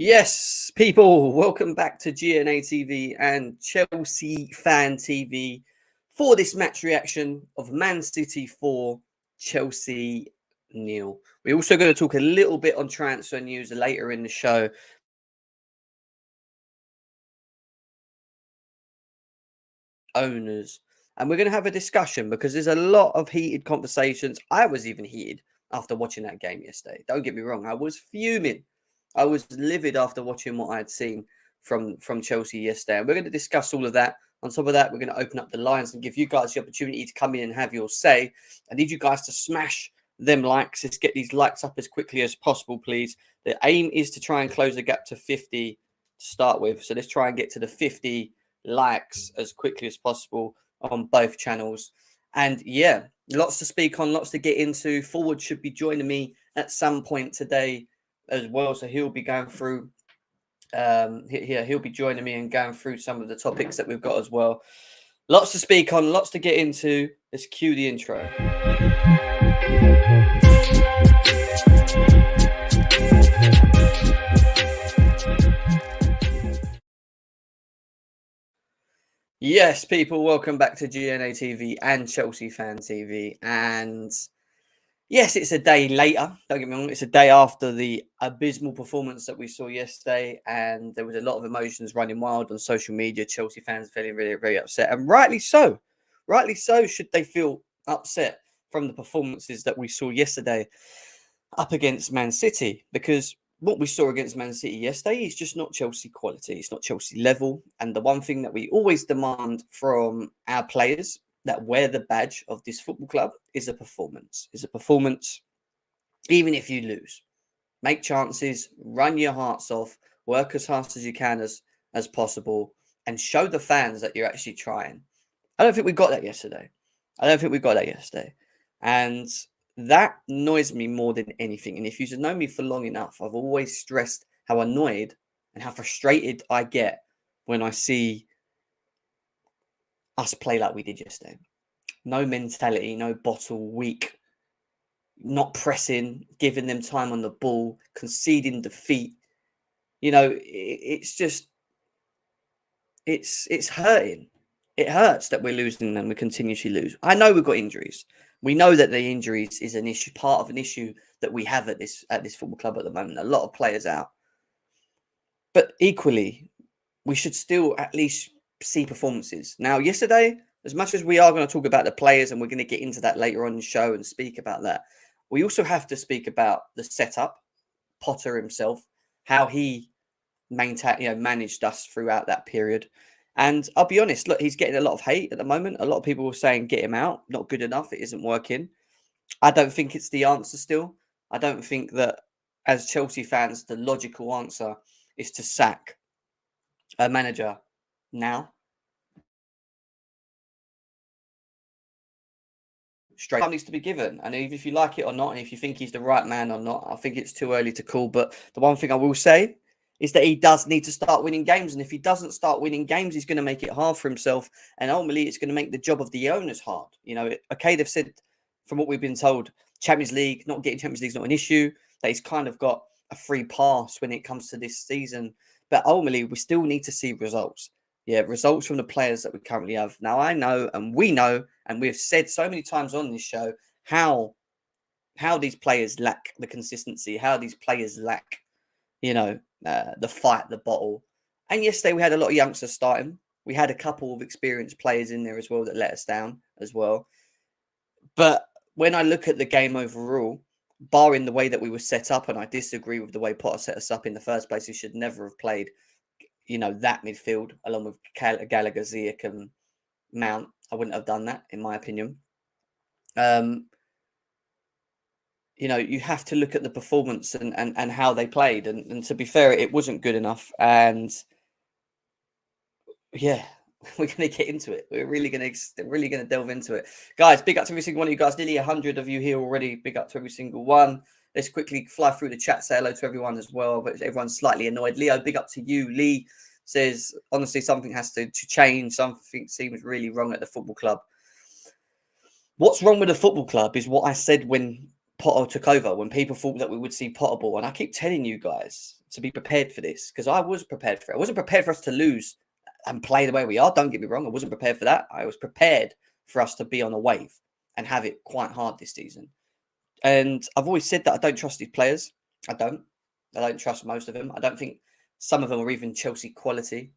Yes, people, welcome back to GNA TV and Chelsea Fan TV for this match reaction of Man City 4, Chelsea nil. We're also going to talk a little bit on transfer news later in the show. Owners. And we're going to have a discussion because there's a lot of heated conversations. I was even heated after watching that game yesterday. Don't get me wrong. I was fuming. I was livid after watching what I had seen from Chelsea yesterday. And we're going to discuss all of that. On top of that, we're going to open up the lines and give you guys the opportunity to come in and have your say. I need you guys to smash them likes. Let's get these likes up as quickly as possible, please. The aim is to try and close the gap to 50 to start with. So let's try and get to the 50 likes as quickly as possible on both channels. And yeah, lots to speak on, lots to get into. Forward should be joining me at some point today as well, so he'll be going through he'll be joining me and going through some of the topics that we've got as well. Lots to speak on, lots to get into. Let's cue the intro. Yes, people, welcome back to GNA TV and Chelsea Fan TV. And yes, it's a day later. Don't get me wrong, it's a day after the abysmal performance that we saw yesterday. And there was a lot of emotions running wild on social media. Chelsea fans feeling really, very upset. And rightly so. Rightly so, should they feel upset from the performances that we saw yesterday up against Man City. Because what we saw against Man City yesterday is just not Chelsea quality. It's not Chelsea level. And the one thing that we always demand from our players that wear the badge of this football club is a performance. Even if you lose. Make chances, run your hearts off, work as hard as you can as possible, and show the fans that you're actually trying. I don't think we got that yesterday. And that annoys me more than anything. And if you've known me for long enough, I've always stressed how annoyed and how frustrated I get when I see us play like we did yesterday. No mentality, no bottle, weak, not pressing, giving them time on the ball, conceding defeat. You know, it's hurting. It hurts that we're losing and we continuously lose. I know we've got injuries. We know that the injuries is an issue, part of an issue that we have at this football club at the moment. A lot of players out. But equally, we should still at least see performances. Now, yesterday, as much as we are going to talk about the players and we're going to get into that later on in the show and speak about that, we also have to speak about the setup, Potter himself, how he managed us throughout that period. And I'll be honest, look, he's getting a lot of hate at the moment. A lot of people were saying, get him out, not good enough, it isn't working. I don't think it's the answer still. I don't think that as Chelsea fans, the logical answer is to sack a manager now. Straight time needs to be given. And even if you like it or not, and if you think he's the right man or not, I think it's too early to call. But the one thing I will say is that he does need to start winning games. And if he doesn't start winning games, he's going to make it hard for himself. And ultimately, it's going to make the job of the owners hard. You know, okay, they've said, from what we've been told, Champions League, not getting Champions League is not an issue. That he's kind of got a free pass when it comes to this season. But ultimately, we still need to see results. Yeah, results from the players that we currently have. Now, I know, and we know, and we've said so many times on this show, how these players lack the consistency, how these players lack, the fight, the bottle. And yesterday we had a lot of youngsters starting. We had a couple of experienced players in there as well that let us down as well. But when I look at the game overall, barring the way that we were set up, and I disagree with the way Potter set us up in the first place, he should never have played, that midfield along with Gallagher, Ziyech and Mount. I wouldn't have done that, in my opinion. You have to look at the performance and how they played. And to be fair, it wasn't good enough. And yeah, we're going to get into it. We're really going to delve into it. Guys, big up to every single one of you guys. Nearly 100 of you here already. Big up to every single one. Let's quickly fly through the chat, say hello to everyone as well. But everyone's slightly annoyed. Leo, big up to you. Lee says, honestly, something has to change. Something seems really wrong at the football club. What's wrong with the football club is what I said when Potter took over, when people thought that we would see Potter ball. And I keep telling you guys, to be prepared for this, because I was prepared for it. I wasn't prepared for us to lose and play the way we are. Don't get me wrong. I wasn't prepared for that. I was prepared for us to be on a wave and have it quite hard this season. And I've always said that I don't trust these players. I don't trust most of them. I don't think some of them are even Chelsea quality.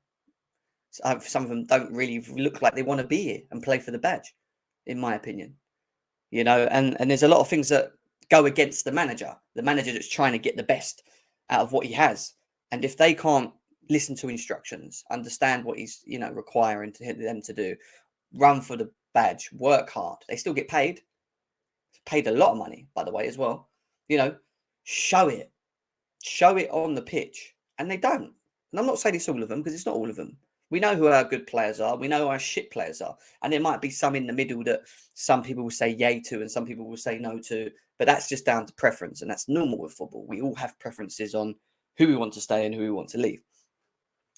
Some of them don't really look like they want to be here and play for the badge, in my opinion. You know, and there's a lot of things that go against the manager that's trying to get the best out of what he has. And if they can't listen to instructions, understand what he's, you know, requiring them to do, run for the badge, work hard, they still get paid a lot of money, by the way, as well. You know, show it on the pitch, and they don't. And I'm not saying it's all of them, because it's not all of them. We know who our good players are. We know who our shit players are. And there might be some in the middle that some people will say yay to and some people will say no to. But that's just down to preference. And that's normal with football. We all have preferences on who we want to stay and who we want to leave.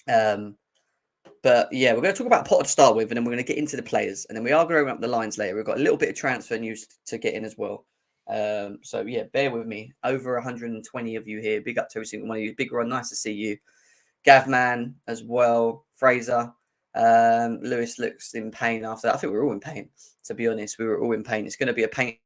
But yeah, we're going to talk about Potter to start with, and then we're going to get into the players. And then we are going to open up the lines later. We've got a little bit of transfer news to get in as well. So yeah, bear with me. Over 120 of you here. Big up to every single one of you. Big Ron, nice to see you. Gavman as well, Fraser, Lewis looks in pain after that. I think we're all in pain, to be honest. We were all in pain. It's going to be a pain.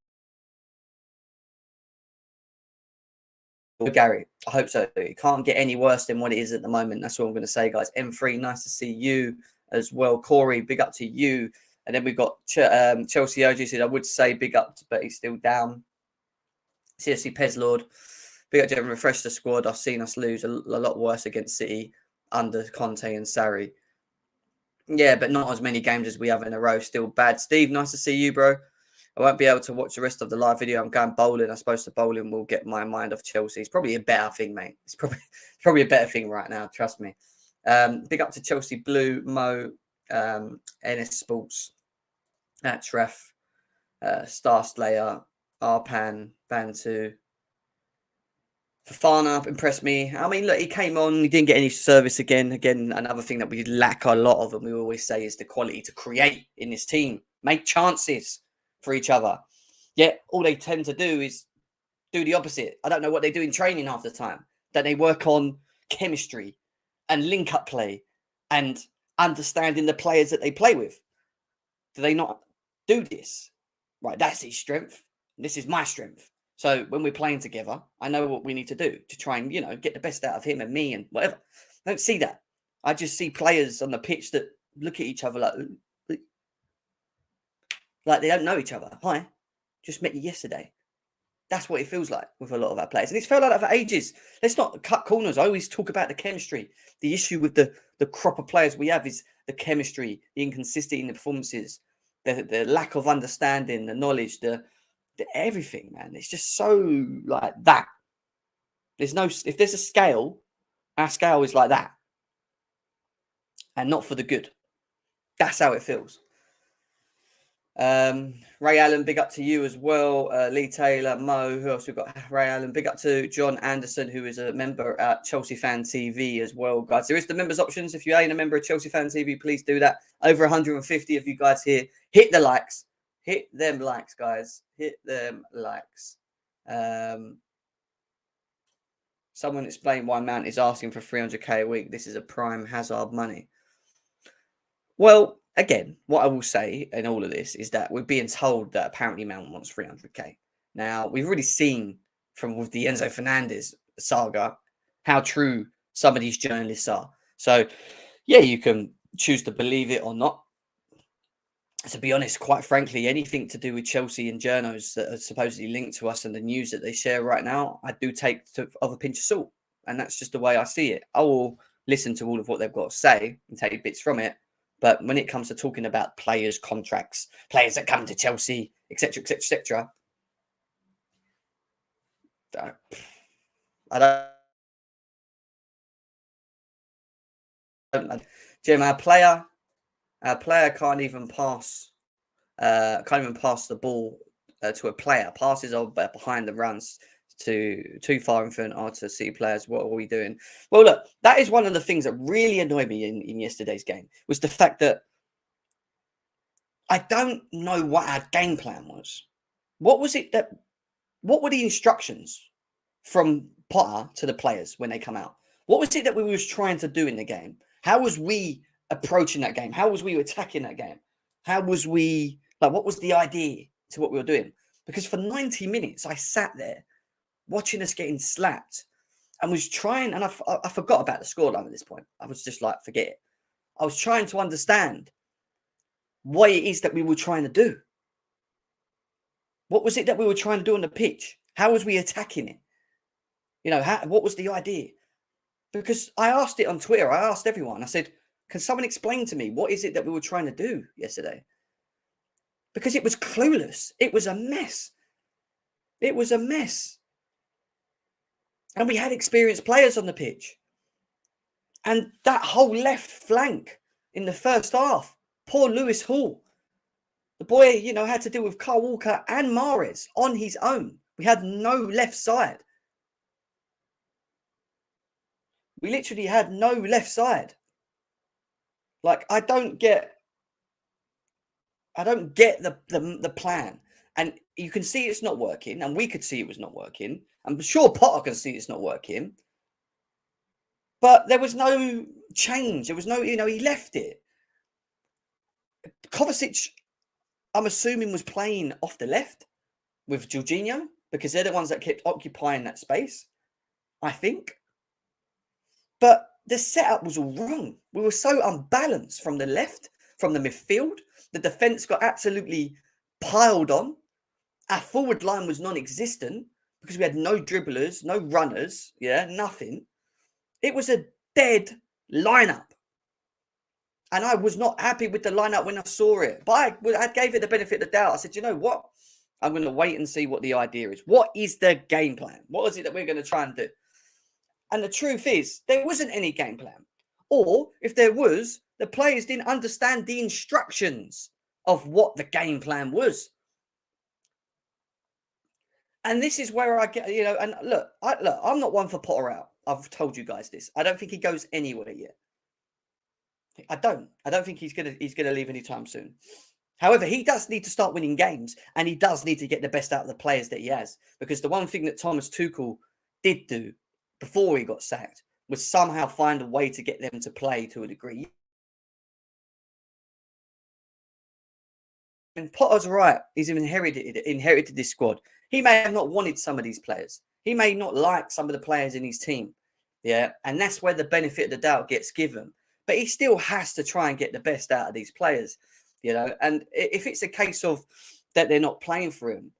Gary, I hope so. It can't get any worse than what it is at the moment. That's what I'm going to say, guys. M3, nice to see you as well. Corey, big up to you. And then we've got Chelsea OG said, I would say big up, but he's still down. CSC Pezlord. Big up to refresh the squad. I've seen us lose a lot worse against City under Conte and Sarri. Yeah, but not as many games as we have in a row. Still bad. Steve, nice to see you, bro. I won't be able to watch the rest of the live video. I'm going bowling. I suppose the bowling will get my mind off Chelsea. It's probably a better thing, mate. It's probably a better thing right now. Trust me. Big up to Chelsea Blue, Mo, NS Sports, Atref, Star Slayer, Arpan, Bantu. Fafana impressed me. I mean, look, he came on. He didn't get any service again. Again, another thing that we lack a lot of, and we always say, is the quality to create in this team. Make chances for each other. Yet, all they tend to do is do the opposite. I don't know what they do in training half the time. That they work on chemistry and link-up play and understanding the players that they play with. Do they not do this? Right, that's his strength. This is my strength. So when we're playing together, I know what we need to do to try and, you know, get the best out of him and me and whatever. I don't see that. I just see players on the pitch that look at each other like they don't know each other. Hi, just met you yesterday. That's what it feels like with a lot of our players. And it's felt like that for ages. Let's not cut corners. I always talk about the chemistry. The issue with the crop of players we have is the chemistry, the inconsistency in the performances, the lack of understanding, the knowledge, the everything, man. It's just so like that. There's no, if there's a scale, our scale is like that, and not for the good. That's how it feels. Ray Allen, big up to you as well. Lee Taylor, Mo, who else we've got? Ray Allen, big up to John Anderson, who is a member at Chelsea Fan TV as well, guys. There is the members options. If you ain't a member of Chelsea Fan TV, please do that. Over 150 of you guys here. Hit the likes. Hit them likes, guys. Hit them likes. Someone explain why Mount is asking for 300k a week. This is a prime Hazard money. Well, again, what I will say in all of this is that we're being told that apparently Mount wants 300k. Now, we've already seen with the Enzo Fernandez saga how true some of these journalists are. So, yeah, you can choose to believe it or not. To be honest, quite frankly, anything to do with Chelsea and journos that are supposedly linked to us and the news that they share right now, I do take of a pinch of salt. And that's just the way I see it. I will listen to all of what they've got to say and take bits from it. But when it comes to talking about players' contracts, players that come to Chelsea, etc., etc., etc., I don't. Jim, our player can't even pass the ball to a player. Passes are behind the runs too far in front are to see players. What are we doing? Well, look, that is one of the things that really annoyed me in yesterday's game, was the fact that I don't know what our game plan was. What was it what were the instructions from Potter to the players when they come out? What was it that we was trying to do in the game? How was we approaching that game? How was we attacking that game? How was we, like, what was the idea to what we were doing? Because for 90 minutes, I sat there watching us getting slapped and was trying, and I forgot about the scoreline at this point. I was just like, forget it. I was trying to understand what it is that we were trying to do. What was it that we were trying to do on the pitch? How was we attacking it? You know, what was the idea? Because I asked it on Twitter. I asked everyone. I said, can someone explain to me what is it that we were trying to do yesterday? Because it was clueless. It was a mess. It was a mess. And we had experienced players on the pitch. And that whole left flank in the first half, poor Lewis Hall. The boy, you know, had to deal with Kyle Walker and Mahrez on his own. We had no left side. We literally had no left side. Like, I don't get the plan. And you can see it's not working, and we could see it was not working. I'm sure Potter can see it's not working. But there was no change. There was no, you know, he left it. Kovacic, I'm assuming, was playing off the left with Jorginho because they're the ones that kept occupying that space, I think. But the setup was all wrong. We were so unbalanced from the left, from the midfield. The defence got absolutely piled on. Our forward line was non-existent because we had no dribblers, no runners, nothing. It was a dead lineup. And I was not happy with the lineup when I saw it. But I gave it the benefit of the doubt. I said, you know what? I'm going to wait and see what the idea is. What is the game plan? What is it that we're going to try and do? And the truth is, there wasn't any game plan. Or if there was, the players didn't understand the instructions of what the game plan was. And this is where I get, you know, and look, I'm not one for Potter out. I've told you guys this. I don't think he goes anywhere yet. I don't think he's gonna leave anytime soon. However, he does need to start winning games, and he does need to get the best out of the players that he has. Because the one thing that Thomas Tuchel did do before he got sacked was somehow find a way to get them to play to a degree. And Potter's right. He's inherited this squad. He may have not wanted some of these players. He may not like some of the players in his team. Yeah. And that's where the benefit of the doubt gets given. But he still has to try and get the best out of these players, you know. And if it's a case of that they're not playing for him,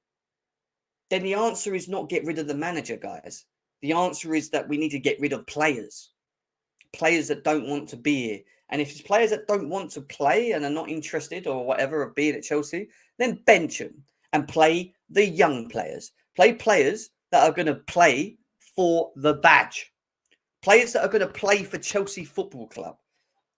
then the answer is not get rid of the manager, guys. The answer is that we need to get rid of players that don't want to be here. And if it's players that don't want to play and are not interested or whatever of being at Chelsea, then bench them and play the young players. Play players that are going to play for the badge. Players that are going to play for Chelsea Football Club.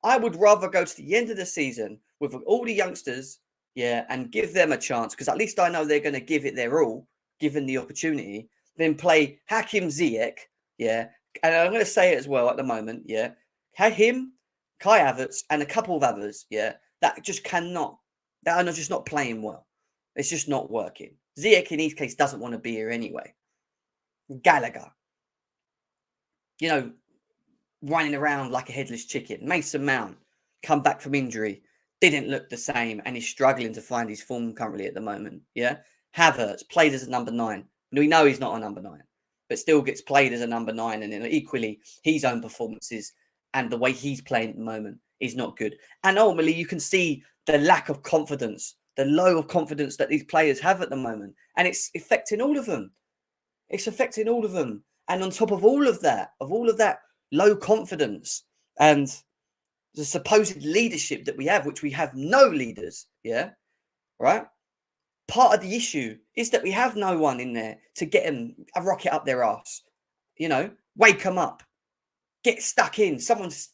I would rather go to the end of the season with all the youngsters, and give them a chance, because at least I know they're going to give it their all, given the opportunity, then play Hakim Ziyech, and I'm going to say it as well at the moment, him, Kai Havertz, and a couple of others, that just cannot, that are just not playing well. It's just not working. Ziyech, in his case, doesn't want to be here anyway. Gallagher, you know, running around like a headless chicken. Mason Mount, come back from injury, didn't look the same, and he's struggling to find his form currently at the moment. Havertz played as a number 9. We know he's not a number 9, but still gets played as a number 9, and then equally his own performances and the way he's playing at the moment is not good. And ultimately, you can see the lack of confidence, the low of confidence that these players have at the moment, and it's affecting all of them. It's affecting all of them. And on top of all of that low confidence and the supposed leadership that we have, which we have no leaders, right? Part of the issue is that we have no one in there to get them a rocket up their arse, wake them up, get stuck in. Someone's,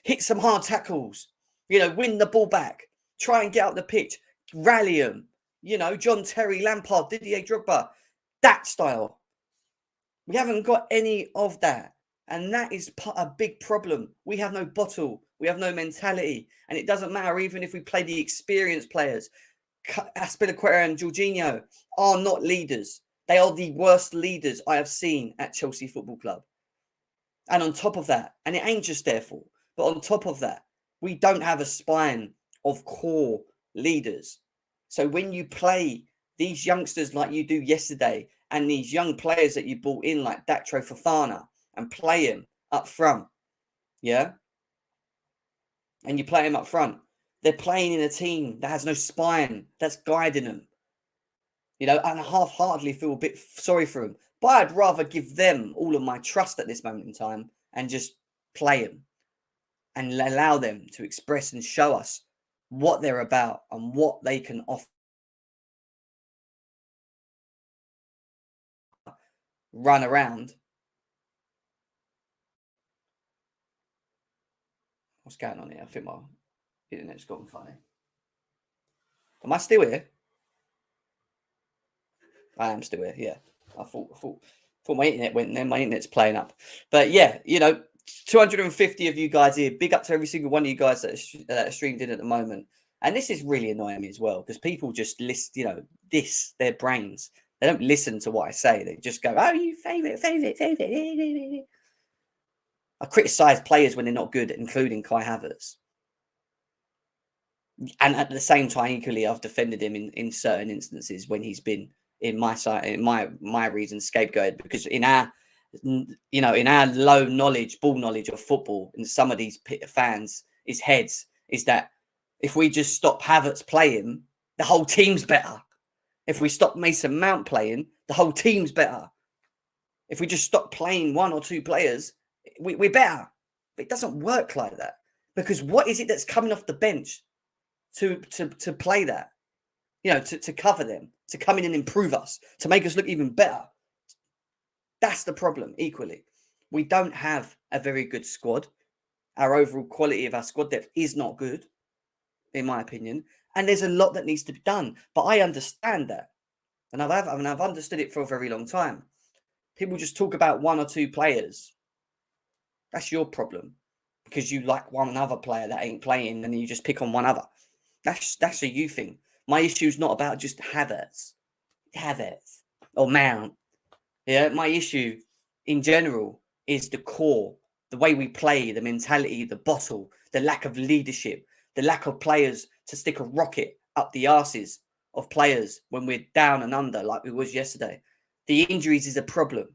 hit some hard tackles, win the ball back, try and get out the pitch, rally them, John Terry, Lampard, Didier Drogba, that style. We haven't got any of that. And that is a big problem. We have no bottle. We have no mentality. And it doesn't matter even if we play the experienced players. Aspilicueta and Jorginho are not leaders. They are the worst leaders I have seen at Chelsea Football Club. And on top of that, and it ain't just their fault, but on top of that, we don't have a spine of core leaders. So when you play these youngsters like you do yesterday, and these young players that you brought in like Datro Fofana, and play him up front, yeah? And you play him up front, they're playing in a team that has no spine that's guiding them. You know, and I half-heartedly feel a bit sorry for them. But I'd rather give them all of my trust at this moment in time and just play them and allow them to express and show us what they're about and what they can offer. Run around. What's going on here? I think my internet's gone funny. Am I still here? I am still here, yeah. I thought my internet went, and then my internet's playing up. But yeah, you know, 250 of you guys here. Big up to every single one of you guys that are streamed in at the moment. And this is really annoying me as well, because people just list, you know, their brains. They don't listen to what I say. They just go, oh, you favourite. I criticise players when they're not good, including Kai Havertz. And at the same time, equally, I've defended him in certain instances when he's been in my side, in my reason, scapegoated, because in our, you know, in our low knowledge, ball knowledge of football, and some of these fans' heads is that if we just stop Havertz playing, the whole team's better. If we stop Mason Mount playing, the whole team's better. If we just stop playing one or two players, we're better. But it doesn't work like that, because what is it that's coming off the bench to play that? You know, to cover them, to come in and improve us, to make us look even better. That's the problem, equally. We don't have a very good squad. Our overall quality of our squad depth is not good, in my opinion. And there's a lot that needs to be done. But I understand that. And I've understood it for a very long time. People just talk about one or two players. That's your problem. Because you like one other player that ain't playing, and then you just pick on one other. That's a you thing. My issue is not about just Havertz or Mount. Yeah, my issue in general is the core, the way we play, the mentality, the bottle, the lack of leadership, the lack of players to stick a rocket up the arses of players when we're down and under like we was yesterday. The injuries is a problem.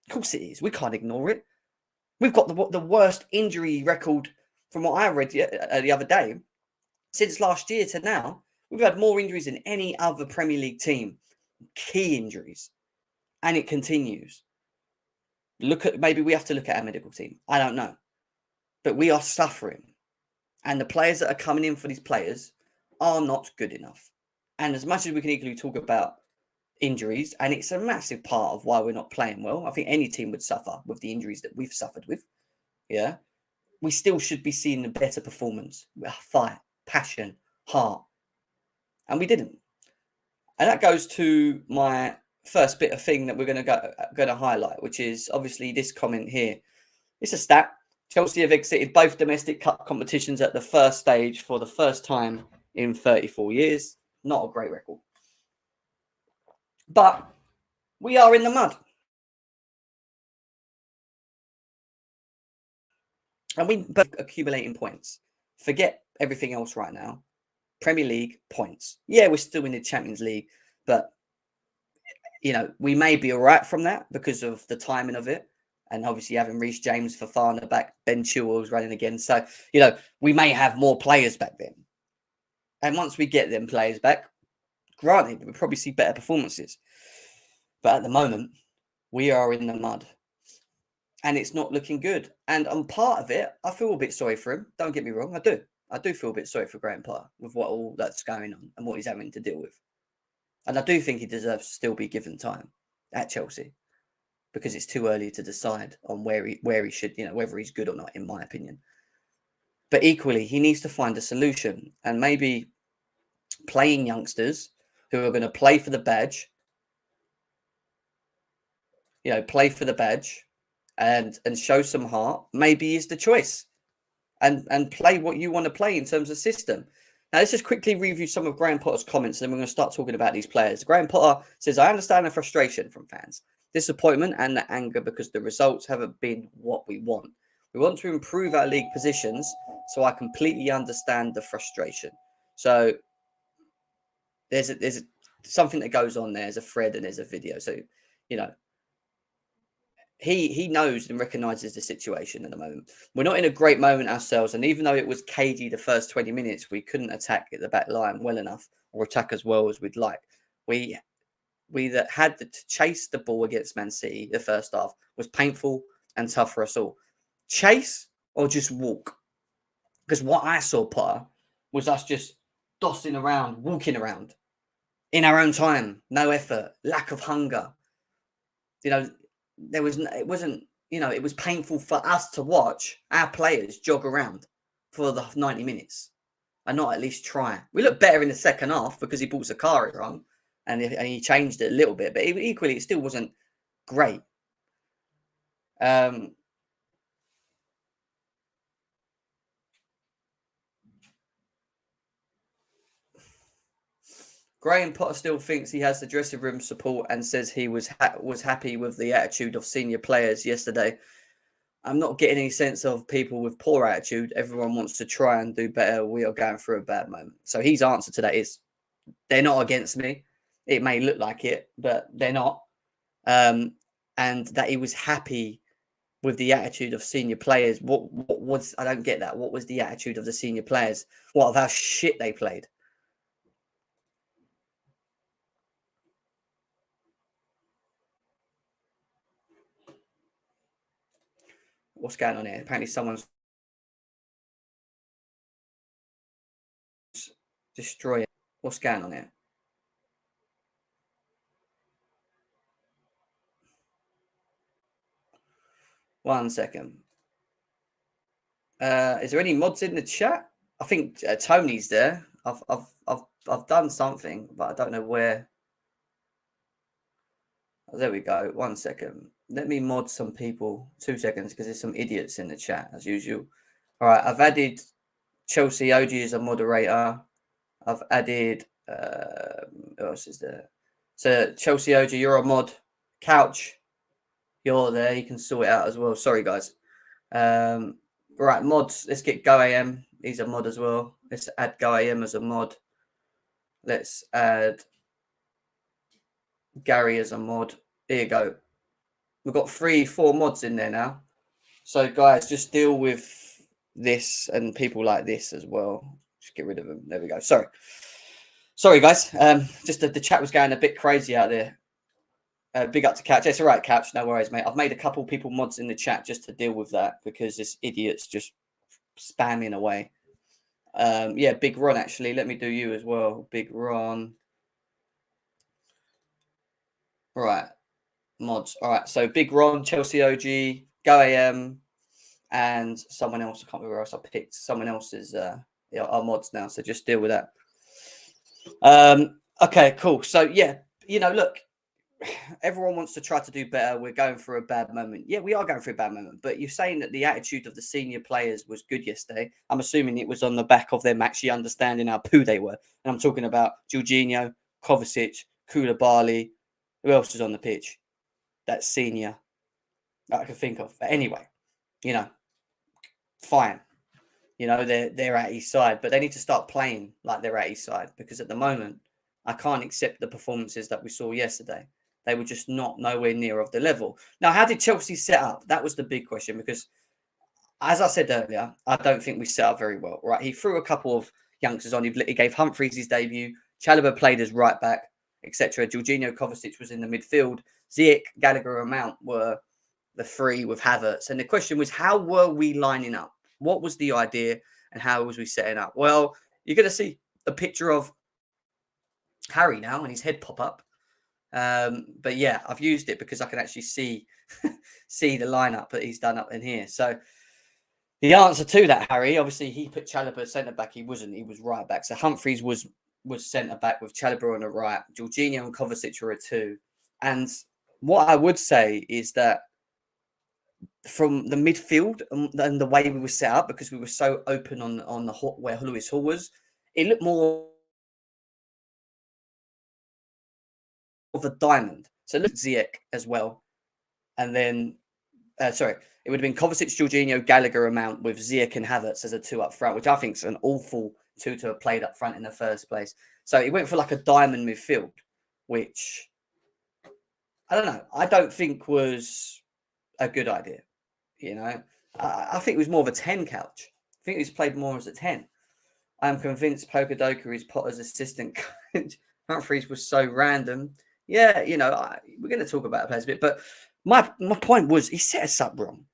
Of course it is. We can't ignore it. We've got the worst injury record from what I read the other day. Since last year to now, we've had more injuries than any other Premier League team. Key injuries. And it continues. Maybe we have to look at our medical team. I don't know. But we are suffering. And the players that are coming in for these players are not good enough. And as much as we can equally talk about injuries, and it's a massive part of why we're not playing well. I think any team would suffer with the injuries that we've suffered with. Yeah. We still should be seeing a better performance. Fight, passion, heart. And we didn't. And that goes to my first bit of thing that we're going to highlight, which is obviously this comment here. It's a stat. Chelsea have exited both domestic cup competitions at the first stage for the first time in 34 years. Not a great record. But we are in the mud. And we both accumulating points. Forget everything else right now. Premier League points. Yeah, we're still in the Champions League, but you know, we may be all right from that because of the timing of it. And obviously having Reece James, Fofana back, Ben Chilwell's running again. So, you know, we may have more players back then. And once we get them players back, granted, we'll probably see better performances. But at the moment, we are in the mud. And it's not looking good. And on part of it, I feel a bit sorry for him. Don't get me wrong, I do. I do feel a bit sorry for Graham Potter with what all that's going on and what he's having to deal with. And I do think he deserves to still be given time at Chelsea, because it's too early to decide on where he should, you know, whether he's good or not, in my opinion. But equally, he needs to find a solution, and maybe playing youngsters who are going to play for the badge, you know, play for the badge and show some heart, maybe is the choice. And play what you want to play in terms of system. Now, let's just quickly review some of Graham Potter's comments, and then we're going to start talking about these players. Graham Potter says, I understand the frustration from fans, disappointment and the anger because the results haven't been what we want. We want to improve our league positions, so I completely understand the frustration. So there's something that goes on there. There's a thread and there's a video. So, you know, he knows and recognises the situation at the moment. We're not in a great moment ourselves, and even though it was cagey the first 20 minutes, we couldn't attack at the back line well enough or attack as well as we'd like. We that had to chase the ball against Man City the first half was painful and tough for us all. Chase or just walk? Because what I saw, Potter, was us just dossing around, walking around in our own time, no effort, lack of hunger. You know, it wasn't, you know, it was painful for us to watch our players jog around for the 90 minutes and not at least try. We looked better in the second half because he brought Zakaria on and he changed it a little bit, but equally it still wasn't great. Graham Potter still thinks he has the dressing room support and says he was happy with the attitude of senior players yesterday. I'm not getting any sense of people with poor attitude. Everyone wants to try and do better. We are going through a bad moment. So his answer to that is, they're not against me. It may look like it, but they're not. And that he was happy with the attitude of senior players. What was, I don't get that. What was the attitude of the senior players? What of how shit they played? What's going on here? Apparently someone's destroying. What's going on here? One second. Is there any mods in the chat? I think Tony's there. I've done something, but I don't know where. Oh, there we go. 1 second. Let me mod some people. 2 seconds, because there's some idiots in the chat as usual. All right, I've added Chelsea OG as a moderator. I've added who else is there? So Chelsea OG, you're a mod. Couch, you're there. You can sort it out as well. Sorry, guys. Right, mods. Let's get Go AM. He's a mod as well. Let's add Go AM as a mod. Let's add Gary as a mod. Here you go. We've got 3-4 mods in there now. So, guys, just deal with this and people like this as well. Just get rid of them. There we go. Sorry, guys. Just the chat was going a bit crazy out there. Big up to Couch. It's all right, Couch. No worries, mate. I've made a couple people mods in the chat just to deal with that because this idiot's just spamming away. Yeah, Big Ron, actually. Let me do you as well. Big Ron. Right. Mods. All right. So Big Ron, Chelsea OG, Go AM, and someone else. I can't remember where else I picked. Someone else is our mods now. So just deal with that. Okay, cool. So yeah, you know, look, everyone wants to try to do better. We're going through a bad moment. Yeah, we are going through a bad moment. But you're saying that the attitude of the senior players was good yesterday. I'm assuming it was on the back of them actually understanding how poo they were. And I'm talking about Jorginho, Kovacic, Koulibaly. Who else is on the pitch? That's senior that I can think of. But anyway, you know, fine. You know, they're at his side, but they need to start playing like they're at his side because at the moment, I can't accept the performances that we saw yesterday. They were just not nowhere near of the level. Now, how did Chelsea set up? That was the big question because, as I said earlier, I don't think we set up very well. Right? He threw a couple of youngsters on. He gave Humphreys his debut. Chalobah played as right back, etc. Jorginho, Kovacic was in the midfield. Ziyech, Gallagher, and Mount were the three with Havertz. And the question was, how were we lining up? What was the idea and how was we setting up? Well, you're going to see a picture of Harry now and his head pop up. But yeah, I've used it because I can actually see the lineup that he's done up in here. So the answer to that, Harry, obviously he put Chalobah centre back. He wasn't. He was right back. So Humphreys was centre back with Chalobah on the right. Jorginho and Kovacic were a two. And what I would say is that from the midfield and the way we were set up, because we were so open on the where Lewis Hall was, it looked more of a diamond. So look at Ziyech as well. And then, sorry, it would have been Kovacic, Jorginho, Gallagher amount with Ziyech and Havertz as a two up front, which I think is an awful two to have played up front in the first place. So he went for like a diamond midfield, which I don't know. I don't think was a good idea. You know, I think it was more of a 10 couch. I think he was played more as a 10. I'm convinced Pokadoka is Potter's assistant coach. Humphreys was so random. Yeah, you know, we're going to talk about players a bit, but my point was he set us up wrong.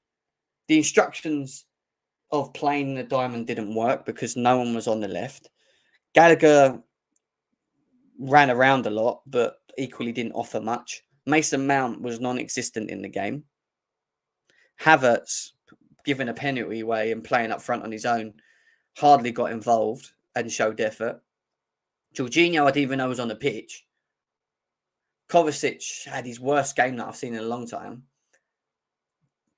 The instructions of playing the diamond didn't work because no one was on the left. Gallagher ran around a lot, but equally didn't offer much. Mason Mount was non-existent in the game. Havertz, given a penalty away and playing up front on his own, hardly got involved and showed effort. Jorginho, I didn't even know was on the pitch. Kovacic had his worst game that I've seen in a long time.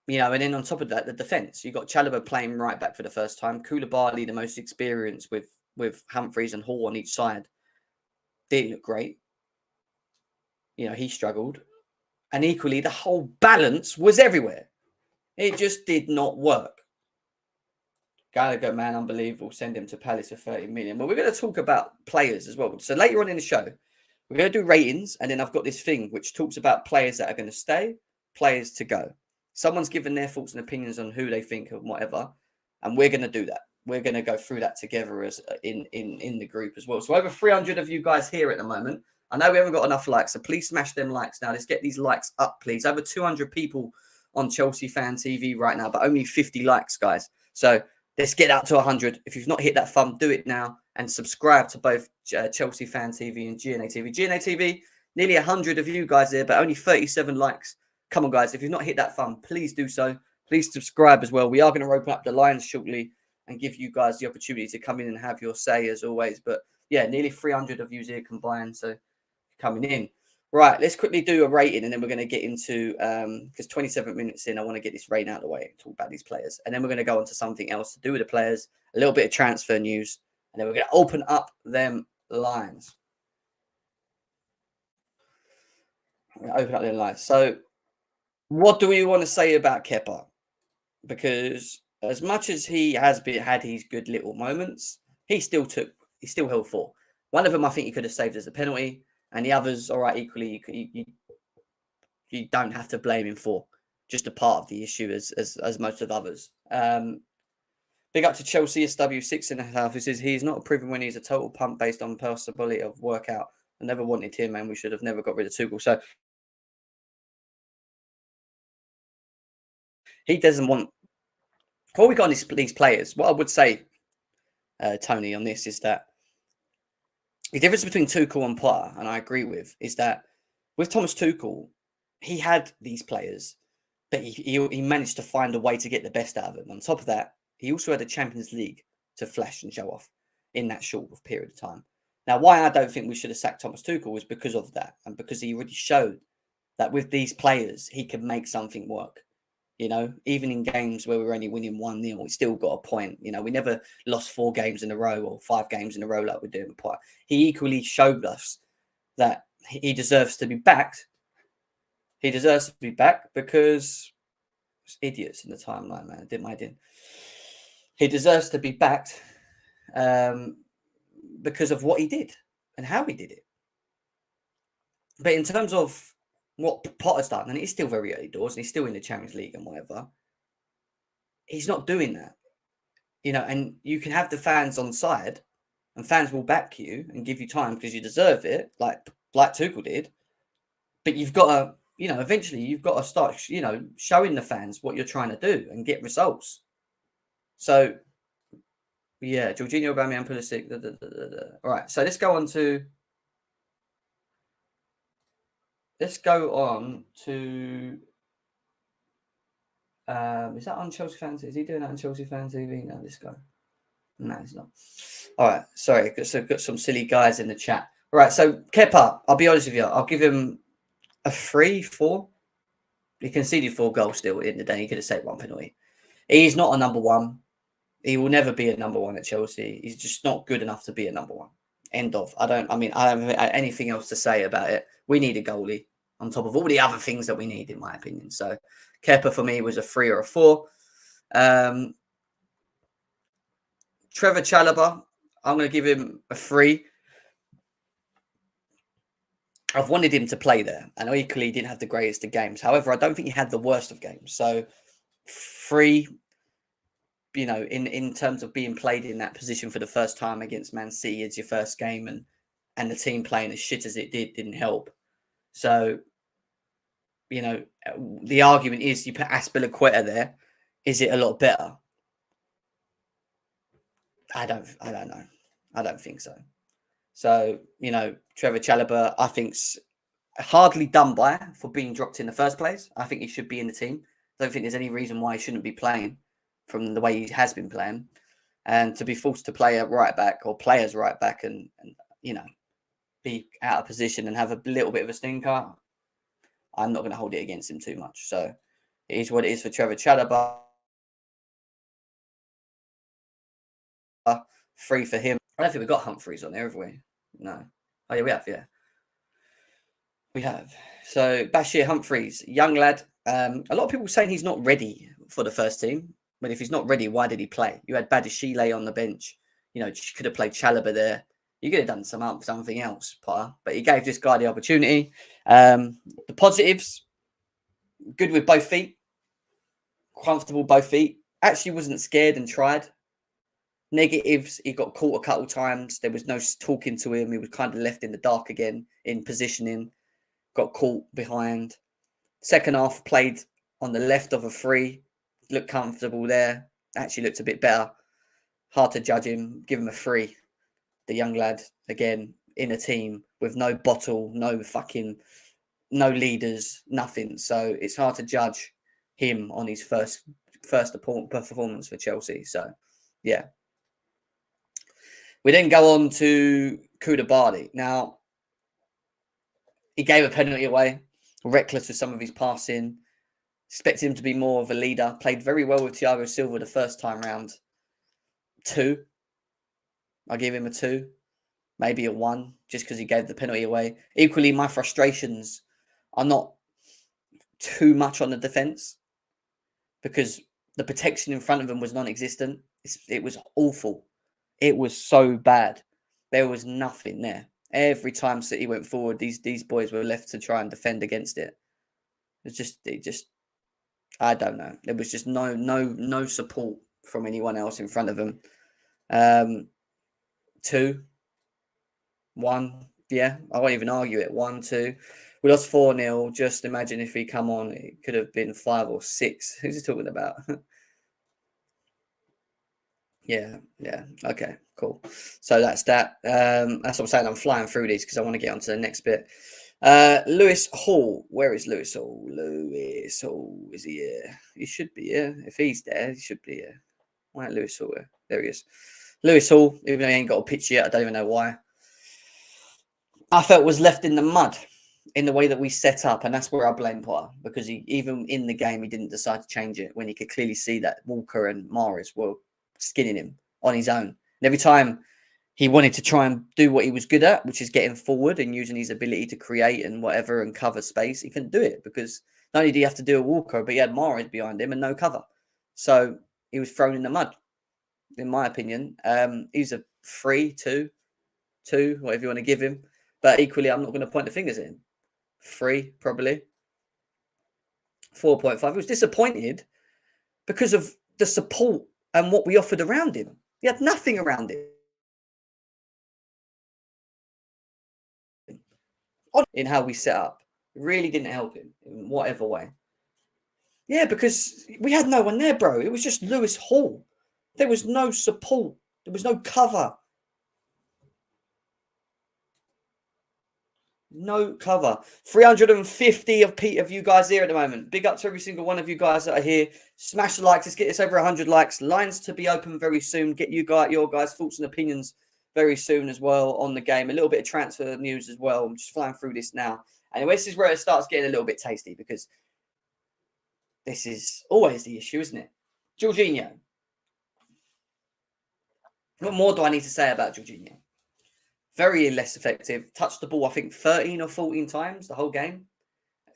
You know, and then on top of that, the defence. You got Chalobah playing right back for the first time. Koulibaly, the most experienced with Humphreys and Hall on each side. Didn't look great. You know, he struggled. And equally, the whole balance was everywhere. It just did not work. Gallagher, man, unbelievable. Send him to Palace for 30 million. But we're going to talk about players as well. So later on in the show, we're going to do ratings. And then I've got this thing which talks about players that are going to stay, players to go. Someone's given their thoughts and opinions on who they think and whatever. And we're going to do that. We're going to go through that together as in the group as well. So over 300 of you guys here at the moment. I know we haven't got enough likes, so please smash them likes now. Let's get these likes up, please. Over 200 people on Chelsea Fan TV right now, but only 50 likes, guys. So let's get out to 100. If you've not hit that thumb, do it now. And subscribe to both Chelsea Fan TV and GNA TV. GNA TV, nearly 100 of you guys there, but only 37 likes. Come on, guys. If you've not hit that thumb, please do so. Please subscribe as well. We are going to open up the lines shortly and give you guys the opportunity to come in and have your say as always. But yeah, nearly 300 of you here combined. So coming in. Right, let's quickly do a rating and then we're going to get into, because 27 minutes in, I want to get this rating out of the way, talk about these players. And then we're going to go on to something else to do with the players, a little bit of transfer news, and then we're going to open up them lines. Open up them lines. So what do we want to say about Kepa? Because as much as he has had his good little moments, he still held 4. One of them I think he could have saved as a penalty. And the others, all right, equally, you don't have to blame him for. Just a part of the issue as most of others. Big up to Chelsea, SW 6.5, who says he's not proven when he's a total pump based on possibility of workout. I never wanted him, and we should have never got rid of Tuchel. So he doesn't want. Before we got on these players, what I would say, Tony, on this is that the difference between Tuchel and Potter, and I agree with, is that with Thomas Tuchel, he had these players, but he managed to find a way to get the best out of them. On top of that, he also had a Champions League to flash and show off in that short period of time. Now, why I don't think we should have sacked Thomas Tuchel was because of that, and because he already showed that with these players, he could make something work. You know, even in games where we were only winning 1-0, we still got a point. You know, we never lost 4 games in a row or 5 games in a row like we're doing with Potter. He equally showed us that he deserves to be backed. He deserves to be back because it's idiots in the timeline, man. I did my din. He deserves to be backed because of what he did and how he did it. But in terms of what Potter's done, and it's still very early doors, and he's still in the Champions League and whatever, he's not doing that. You know, and you can have the fans on side, and fans will back you and give you time because you deserve it, like Tuchel did. But you've got to, you know, eventually you've got to start, you know, showing the fans what you're trying to do and get results. So, yeah, Jorginho, Aubameyang, Pulisic. All right, so let's go on to is that on Chelsea Fan TV? Is he doing that on Chelsea Fan TV? No, this guy. No, he's not. All right, sorry. Got some silly guys in the chat. All right, so Kepa, I'll be honest with you. I'll give him a 3, 4. He conceded 4 goals still at the end of the day. He could have saved 1 penalty. He's not a number 1. He will never be a number one at Chelsea. He's just not good enough to be a number one. End of. I don't have anything else to say about it. We need a goalie on top of all the other things that we need, in my opinion. So Kepa for me was a 3 or a 4. Trevor Chalobah, I'm going to give him a 3. I've wanted him to play there, and equally he didn't have the greatest of games. However, I don't think he had the worst of games. So 3, you know, in terms of being played in that position for the first time against Man City as your first game, and the team playing as shit as it didn't help. So, you know, the argument is you put Aspilicueta there. Is it a lot better? I don't know. I don't think so. So, you know, Trevor Chalobah, I think's hardly done by for being dropped in the first place. I think he should be in the team. I don't think there's any reason why he shouldn't be playing from the way he has been playing. And to be forced to play a right back or play as right back and you know, be out of position and have a little bit of a stinker, I'm not going to hold it against him too much. So it is what it is for Trevor Chalobah. 3 for him. I don't think we've got Humphreys on there, have we? No. Oh, yeah, we have, yeah. We have. So Bashir Humphreys, young lad. A lot of people saying he's not ready for the first team. But if he's not ready, why did he play? You had Badishile on the bench. You know, you could have played Chalobah there. You could have done something else, Potter. But he gave this guy the opportunity. The positives, good with both feet. Comfortable both feet. Actually wasn't scared and tried. Negatives, he got caught a couple times. There was no talking to him. He was kind of left in the dark again in positioning. Got caught behind. Second half, played on the left of a 3. Looked comfortable there. Actually looked a bit better. Hard to judge him. Give him a 3. The young lad, again, in a team with no bottle, no leaders, nothing. So it's hard to judge him on his first performance for Chelsea. So, yeah. We then go on to Koulibaly. Now, he gave a penalty away, reckless with some of his passing. Expected him to be more of a leader. Played very well with Thiago Silva the first time round. 2. I give him a 2, maybe a 1, just because he gave the penalty away. Equally, my frustrations are not too much on the defence because the protection in front of him was non-existent. It was awful. It was so bad. There was nothing there. Every time City went forward, these boys were left to try and defend against it. It just, I don't know. There was just no support from anyone else in front of them. 2, 1, yeah, I won't even argue it. 1, 2. We lost 4-0. Just imagine if he come on, it could have been 5 or 6. Who's he talking about? Yeah. Okay, cool. So that's that. That's what I'm saying. I'm flying through these because I want to get on to the next bit. Lewis Hall. Where is Lewis Hall? Lewis Hall. Is he here? He should be here. If he's there, he should be here. Why Lewis Hall? There he is. Lewis Hall, even though he ain't got a picture yet, I don't even know why. I felt was left in the mud in the way that we set up, and that's where I blame Potter, because he, even in the game, he didn't decide to change it when he could clearly see that Walker and Mahrez were skinning him on his own. And every time he wanted to try and do what he was good at, which is getting forward and using his ability to create and whatever and cover space, he couldn't do it because not only did he have to do a Walker, but he had Mahrez behind him and no cover. So he was thrown in the mud, in my opinion. He's a 3, 2, whatever you want to give him. But equally, I'm not going to point the fingers at him. 3, probably. 4.5. He was disappointed because of the support and what we offered around him. He had nothing around him. In how we set up. It really didn't help him in whatever way. Yeah, because we had no one there, bro. It was just Lewis Hall. There was no support. There was no cover. No cover. 350 of you guys here at the moment. Big up to every single one of you guys that are here. Smash the likes. Let's get this over 100 likes. Lines to be open very soon. Get your guys' thoughts and opinions very soon as well on the game. A little bit of transfer news as well. I'm just flying through this now. Anyway, this is where it starts getting a little bit tasty because this is always the issue, isn't it? Jorginho. What more do I need to say about Jorginho? Very less effective. Touched the ball, I think, 13 or 14 times the whole game.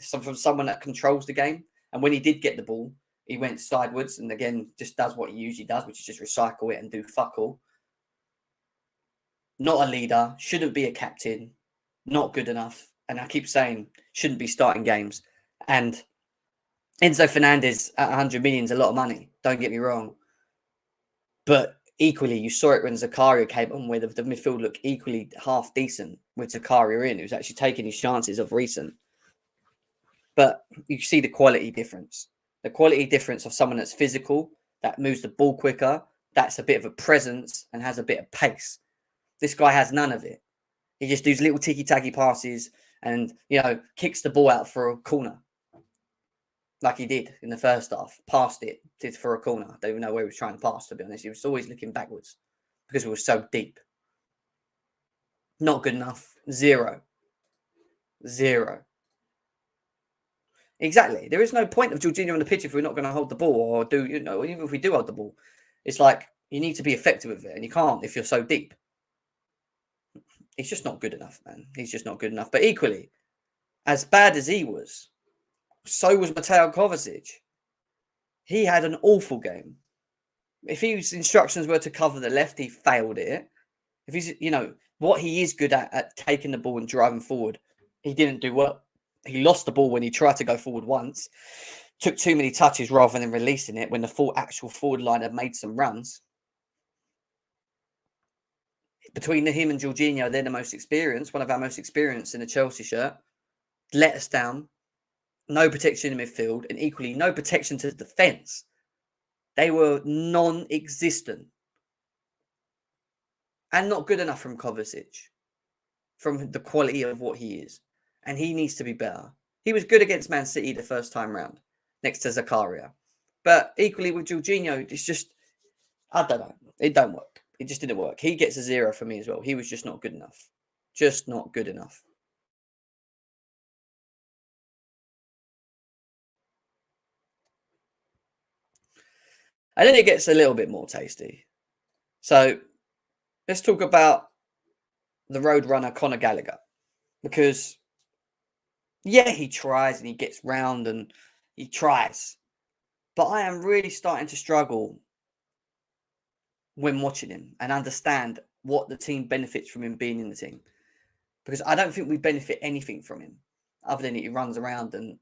From someone that controls the game. And when he did get the ball, he went sideways and again just does what he usually does, which is just recycle it and do fuck all. Not a leader, shouldn't be a captain, not good enough. And I keep saying shouldn't be starting games. And Enzo Fernandez at 100 million is a lot of money. Don't get me wrong. But equally, you saw it when Zakaria came on, where the midfield looked equally half decent with Zakaria in, who's actually taking his chances of recent. But you see the quality difference. The quality difference of someone that's physical, that moves the ball quicker, that's a bit of a presence and has a bit of pace. This guy has none of it. He just does little ticky-tacky passes and, kicks the ball out for a corner. Like he did in the first half. Passed it, did for a corner. I don't even know where he was trying to pass, to be honest. He was always looking backwards because it was so deep. Not good enough. Zero. Exactly. There is no point of Jorginho on the pitch if we're not going to hold the ball or even if we do hold the ball. It's like you need to be effective with it and you can't if you're so deep. He's just not good enough, man. He's just not good enough. But equally, as bad as he was, so was Mateo Kovacic. He had an awful game. If his instructions were to cover the left, he failed it. If he's, what he is good at taking the ball and driving forward, he didn't do well. He lost the ball when he tried to go forward once, took too many touches rather than releasing it when the full actual forward line had made some runs. Between him and Jorginho, they're the most experienced, one of our most experienced in the Chelsea shirt. Let us down. No protection in midfield and equally no protection to the defence. They were non-existent. And not good enough from Kovacic, from the quality of what he is. And he needs to be better. He was good against Man City the first time round, next to Zakaria. But equally with Jorginho, it's just, I don't know. It don't work. It just didn't work. He gets a 0 for me as well. He was just not good enough. Just not good enough. And then it gets a little bit more tasty. So let's talk about the Roadrunner Conor Gallagher. Because, yeah, he tries and he gets round and he tries. But I am really starting to struggle when watching him and understand what the team benefits from him being in the team. Because I don't think we benefit anything from him other than he runs around and,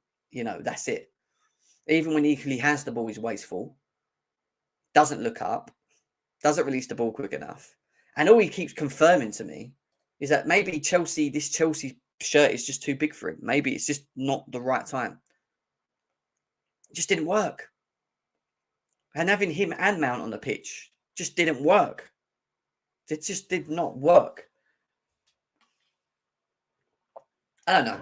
that's it. Even when he has the ball, he's wasteful. Doesn't look up. Doesn't release the ball quick enough. And all he keeps confirming to me is that maybe this Chelsea shirt is just too big for him. Maybe it's just not the right time. It just didn't work. And having him and Mount on the pitch just didn't work. It just did not work. I don't know.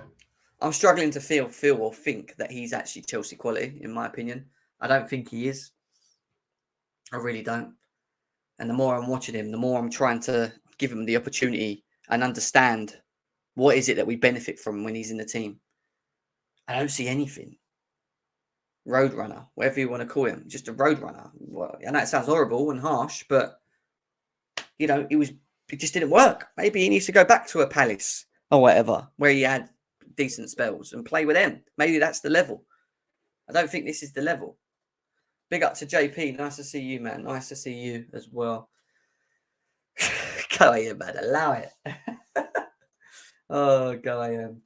I'm struggling to feel or think that he's actually Chelsea quality, in my opinion. I don't think he is. I really don't. And the more I'm watching him, the more I'm trying to give him the opportunity and understand what is it that we benefit from when he's in the team. I don't see anything. Roadrunner, whatever you want to call him, just a roadrunner. Well, I know it sounds horrible and harsh, but it just didn't work. Maybe he needs to go back to a Palace or whatever, where he had decent spells and play with them. Maybe that's the level. I don't think this is the level. Big up to JP. Nice to see you, man. Nice to see you as well. Go ahead, man. Allow it. Oh, go ahead.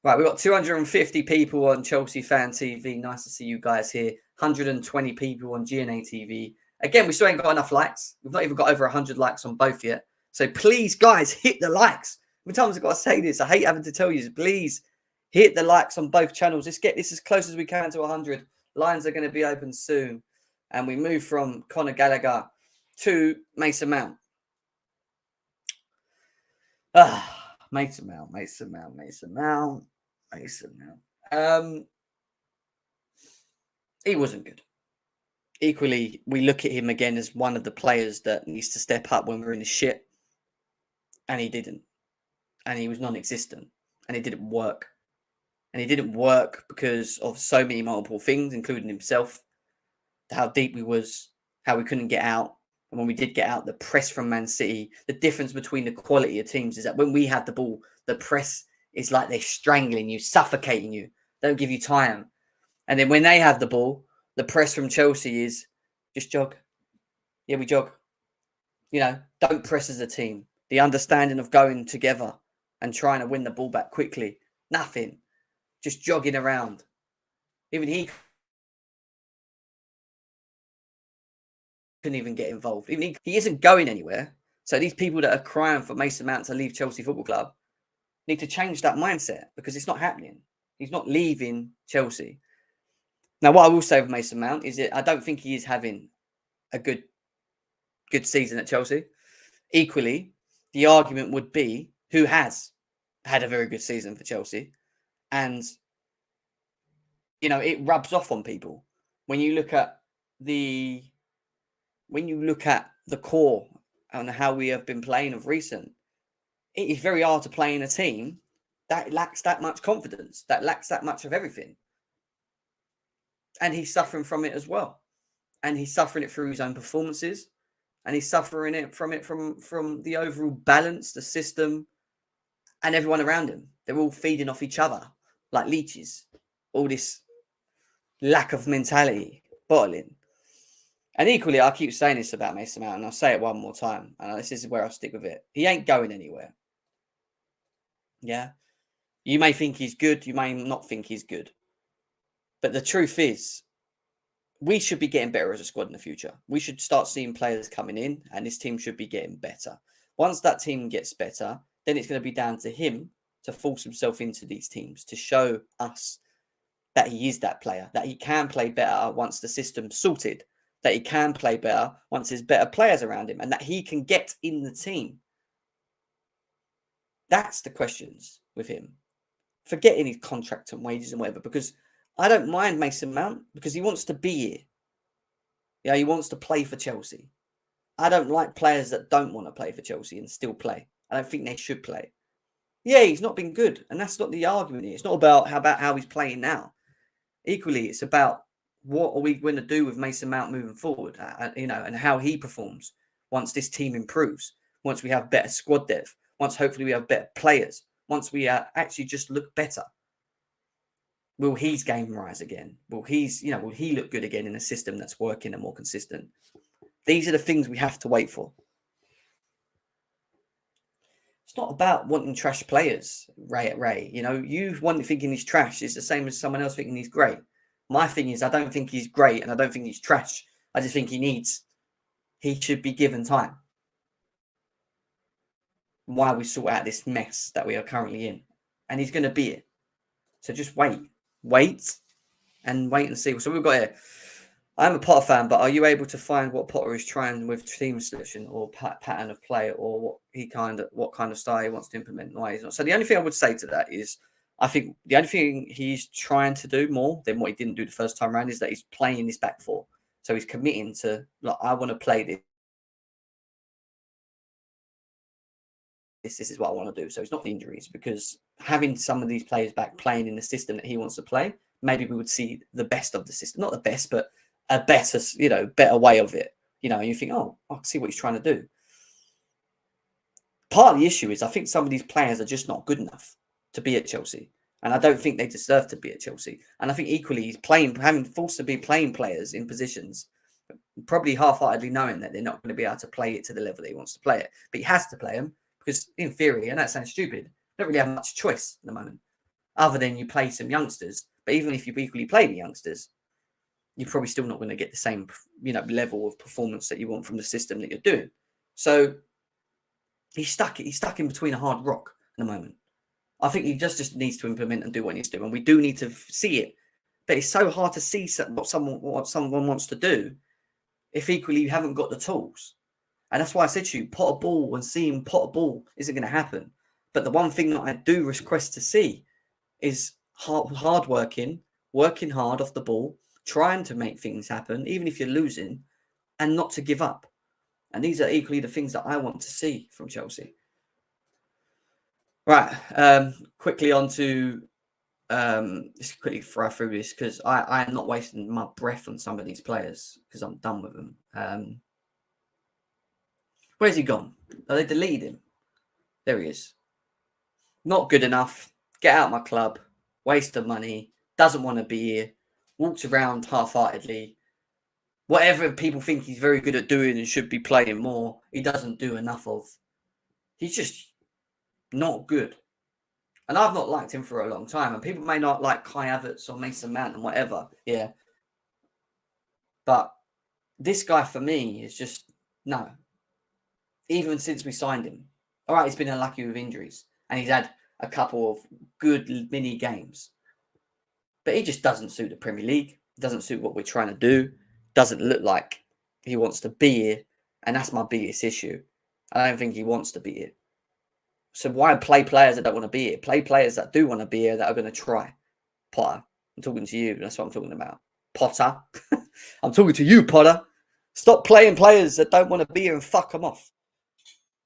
Right, we've got 250 people on Chelsea Fan TV. Nice to see you guys here. 120 people on GNA TV. Again, we still ain't got enough likes. We've not even got over 100 likes on both yet. So please, guys, hit the likes. How many times I've got to say this? I hate having to tell you. Please hit the likes on both channels. Let's get this as close as we can to 100. Lines are going to be open soon. And we move from Conor Gallagher to Mason Mount. Mason Mount. He wasn't good. Equally, we look at him again as one of the players that needs to step up when we're in the shit. And he didn't. And he was non-existent. And it didn't work. And he didn't work because of so many multiple things, including himself. How deep we was, how we couldn't get out, And when we did get out the press from Man City, the difference between the quality of teams is that when we have the ball, the press is like they're strangling you, suffocating you, don't give you time. And then when they have the ball, the press from Chelsea is just jog. Yeah, we jog. You know, don't press as a team. The understanding of going together and trying to win the ball back quickly. Nothing. Just jogging around. Even he couldn't even get involved. Even he isn't going anywhere. So these people that are crying for Mason Mount to leave Chelsea Football Club need to change that mindset because it's not happening. He's not leaving Chelsea. Now, what I will say with Mason Mount is that I don't think he is having a good season at Chelsea. Equally, the argument would be who has had a very good season for Chelsea. And, you know, it rubs off on people. When you look at the core and how we have been playing of recent, it is very hard to play in a team that lacks that much confidence, that lacks that much of everything. And he's suffering from it as well. And he's suffering it through his own performances. And he's suffering it from the overall balance, the system, and everyone around him. They're all feeding off each other like leeches. All this lack of mentality, bottling. And equally, I keep saying this about Mason Mount, and I'll say it one more time. And this is where I'll stick with it. He ain't going anywhere. Yeah? You may think he's good. You may not think he's good. But the truth is, we should be getting better as a squad in the future. We should start seeing players coming in, and this team should be getting better. Once that team gets better, then it's going to be down to him to force himself into these teams, to show us that he is that player, that he can play better once the system's sorted, that he can play better once there's better players around him, and that he can get in the team. That's the questions with him. Forgetting his contract and wages and whatever, because I don't mind Mason Mount because he wants to be here. Yeah, he wants to play for Chelsea. I don't like players that don't want to play for Chelsea and still play. I don't think they should play. Yeah, he's not been good, and that's not the argument here. It's not about how he's playing now. Equally, it's about what are we going to do with Mason Mount moving forward, you know, and how he performs once this team improves, once we have better squad depth, once hopefully we have better players, once we actually just look better. Will his game rise again? Will he look good again in a system that's working and more consistent? These are the things we have to wait for. It's not about wanting trash players, Ray. You know, you want thinking he's trash is the same as someone else thinking he's great. My thing is, I don't think he's great and I don't think he's trash. I just think he should be given time. While we sort out this mess that we are currently in. And he's going to be it. So just wait and see. So we've got here. I'm a Potter fan, but are you able to find what Potter is trying with team selection or pattern of play, or what kind of style he wants to implement and why he's not? So the only thing I would say to that is, I think the only thing he's trying to do more than what he didn't do the first time around is that he's playing this back four. So he's committing to, like, I want to play this. This is what I want to do. So it's not the injuries, because having some of these players back playing in the system that he wants to play, maybe we would see the best of the system. Not the best, but a better way of it. You know, and you think, oh, I can see what he's trying to do. Part of the issue is I think some of these players are just not good enough to be at Chelsea. And I don't think they deserve to be at Chelsea. And I think equally he's having forced to be playing players in positions, probably half-heartedly knowing that they're not going to be able to play it to the level that he wants to play it. But he has to play them because, in theory, and that sounds stupid, they don't really have much choice at the moment, other than you play some youngsters. But even if you equally play the youngsters, you're probably still not going to get the same, level of performance that you want from the system that you're doing. So he's stuck in between a hard rock at the moment. I think he just needs to implement and do what he needs to do, and we do need to see it. But it's so hard to see what someone wants to do if equally you haven't got the tools. And that's why I said to you, pot a ball and seeing pot a ball isn't going to happen. But the one thing that I do request to see is hard working hard off the ball, trying to make things happen, even if you're losing, and not to give up. And these are equally the things that I want to see from Chelsea. Right. Quickly on to just quickly fly through this because I am not wasting my breath on some of these players because I'm done with them. Where's he gone? Oh, they deleted him. There he is. Not good enough. Get out of my club. Waste of money. Doesn't want to be here. Walks around half-heartedly. Whatever people think he's very good at doing and should be playing more, he doesn't do enough of. He's just not good. And I've not liked him for a long time. And people may not like Kai Havertz or Mason Mount and whatever. Yeah. But this guy, for me, is just, no. Even since we signed him. All right, he's been unlucky with injuries. And he's had a couple of good mini games. But he just doesn't suit the Premier League. Doesn't suit what we're trying to do. Doesn't look like he wants to be here. And that's my biggest issue. I don't think he wants to be here. So why play players that don't want to be here? Play players that do want to be here that are going to try. Potter, I'm talking to you. That's what I'm talking about. Potter. I'm talking to you, Potter. Stop playing players that don't want to be here and fuck them off.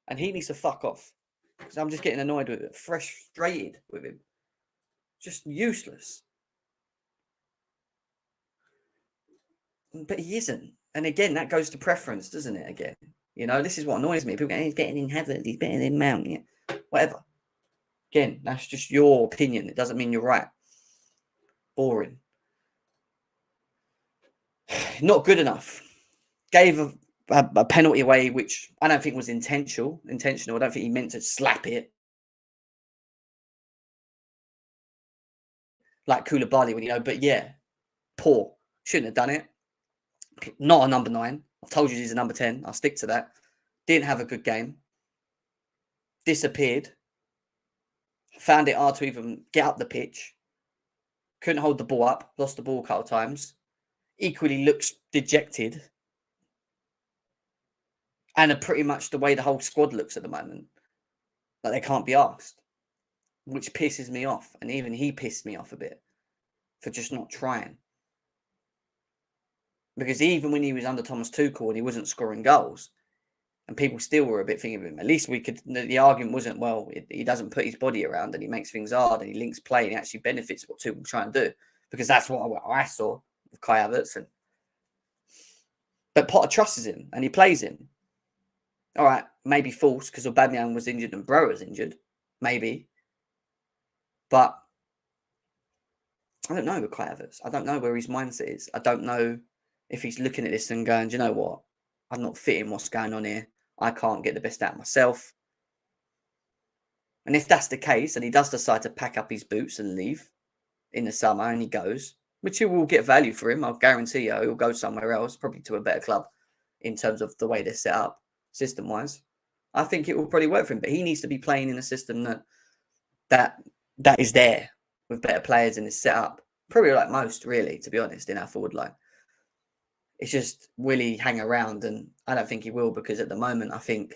And he needs to fuck off. Because I'm just getting annoyed with it. Frustrated with him. Just useless. But he isn't. And again, that goes to preference, doesn't it? Again, you know, this is what annoys me. People go, he's better than Havertz, he's better than Mount. Yeah. Whatever. Again, that's just your opinion. It doesn't mean you're right. Boring. Not good enough. Gave a penalty away, which I don't think was intentional. I don't think he meant to slap it. Like Koulibaly, when you know, but yeah, poor. Shouldn't have done it. Not a number 9. I've told you he's a number 10. I'll stick to that. Didn't have a good game. Disappeared. Found it hard to even get up the pitch. Couldn't hold the ball up. Lost the ball a couple of times. Equally looks dejected. And pretty much the way the whole squad looks at the moment. Like they can't be asked. Which pisses me off. And even he pissed me off a bit. For just not trying. Because even when he was under Thomas Tuchel and he wasn't scoring goals, and people still were a bit thinking of him, at least we could, the argument wasn't, well, he doesn't put his body around and he makes things hard and he links play and he actually benefits what Tuchel's trying to do. Because that's what I saw with Kai Havertz. But Potter trusts him and he plays him. All right, maybe false because Aubameyang was injured and Bro was injured. Maybe. But I don't know with Kai Havertz. I don't know where his mindset is. I don't know if he's looking at this and going, do you know what? I'm not fitting what's going on here. I can't get the best out of myself. And if that's the case, and he does decide to pack up his boots and leave in the summer, and he goes, which he will get value for him, I'll guarantee you, he'll go somewhere else, probably to a better club in terms of the way they're set up, system-wise. I think it will probably work for him, but he needs to be playing in a system that is there with better players and is set up. Probably like most, really, to be honest, in our forward line. It's just, will he hang around? And I don't think he will, because at the moment, I think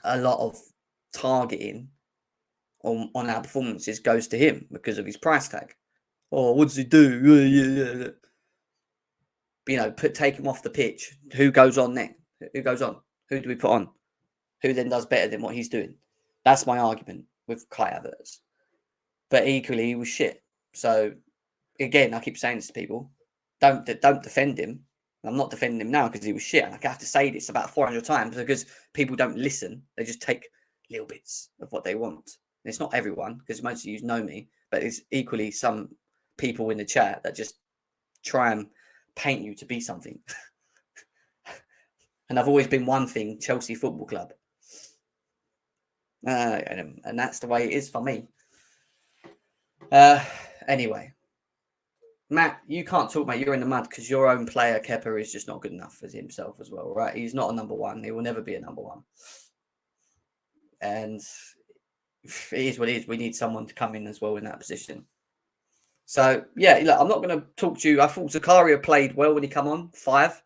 a lot of targeting on our performances goes to him because of his price tag. Oh, what does he do? You know, take him off the pitch. Who goes on next? Who goes on? Who do we put on? Who then does better than what he's doing? That's my argument with Kai Havertz. But equally, he was shit. So, again, I keep saying this to people. Don't defend him. I'm not defending him now because he was shit. And I have to say this about 400 times because people don't listen. They just take little bits of what they want. And it's not everyone, because most of you know me, but it's equally some people in the chat that just try and paint you to be something. And I've always been one thing, Chelsea Football Club. And that's the way it is for me. Anyway. Matt, you can't talk, mate. You're in the mud because your own player, Kepa, is just not good enough as himself as well, right? He's not a number 1. He will never be a number 1. And it is what it is. We need someone to come in as well in that position. So, yeah, look, I'm not going to talk to you. I thought Zakaria played well when he come on, 5.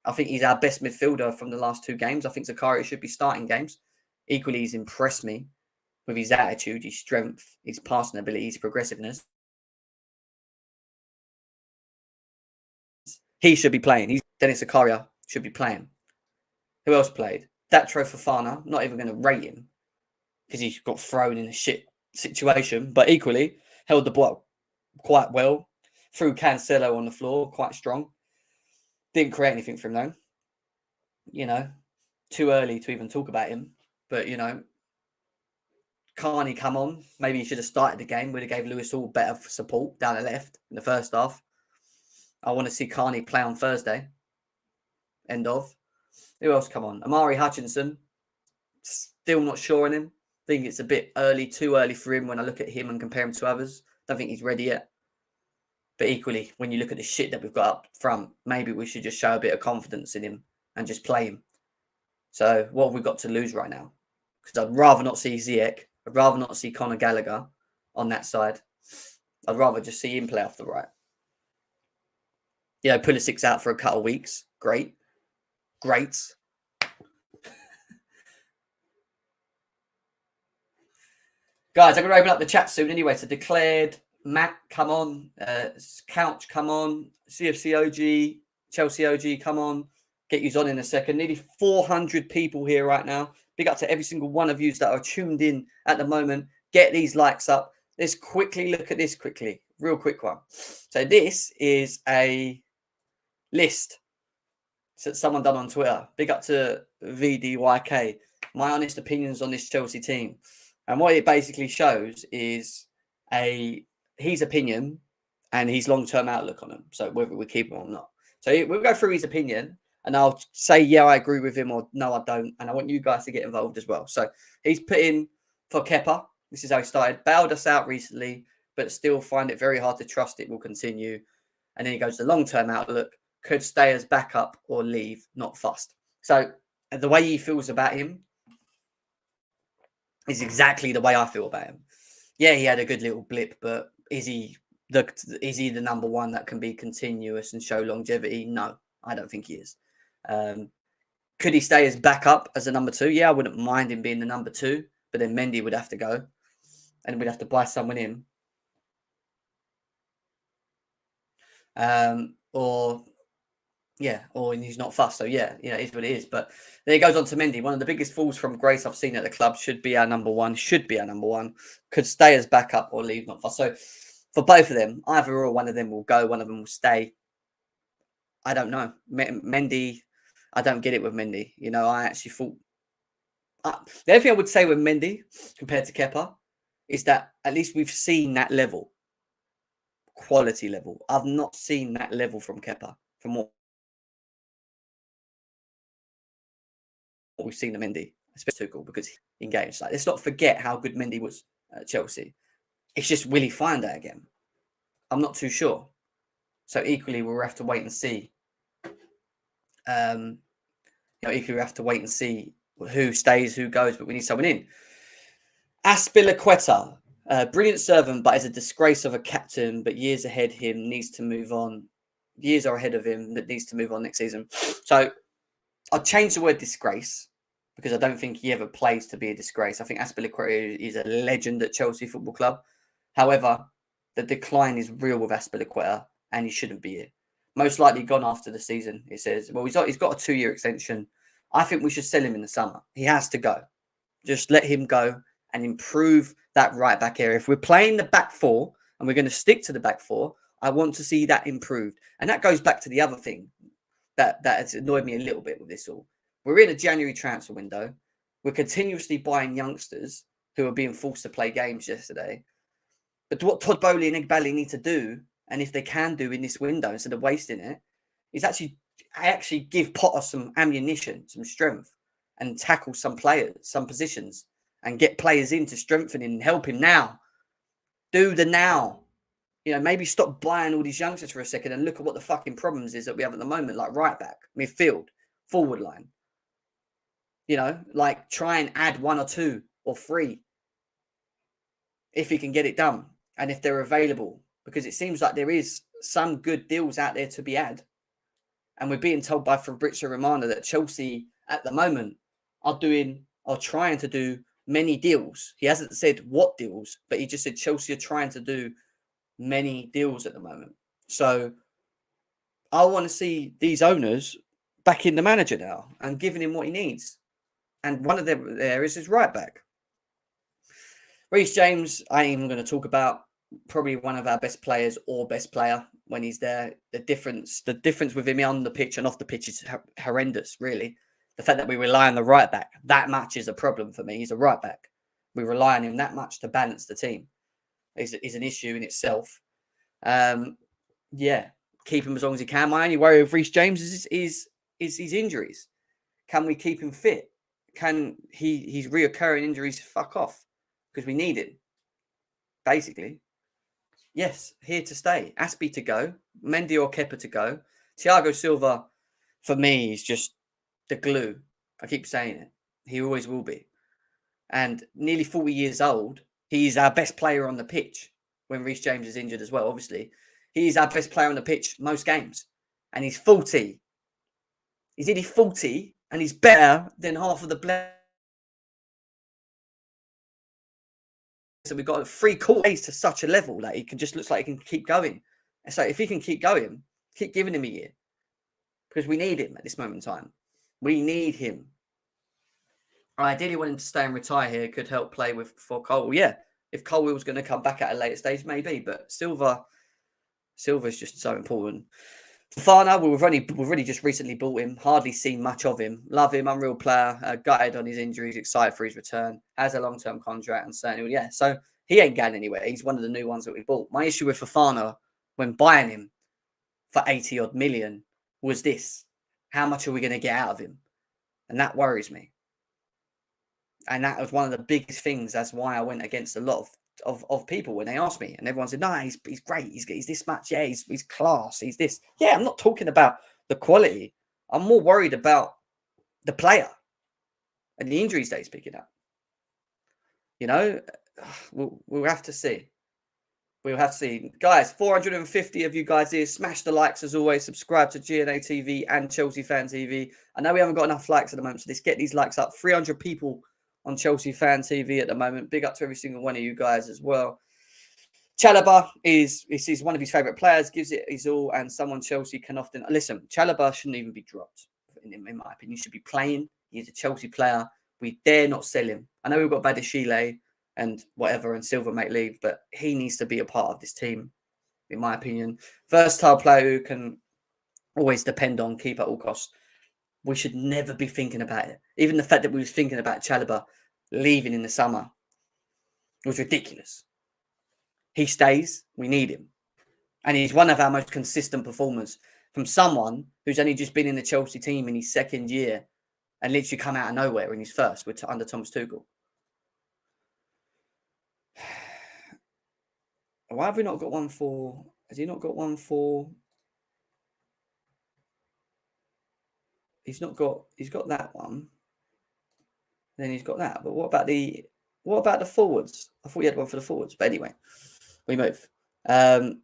I think he's our best midfielder from the last 2 games. I think Zakaria should be starting games. Equally, he's impressed me with his attitude, his strength, his passing ability, his progressiveness. He should be playing. Dennis Zakaria should be playing. Who else played? Datro Fofana. Not even going to rate him because he got thrown in a shit situation. But equally, held the ball quite well. Threw Cancelo on the floor, quite strong. Didn't create anything for him, though. You know, too early to even talk about him. But, you know, Carney come on. Maybe he should have started the game. Would have gave Lewis all better support down the left in the first half. I want to see Carney play on Thursday. End of. Who else come on? Amari Hutchinson. Still not sure on him. Think it's a bit early, too early for him when I look at him and compare him to others. Don't think he's ready yet. But equally, when you look at the shit that we've got up front, maybe we should just show a bit of confidence in him and just play him. So what have we got to lose right now? Because I'd rather not see Ziyech. I'd rather not see Conor Gallagher on that side. I'd rather just see him play off the right. You know, Pulisic's out for a couple of weeks. Great. Great. Guys, I'm going to open up the chat soon anyway. So declared, Matt, come on. Couch, come on. CFC OG, Chelsea OG, come on. Get you on in a second. Nearly 400 people here right now. Big up to every single one of you that are tuned in at the moment. Get these likes up. Let's quickly look at this quickly. Real quick one. So this is a list that someone done on Twitter. Big up to VDYK. My honest opinions on this Chelsea team. And what it basically shows is his opinion and his long-term outlook on them. So whether we keep him or not. So we'll go through his opinion and I'll say, yeah, I agree with him or no, I don't. And I want you guys to get involved as well. So he's put in for Kepa. This is how he started. Bailed us out recently, but still find it very hard to trust it will continue. And then he goes, the long-term outlook could stay as backup or leave, not fussed. So the way he feels about him is exactly the way I feel about him. Yeah, he had a good little blip, but is he the number one that can be continuous and show longevity? No, I don't think he is. Could he stay as backup as a number two? Yeah, I wouldn't mind him being the number two, but then Mendy would have to go and we'd have to buy someone in. Or he's not fussed. So yeah, it is what it is. But then it goes on to Mendy. One of the biggest falls from grace I've seen at the club. Should be our number one. Could stay as backup or leave, not fussed. So for both of them, either or one of them will go. One of them will stay. I don't know. Mendy, I don't get it with Mendy. I actually thought the only thing I would say with Mendy compared to Kepa is that at least we've seen that level, quality level. I've not seen that level from Kepa. From what we've seen the Mendy, especially Tuchel, because he engaged. Like, let's not forget how good Mendy was at Chelsea. It's just, will he find that again? I'm not too sure. So equally, we'll have to wait and see. Equally, we have to wait and see who stays, who goes, but we need someone in. Aspilicueta, brilliant servant, but is a disgrace of a captain, but years ahead him, needs to move on. Years are ahead of him that needs to move on next season. So I'll change the word disgrace because I don't think he ever plays to be a disgrace. I think Aspilicueta is a legend at Chelsea Football Club. However, the decline is real with Aspilicueta and he shouldn't be here. Most likely gone after the season, it says. Well, he's got a 2-year extension. I think we should sell him in the summer. He has to go. Just let him go and improve that right back area. If we're playing the back four and we're going to stick to the back four, I want to see that improved. And that goes back to the other thing that has annoyed me a little bit with this all. We're in a January transfer window. We're continuously buying youngsters who are being forced to play games yesterday. But what Todd Bowley and Igbali need to do, and if they can do in this window instead of wasting it, is actually give Potter some ammunition, some strength, and tackle some players, some positions, and get players in to strengthen him and help him now. Do the now. Maybe stop buying all these youngsters for a second and look at what the fucking problems is that we have at the moment, like right back, midfield, forward line. Like try and add 1 or 2 or 3 if he can get it done and if they're available, because it seems like there is some good deals out there to be had. And we're being told by Fabrizio Romano that Chelsea at the moment are trying to do many deals. He hasn't said what deals, but he just said Chelsea are trying to do many deals at the moment. So I want to see these owners backing the manager now and giving him what he needs. And one of them there is his right back. Reece James, I ain't even going to talk about. Probably one of our best players or best player when he's there. The difference with him on the pitch and off the pitch is horrendous, really. The fact that we rely on the right back that much is a problem for me. He's a right back. We rely on him that much to balance the team. Is an issue in itself. Yeah, keep him as long as he can. My only worry with Reece James is his injuries. Can we keep him fit? Can his reoccurring injuries fuck off? Because we need it. Basically. Yes, here to stay. Aspie to go. Mendy or Kepa to go. Thiago Silva, for me, is just the glue. I keep saying it. He always will be. And nearly 40 years old, he's our best player on the pitch when Reece James is injured as well, obviously. He's our best player on the pitch most games. And he's 40. He's nearly 40 and he's better than half of the players. So we've got 3 quarters to such a level that he can just looks like he can keep going. So if he can keep going, keep giving him a year. Because we need him at this moment in time. We need him. I ideally want him to stay and retire here. Could help play for Cole. Yeah, if Cole was going to come back at a later stage, maybe. But Silva's just so important. Fofana, we've already just recently bought him. Hardly seen much of him. Love him, unreal player. Gutted on his injuries. Excited for his return. Has a long-term contract and certainly, yeah. So he ain't going anywhere. He's one of the new ones that we bought. My issue with Fofana when buying him for 80 odd million was this: how much are we going to get out of him? And that worries me. And that was one of the biggest things. That's why I went against a lot of people when they asked me. And everyone said, no, he's great. He's this much. Yeah, he's class. He's this. Yeah, I'm not talking about the quality. I'm more worried about the player and the injuries that he's picking up. You know, we'll have to see. We'll have to see. Guys, 450 of you guys here. Smash the likes as always. Subscribe to GNA TV and Chelsea Fan TV. I know we haven't got enough likes at the moment, so let's get these likes up. 300 people on Chelsea Fan TV at the moment. Big up to every single one of you guys as well. Chalobah is one of his favourite players, gives it his all, and someone Chelsea can often... Listen, Chalobah shouldn't even be dropped, in my opinion. He should be playing. He's a Chelsea player. We dare not sell him. I know we've got Badiashile and whatever, and Silva might leave, but he needs to be a part of this team, in my opinion. Versatile player who can always depend on, keep at all costs. We should never be thinking about it. Even the fact that we was thinking about Chalobah leaving in the summer was ridiculous. He stays. We need him. And he's one of our most consistent performers from someone who's only just been in the Chelsea team in his second year and literally come out of nowhere in his first under Thomas Tuchel. Why have we not got one for... Has he not got one for... He's got that one. Then he's got that. But what about the forwards? I thought he had one for the forwards. But anyway, we move. One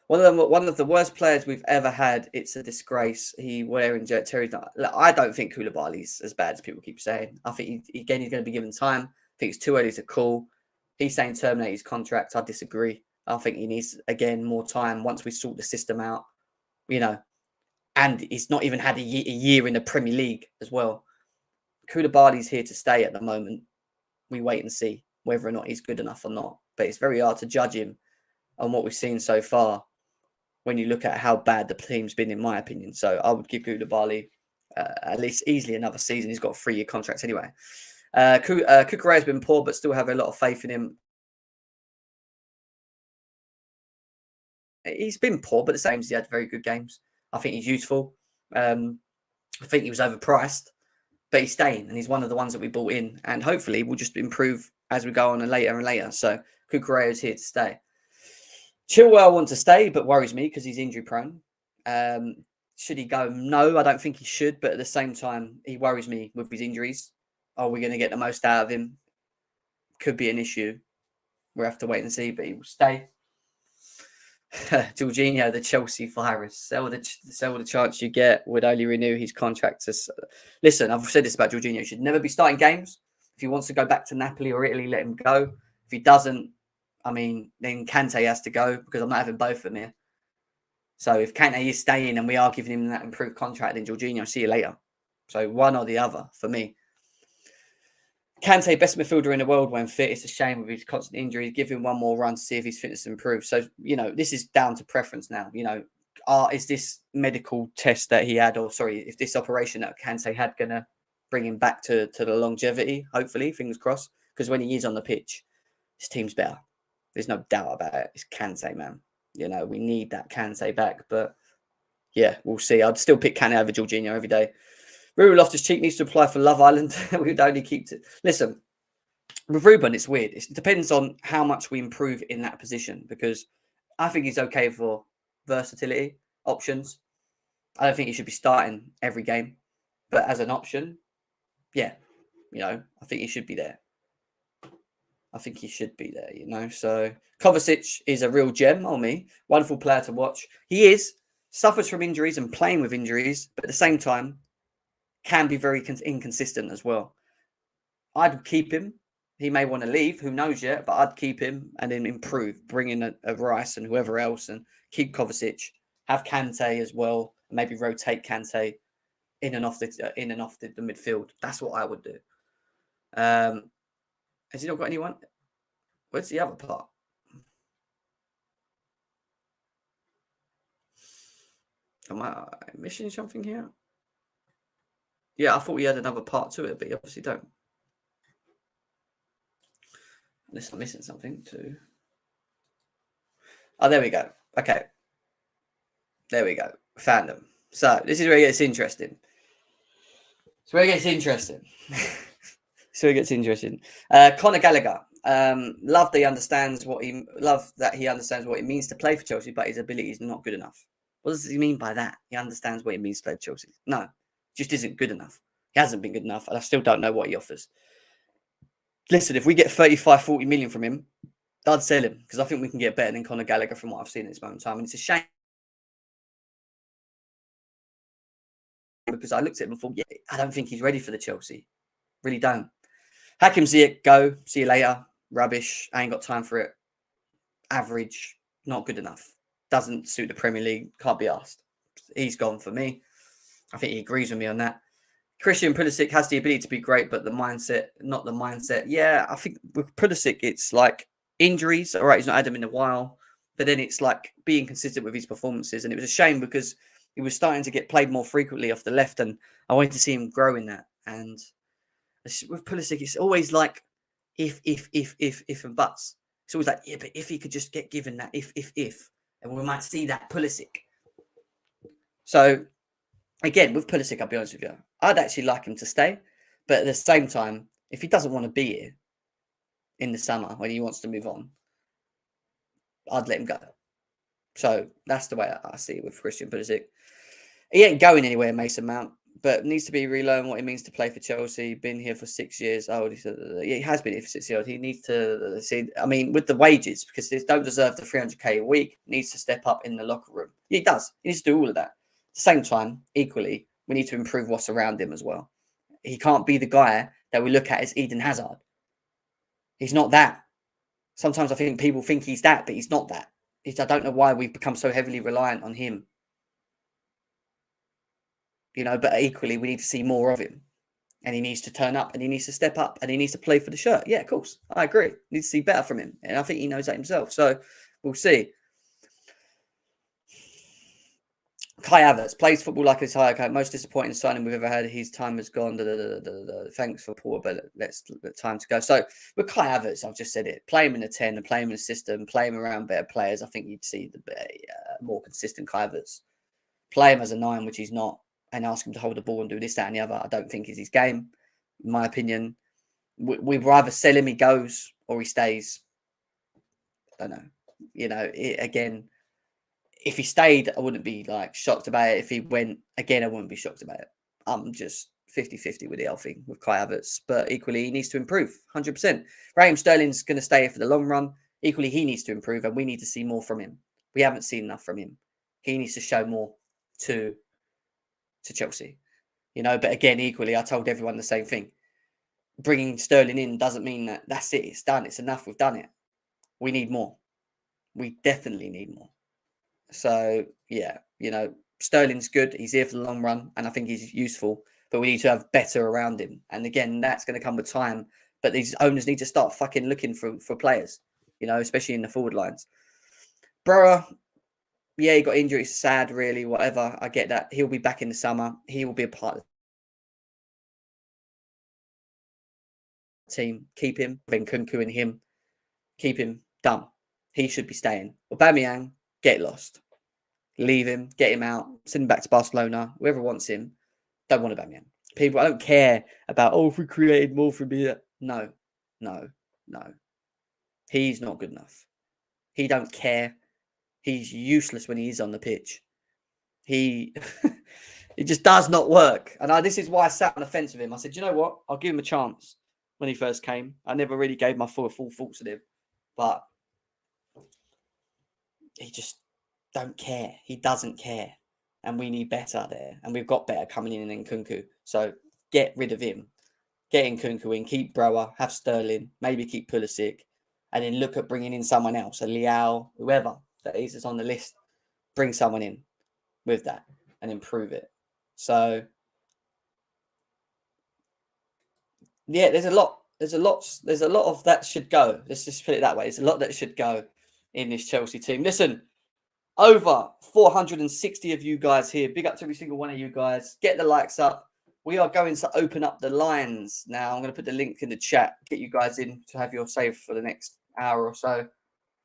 of the worst players we've ever had. It's a disgrace. He wearing Terry's not. I don't think Koulibaly's as bad as people keep saying. I think he's going to be given time. I think it's too early to call. He's saying terminate his contract. I disagree. I think he needs again more time once we sort the system out. You know. And he's not even had a year in the Premier League as well. Koulibaly's here to stay at the moment. We wait and see whether or not he's good enough or not. But it's very hard to judge him on what we've seen so far when you look at how bad the team's been, in my opinion. So I would give Koulibaly at least easily another season. He's got a 3-year contract anyway. Cucurella's been poor, but still have a lot of faith in him. He's been poor, but the same as he had very good games. I think he's useful. I think he was overpriced, but he's staying, and he's one of the ones that we bought in, and hopefully we'll just improve as we go on and later. So Cucurella is here to stay. Chilwell wants to stay, but worries me because he's injury prone. Should he go? No, I don't think he should, but at the same time, he worries me with his injuries. Are we going to get the most out of him? Could be an issue. We'll have to wait and see, but he will stay. Jorginho, the Chelsea virus. Sell the chance you get. Would only renew his contract. Listen, I've said this about Jorginho. He should never be starting games. If he wants to go back to Napoli or Italy, let him go. If he doesn't, I mean, then Kante has to go because I'm not having both of them here. So if Kante is staying and we are giving him that improved contract, then Jorginho, see you later. So one or the other for me. Kante, best midfielder in the world when fit. It's a shame with his constant injuries. Give him one more run to see if his fitness improves. So, you know, this is down to preference now. You know, is this medical test that he had, or sorry, if this operation that Kante had going to bring him back to the longevity, hopefully, fingers crossed, because when he is on the pitch, his team's better. There's no doubt about it. It's Kante, man. You know, we need that Kante back, but yeah, we'll see. I'd still pick Kante over Jorginho every day. Ruben Loftus-Cheek needs to apply for Love Island. We would only keep to listen. With Ruben, it's weird. It depends on how much we improve in that position, because I think he's okay for versatility options. I don't think he should be starting every game, but as an option, yeah, you know, I think he should be there. I think he should be there, you know. So Kovacic is a real gem on me. Wonderful player to watch. He suffers from injuries and playing with injuries, but at the same time, can be very inconsistent as well. I'd keep him. He may want to leave, who knows yet, but I'd keep him and then improve, bring in a Rice and whoever else and keep Kovacic, have Kante as well, and maybe rotate Kante in and off the midfield. That's what I would do. Has he not got anyone? Where's the other part? Am I missing something here? Yeah, I thought he had another part to it, but he obviously don't. Unless I'm missing something too. Oh, there we go. Okay. There we go. Found them. So this is where it gets interesting. Conor Gallagher. Love that he understands what it means to play for Chelsea, but his ability is not good enough. What does he mean by that? He understands what it means to play for Chelsea. No, just isn't good enough. He hasn't been good enough, and I still don't know what he offers. Listen, if we get 35, 40 million from him, I'd sell him, because I think we can get better than Conor Gallagher from what I've seen at this moment in time. And it's a shame, because I looked at him and thought, yeah, I don't think he's ready for the Chelsea. Really don't. Hakim Ziyech, go. See you later. Rubbish. I ain't got time for it. Average. Not good enough. Doesn't suit the Premier League. Can't be asked. He's gone for me. I think he agrees with me on that. Christian Pulisic has the ability to be great, but the mindset, not the mindset. Yeah, I think with Pulisic, it's like injuries. All right, he's not had them in a while. But then it's like being consistent with his performances. And it was a shame, because he was starting to get played more frequently off the left, and I wanted to see him grow in that. And with Pulisic, it's always like if, and buts. It's always like, yeah, but if he could just get given that if, and we might see that Pulisic. So, again, with Pulisic, I'll be honest with you, I'd actually like him to stay. But at the same time, if he doesn't want to be here in the summer when he wants to move on, I'd let him go. So that's the way I see it with Christian Pulisic. He ain't going anywhere, Mason Mount, but needs to be relearn what it means to play for Chelsea. Been here for 6 years old. He has been here for 6 years old. He needs to see, I mean, with the wages, because they don't deserve the 300k a week, needs to step up in the locker room. He does. He needs to do all of that. At the same time, equally, we need to improve what's around him as well. He can't be the guy that we look at as Eden Hazard. He's not that. Sometimes I think people think he's that, but he's not that. I don't know why we've become so heavily reliant on him. You know, but equally, we need to see more of him. And he needs to turn up, and he needs to step up, and he needs to play for the shirt. Yeah, of course. I agree. Need to see better from him. And I think he knows that himself. So we'll see. Kai Havertz plays football like his higher coach. Most disappointing signing we've ever had. His time has gone. Thanks for Paul, but let's time to go. So with Kai Havertz, I've just said it. Play him in a 10, and play him in a system. Play him around better players. I think you'd see the more consistent Kai Havertz. Play him as a 9, which he's not, and ask him to hold the ball and do this, that, and the other. I don't think is his game, in my opinion. We'd rather sell him, he goes, or he stays. I don't know. You know, again. If he stayed, I wouldn't be like shocked about it. If he went, again, I wouldn't be shocked about it. I'm just 50-50 with the whole thing with Kai Havertz. But equally, he needs to improve, 100%. Raheem Sterling's going to stay for the long run. Equally, he needs to improve, and we need to see more from him. We haven't seen enough from him. He needs to show more to Chelsea. You know, but again, equally, I told everyone the same thing. Bringing Sterling in doesn't mean that that's it. It's done. It's enough. We've done it. We need more. We definitely need more. So, yeah, you know, Sterling's good. He's here for the long run, and I think he's useful. But we need to have better around him. And again, that's going to come with time. But these owners need to start fucking looking for players, you know, especially in the forward lines. Brower, Yeah, he got injured. It's sad, really. Whatever. I get that. He'll be back in the summer. He will be a part of the team. Keep him. Ben Kunku and him. Keep him. Done. He should be staying. Aubameyang, get lost. Leave him. Get him out. Send him back to Barcelona. Whoever wants him. Don't want Aubameyang. People, I don't care about, if we created more from here. No. He's not good enough. He don't care. He's useless when he is on the pitch. It just does not work. And this is why I sat on the fence with him. I said, you know what? I'll give him a chance when he first came. I never really gave my full thoughts on him. But he just don't care. He doesn't care. And we need better there. And we've got better coming in Nkunku. So get rid of him. Get Nkunku in. Keep Brower. Have Sterling. Maybe keep Pulisic. And then look at bringing in someone else. A Leao. Whoever that is on the list. Bring someone in with that and improve it. So yeah, there's a lot of that should go. Let's just put it that way. There's a lot that should go in this Chelsea team. Listen, over 460 of you guys here. Big up to every single one of you guys. Get the likes up. We are going to open up the lines now. I'm going to put the link in the chat. Get you guys in to have your save for the next hour or so.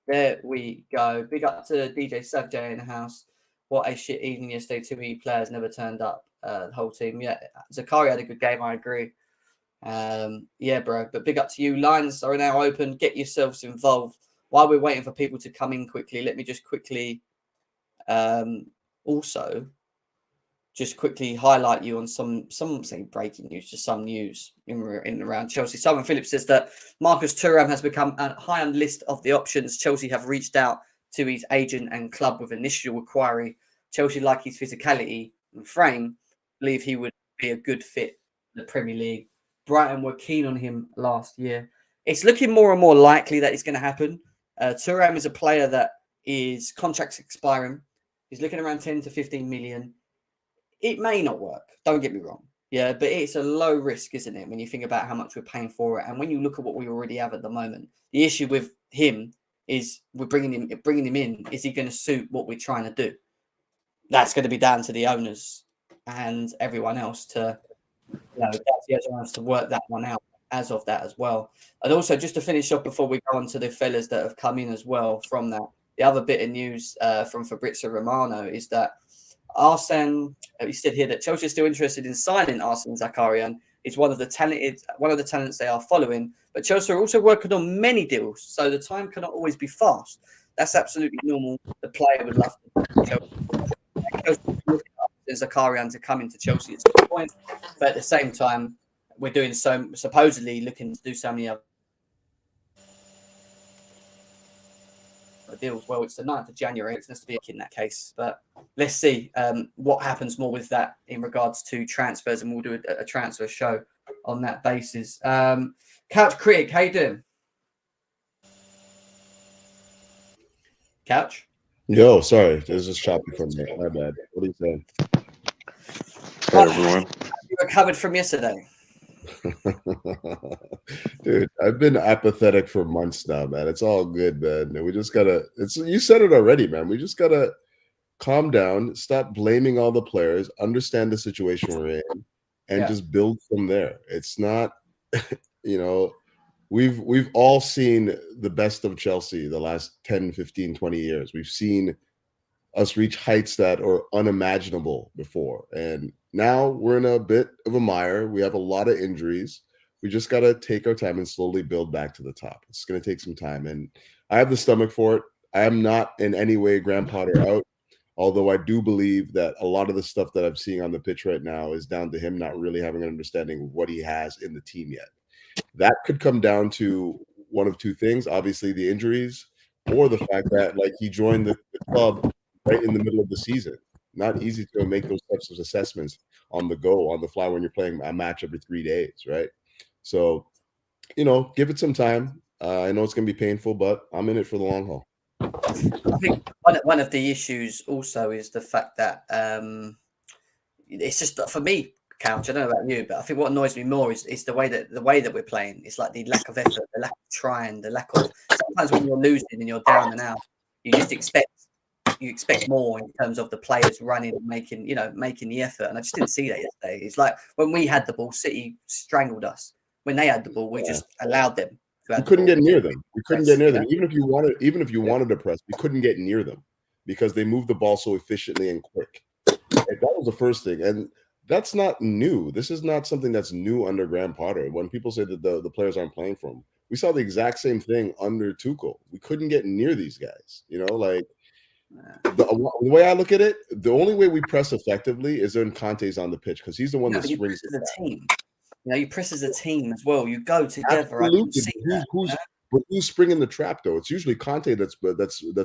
There we go. Big up to DJ Savić in the house. What a shit evening yesterday. Too many players never turned up. The whole team. Yeah, Zakari had a good game. I agree. Yeah, bro. But big up to you. Lines are now open. Get yourselves involved. While we're waiting for people to come in quickly, let me just quickly also just quickly highlight you on some say breaking news, just some news in and around Chelsea. Simon Phillips says that Marcus Thuram has become high on the list of the options. Chelsea have reached out to his agent and club with initial inquiry. Chelsea like his physicality and frame, believe he would be a good fit in the Premier League. Brighton were keen on him last year. It's looking more and more likely that it's going to happen. Thuram is a player that his contract's expiring. He's looking around 10 to 15 million. It may not work. Don't get me wrong. Yeah, but it's a low risk, isn't it? When you think about how much we're paying for it, and when you look at what we already have at the moment, the issue with him is we're bringing him in. Is he going to suit what we're trying to do? That's going to be down to the owners and everyone else to, to work that one out as of that as well. And also, just to finish up before we go on to the fellas that have come in as well from that, the other bit of news from Fabrizio Romano is that Arsene, he said here that Chelsea is still interested in signing Arsene Zakarian. He's one of the talents they are following. But Chelsea are also working on many deals, so the time cannot always be fast. That's absolutely normal. The player would love Zakarian to come into Chelsea at some point, but at the same time, we're doing supposedly looking to do so many other deals. Well, it's the 9th of January. It's supposed to be in that case, but let's see what happens more with that in regards to transfers, and we'll do a transfer show on that basis. Couch Critic, how you doing? Couch? Yo, sorry, there's just choppy from me. My bad. What are you saying? Hey, everyone. You recovered from yesterday? Dude, I've been apathetic for months now, man. It's all good, man. We just gotta, you said it already, man. We just gotta calm down, stop blaming all the players, understand the situation we're in, and just build from there. It's not, we've all seen the best of Chelsea the last 10, 15, 20 years. We've seen us reach heights that are unimaginable before. And now we're in a bit of a mire. We have a lot of injuries. We just got to take our time and slowly build back to the top. It's going to take some time. And I have the stomach for it. I am not in any way Graham Potter out, although I do believe that a lot of the stuff that I'm seeing on the pitch right now is down to him not really having an understanding of what he has in the team yet. That could come down to one of two things, obviously the injuries, or the fact that he joined the club right in the middle of the season. Not easy to make those types of assessments on the go, on the fly, when you're playing a match every 3 days, right? So, give it some time. I know it's going to be painful, but I'm in it for the long haul. I think one of the issues also is the fact that it's just, for me, Couch, I don't know about you, but I think what annoys me more is the way that we're playing. It's like the lack of effort, the lack of trying, the lack of, sometimes when you're losing and you're down and out, you just expect you expect more in terms of the players running and making the effort. And I just didn't see that yesterday. It's like when we had the ball, City strangled us. When they had the ball, we just allowed them to have We couldn't the get ball. near them. We couldn't get near them. Yeah. Even if you wanted to press, we couldn't get near them because they moved the ball so efficiently and quick. And that was the first thing. And that's not new. This is not something that's new under Graham Potter. When people say that the players aren't playing for him, we saw the exact same thing under Tuchel. We couldn't get near these guys. Like the way I look at it, the only way we press effectively is when Conte's on the pitch because he's the one that springs the team. You press as a team as well. You go together. Absolutely. But who's springing the trap though? It's usually Conte that's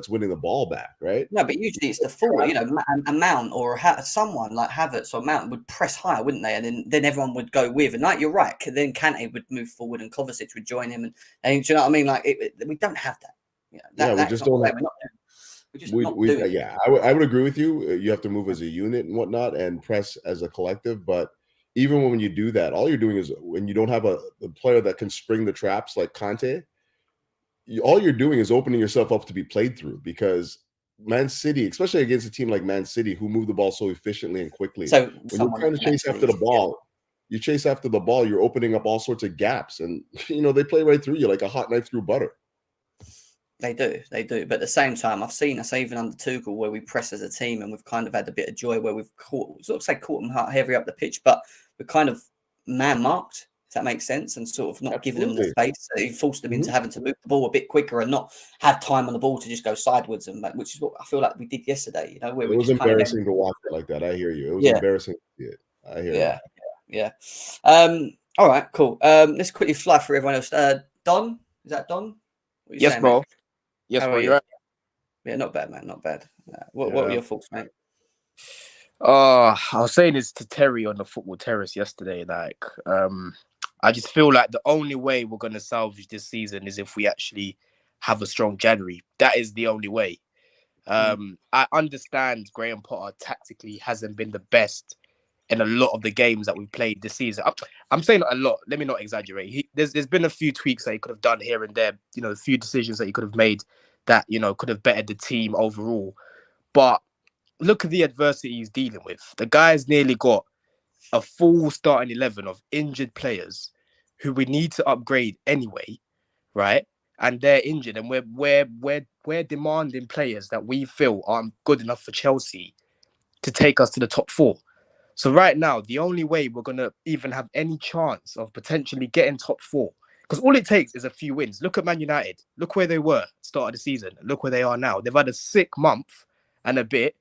winning the ball back, right? No, but usually it's the forward. A Mount or someone like Havertz or Mount would press higher, wouldn't they? And then everyone would go with. And you're right. Then Kante would move forward and Kovacic would join him. And do you know what I mean? Like we don't have that. We just don't have. I would agree with you. You have to move as a unit and whatnot, and press as a collective. But even when you do that, all you're doing is when you don't have a player that can spring the traps like Conte. All you're doing is opening yourself up to be played through because Man City, especially against a team like Man City, who move the ball so efficiently and quickly. So when you're trying to chase after the ball, you're opening up all sorts of gaps, and they play right through you like a hot knife through butter. They do. But at the same time, I've seen us even under Tuchel where we press as a team, and we've kind of had a bit of joy where we've caught them heavy up the pitch, but we're kind of man marked. If that makes sense, and sort of not giving them the space, so you forced them into having to move the ball a bit quicker and not have time on the ball to just go sideways, and which is what I feel like we did yesterday. Where it was embarrassing to watch it like that. I hear you. It was embarrassing to see it. I hear. Yeah. All right. Cool. Let's quickly fly through everyone else. Don, is that Don? Yes, saying, bro. Mate? Yes, bro. You're right. Yeah, not bad, man. Not bad. What were your thoughts, mate? I was saying this to Terry on the football terrace yesterday. Like, I just feel like the only way we're going to salvage this season is if we actually have a strong January. That is the only way. I understand Graham Potter tactically hasn't been the best in a lot of the games that we've played this season. I'm saying a lot. Let me not exaggerate. There's been a few tweaks that he could have done here and there. A few decisions that he could have made that, could have bettered the team overall. But look at the adversity he's dealing with. The guy's nearly got a full starting 11 of injured players who we need to upgrade anyway, right? And they're injured, and we're demanding players that we feel aren't good enough for Chelsea to take us to the top 4. So right now, the only way we're gonna even have any chance of potentially getting top 4, because all it takes is a few wins. Look at Man United. Look where they were start of the season. Look where they are now. They've had a sick month and a bit.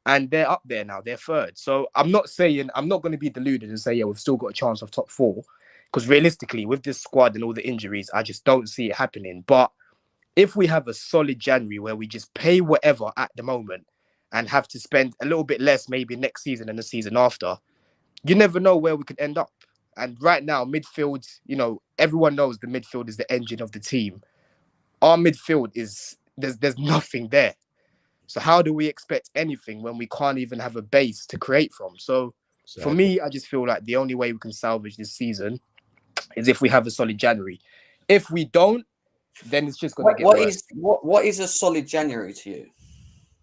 And they're up there now. They're 3rd. So I'm not going to be deluded and say, we've still got a chance of top 4. Because realistically, with this squad and all the injuries, I just don't see it happening. But if we have a solid January where we just pay whatever at the moment and have to spend a little bit less maybe next season and the season after, you never know where we could end up. And right now, midfield, everyone knows the midfield is the engine of the team. Our midfield there's nothing there. So how do we expect anything when we can't even have a base to create from? So for me, I just feel like the only way we can salvage this season is if we have a solid January. If we don't, then it's just going to get worse. What is a solid January to you?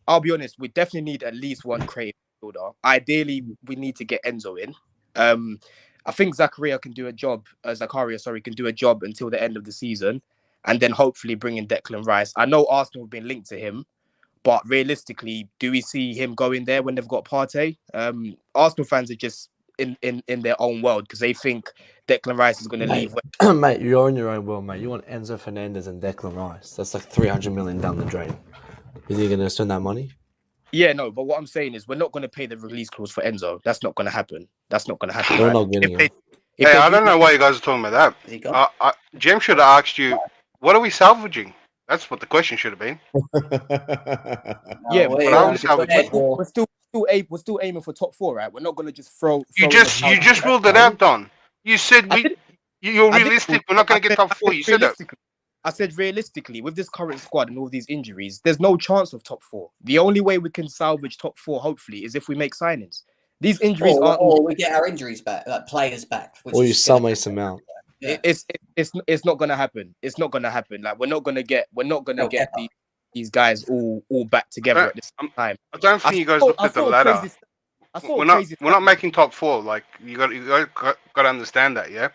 I'll be honest, we definitely need at least one creative midfielder. Ideally, we need to get Enzo in. I think Zakaria can do a job until the end of the season, and then hopefully bring in Declan Rice. I know Arsenal have been linked to him, but realistically, do we see him going there when they've got Partey? Arsenal fans are just in their own world because they think Declan Rice is going to leave. Mate, you're in your own world, mate. You want Enzo Fernandez and Declan Rice. That's like 300 million down the drain. Is he going to spend that money? Yeah, no, but what I'm saying is we're not going to pay the release clause for Enzo. That's not going to happen. We're not getting him. I don't know why you guys are talking about that. Jim should have asked you, what are we salvaging? That's what the question should have been. We're still aiming for top 4, right? We're not going to just throw. You just ruled it out, Don. You said you're realistic. We're not going to get top 4. You said that. I said realistically, with this current squad and all these injuries, there's no chance of top 4. The only way we can salvage top 4, hopefully, is if we make signings. These injuries or we get our injuries back, like players back. Or you sell Mason Mount. It's not gonna happen. It's not gonna happen. Like we're not gonna get the these guys all back together at the same time. I don't think you guys looked at the ladder. We're not making top 4. Like you got to understand that, yeah.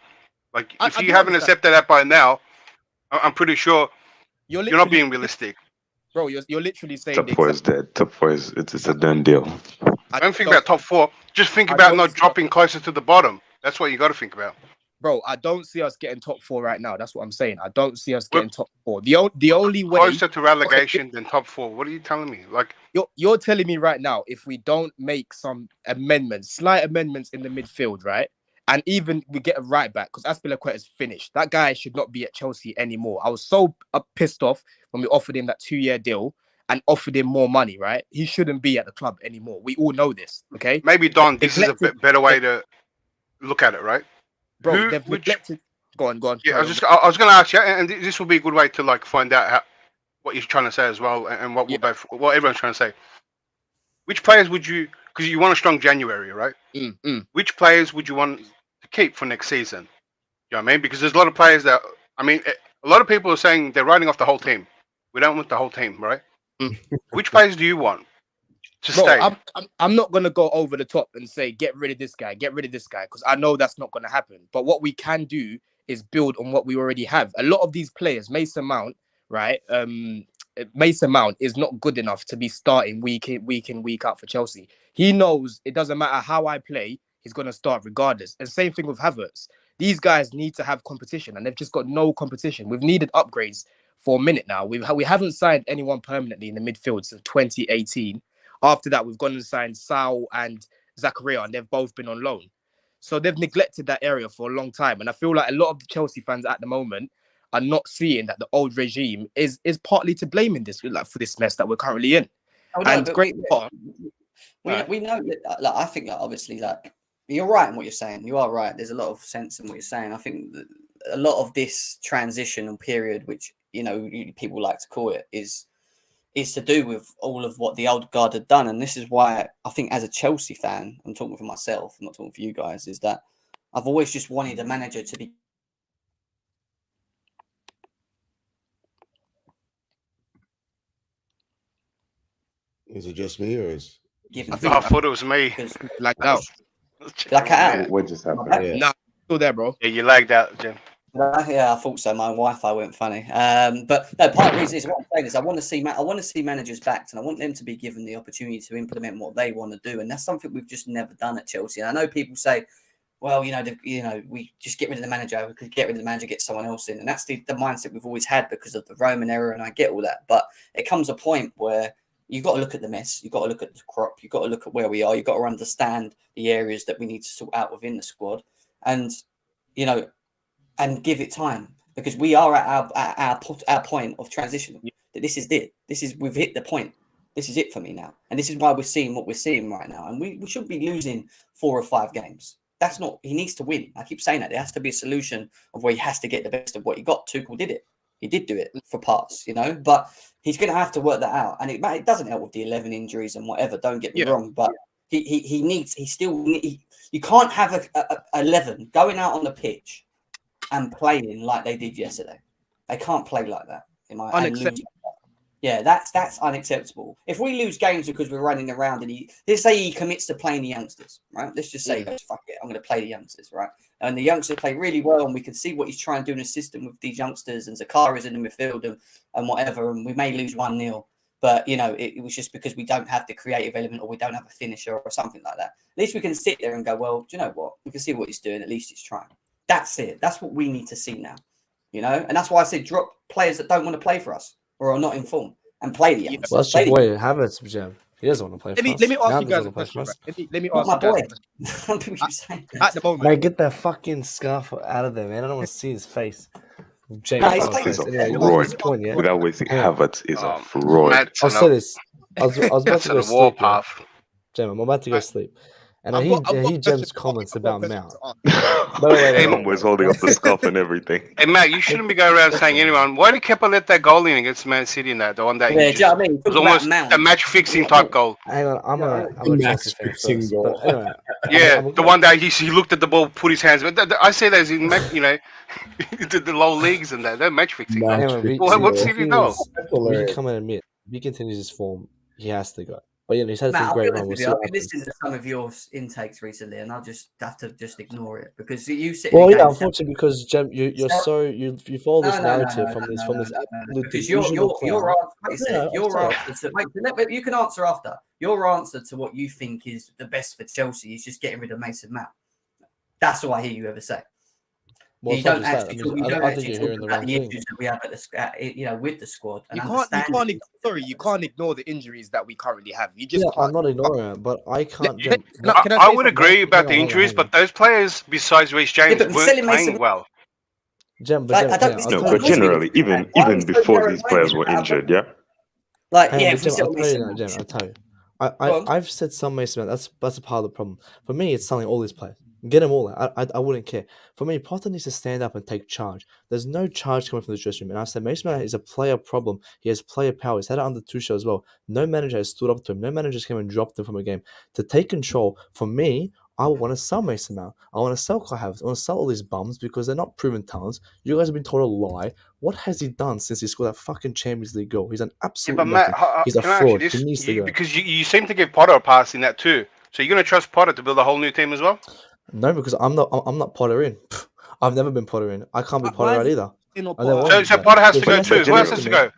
Like if you haven't accepted that by now, I'm pretty sure you're not being realistic. Bro, you're literally saying top 4 is dead. Top 4 is it's a done deal. Don't think about top 4. Just think about not dropping closer to the bottom. That's what you got to think about. Bro, I don't see us getting top 4 right now. That's what I'm saying. I don't see us getting top 4. The only way closer to relegation than top 4. What are you telling me? Like you're telling me right now, if we don't make some amendments, slight amendments in the midfield, right? And even we get a right back, because Azpilicueta is finished. That guy should not be at Chelsea anymore. I was so pissed off when we offered him that 2-year deal and offered him more money, right? He shouldn't be at the club anymore. We all know this, okay? Maybe, Don, this is a better way to look at it, right? Bro, they've neglected... Go on. Yeah, I was going to ask you, and this will be a good way to like find out what you're trying to say as well, and what everyone's trying to say. Which players would you... Because you want a strong January, right? Which players would you want to keep for next season? You know what I mean? Because there's a lot of players that... I mean, a lot of people are saying they're writing off the whole team. We don't want the whole team, right? Which players do you want to stay? I'm not going to go over the top and say, get rid of this guy, because I know that's not going to happen. But what we can do is build on what we already have. A lot of these players, Mason Mount, right? Mason Mount is not good enough to be starting week in, week out for Chelsea. He knows it doesn't matter how I play, he's going to start regardless. And same thing with Havertz. These guys need to have competition, and they've just got no competition. We've needed upgrades for a minute now. We haven't signed anyone permanently in the midfield since 2018. After that, we've gone and signed Sal and Zakaria, and they've both been on loan. So they've neglected that area for a long time. And I feel like a lot of the Chelsea fans at the moment are not seeing that the old regime is partly to blame in this, like, for this mess that we're currently in. Oh, no, and great part. We know that, like, I think that obviously, like, you're right in what you're saying. You are right. There's a lot of sense in what you're saying. I think that a lot of this transitional period, which, you know, people like to call it, is to do with all of what the old guard had done. And this is why I think, as a Chelsea fan, I'm talking for myself, I'm not talking for you guys, is that I've always just wanted a manager to be... Is it just me, or is... I thought it was me. Lagged out. What just happened? Nah, still there, bro. Yeah, you lagged out, Jim. Yeah, I thought so. My Wi-Fi went funny. But no, part of the reason is what I'm saying is I want to see managers backed, and I want them to be given the opportunity to implement what they want to do, and that's something we've just never done at Chelsea. And I know people say, well, we just get rid of the manager. We could get rid of the manager, get someone else in, and that's the mindset we've always had because of the Roman era, and I get all that. But it comes a point where you've got to look at the mess. You've got to look at the crop. You've got to look at where we are. You've got to understand the areas that we need to sort out within the squad, and and give it time, because we are at our point of transition. That this is it. We've hit the point. This is it for me now, and this is why we're seeing what we're seeing right now. And we should be losing 4 or 5 games. That's not. He needs to win. I keep saying that there has to be a solution of where he has to get the best of what he got. Tuchel did it. He did do it for parts, but he's going to have to work that out. And it doesn't help with the 11 injuries and whatever. Don't get me wrong, but you can't have a 11 going out on the pitch and playing like they did yesterday. They can't play like that. Unacceptable. Yeah, that's unacceptable. If we lose games because we're running around and let's say he commits to playing the youngsters, right? Let's just say, fuck it, I'm going to play the youngsters, right? And the youngsters play really well, and we can see what he's trying to do in the system with these youngsters, and Zakaria's in the midfield and whatever, and we may lose 1-0. But, it was just because we don't have the creative element, or we don't have a finisher or something like that. At least we can sit there and go, well, do you know what? We can see what he's doing. At least he's trying. That's it. That's what we need to see now, And that's why I said drop players that don't want to play for us or are not in form and play the youngsters. Well, that's your boy Havertz, Jim. He doesn't want to play for us. Let me ask you guys a question. Let me ask my boy. At the moment, mate, get that fucking scarf out of there, man. I don't want to see his face. James is a fraud. Without wasting, Havertz is a fraud. I'll say this. I was about to go sleep. Jim, I'm about to go sleep. And I hear Jem's comments about Mount. Everyone was holding up the scarf and everything. Hey, Matt, you shouldn't be going around saying anyone. Why did Kepa let that goal in against Man City in that? The one that it was almost a match-fixing type goal. Hang on, I'm a match-fixing goal. Anyway, yeah, the one that he looked at the ball, put his hands. I say that as in, the low leagues and that. They're match-fixing. What's City goal? You can come and admit If he continues his form, he has to go. But he's had Matt, some I'll great be run. honest We'll with see you. what I've been happens. listening to some of your intakes recently, and I'll just have to just ignore it because you sit. Well, in yeah, games, unfortunately, because Jem, you follow this narrative from this absolute because delusional your clown. answer you can answer after. Your answer to what you think is the best for Chelsea is just getting rid of Mason Mount. That's all I hear you ever say. Well, You don't actually talk, I think you're hearing the about wrong the thing. issues that we have at the with the squad. And You can't ignore the injuries that we currently have. You just can't. I'm not ignoring it, but I can't. Jem, I would agree about the injuries, but those players besides Reece James weren't playing well. Jem, but but generally, even before these players were injured, yeah. Like, Jem, I'll tell you. I've said some Mason Mount. That's a part of the problem. For me, it's selling all these players. Get them all. I wouldn't care. For me, Potter needs to stand up and take charge. There's no charge coming from the dressing room. And I said Mason Mount is a player problem. He has player power. He's had it under Tuchel as well. No manager has stood up to him. No manager came and dropped him from a game. To take control, for me, I want to sell Mason Mount. I want to sell Kai Havertz. I want to sell all these bums because they're not proven talents. You guys have been told a lie. What has he done since he scored that fucking Champions League goal? He's an absolute nothing. He's a fraud. He needs to go. Because you seem to give Potter a pass in that too. So you're going to trust Potter to build a whole new team as well? No, because I'm not Potter in. I've never been Potter in. I can't be Potter out either. So Potter has to go too. Who else has to go?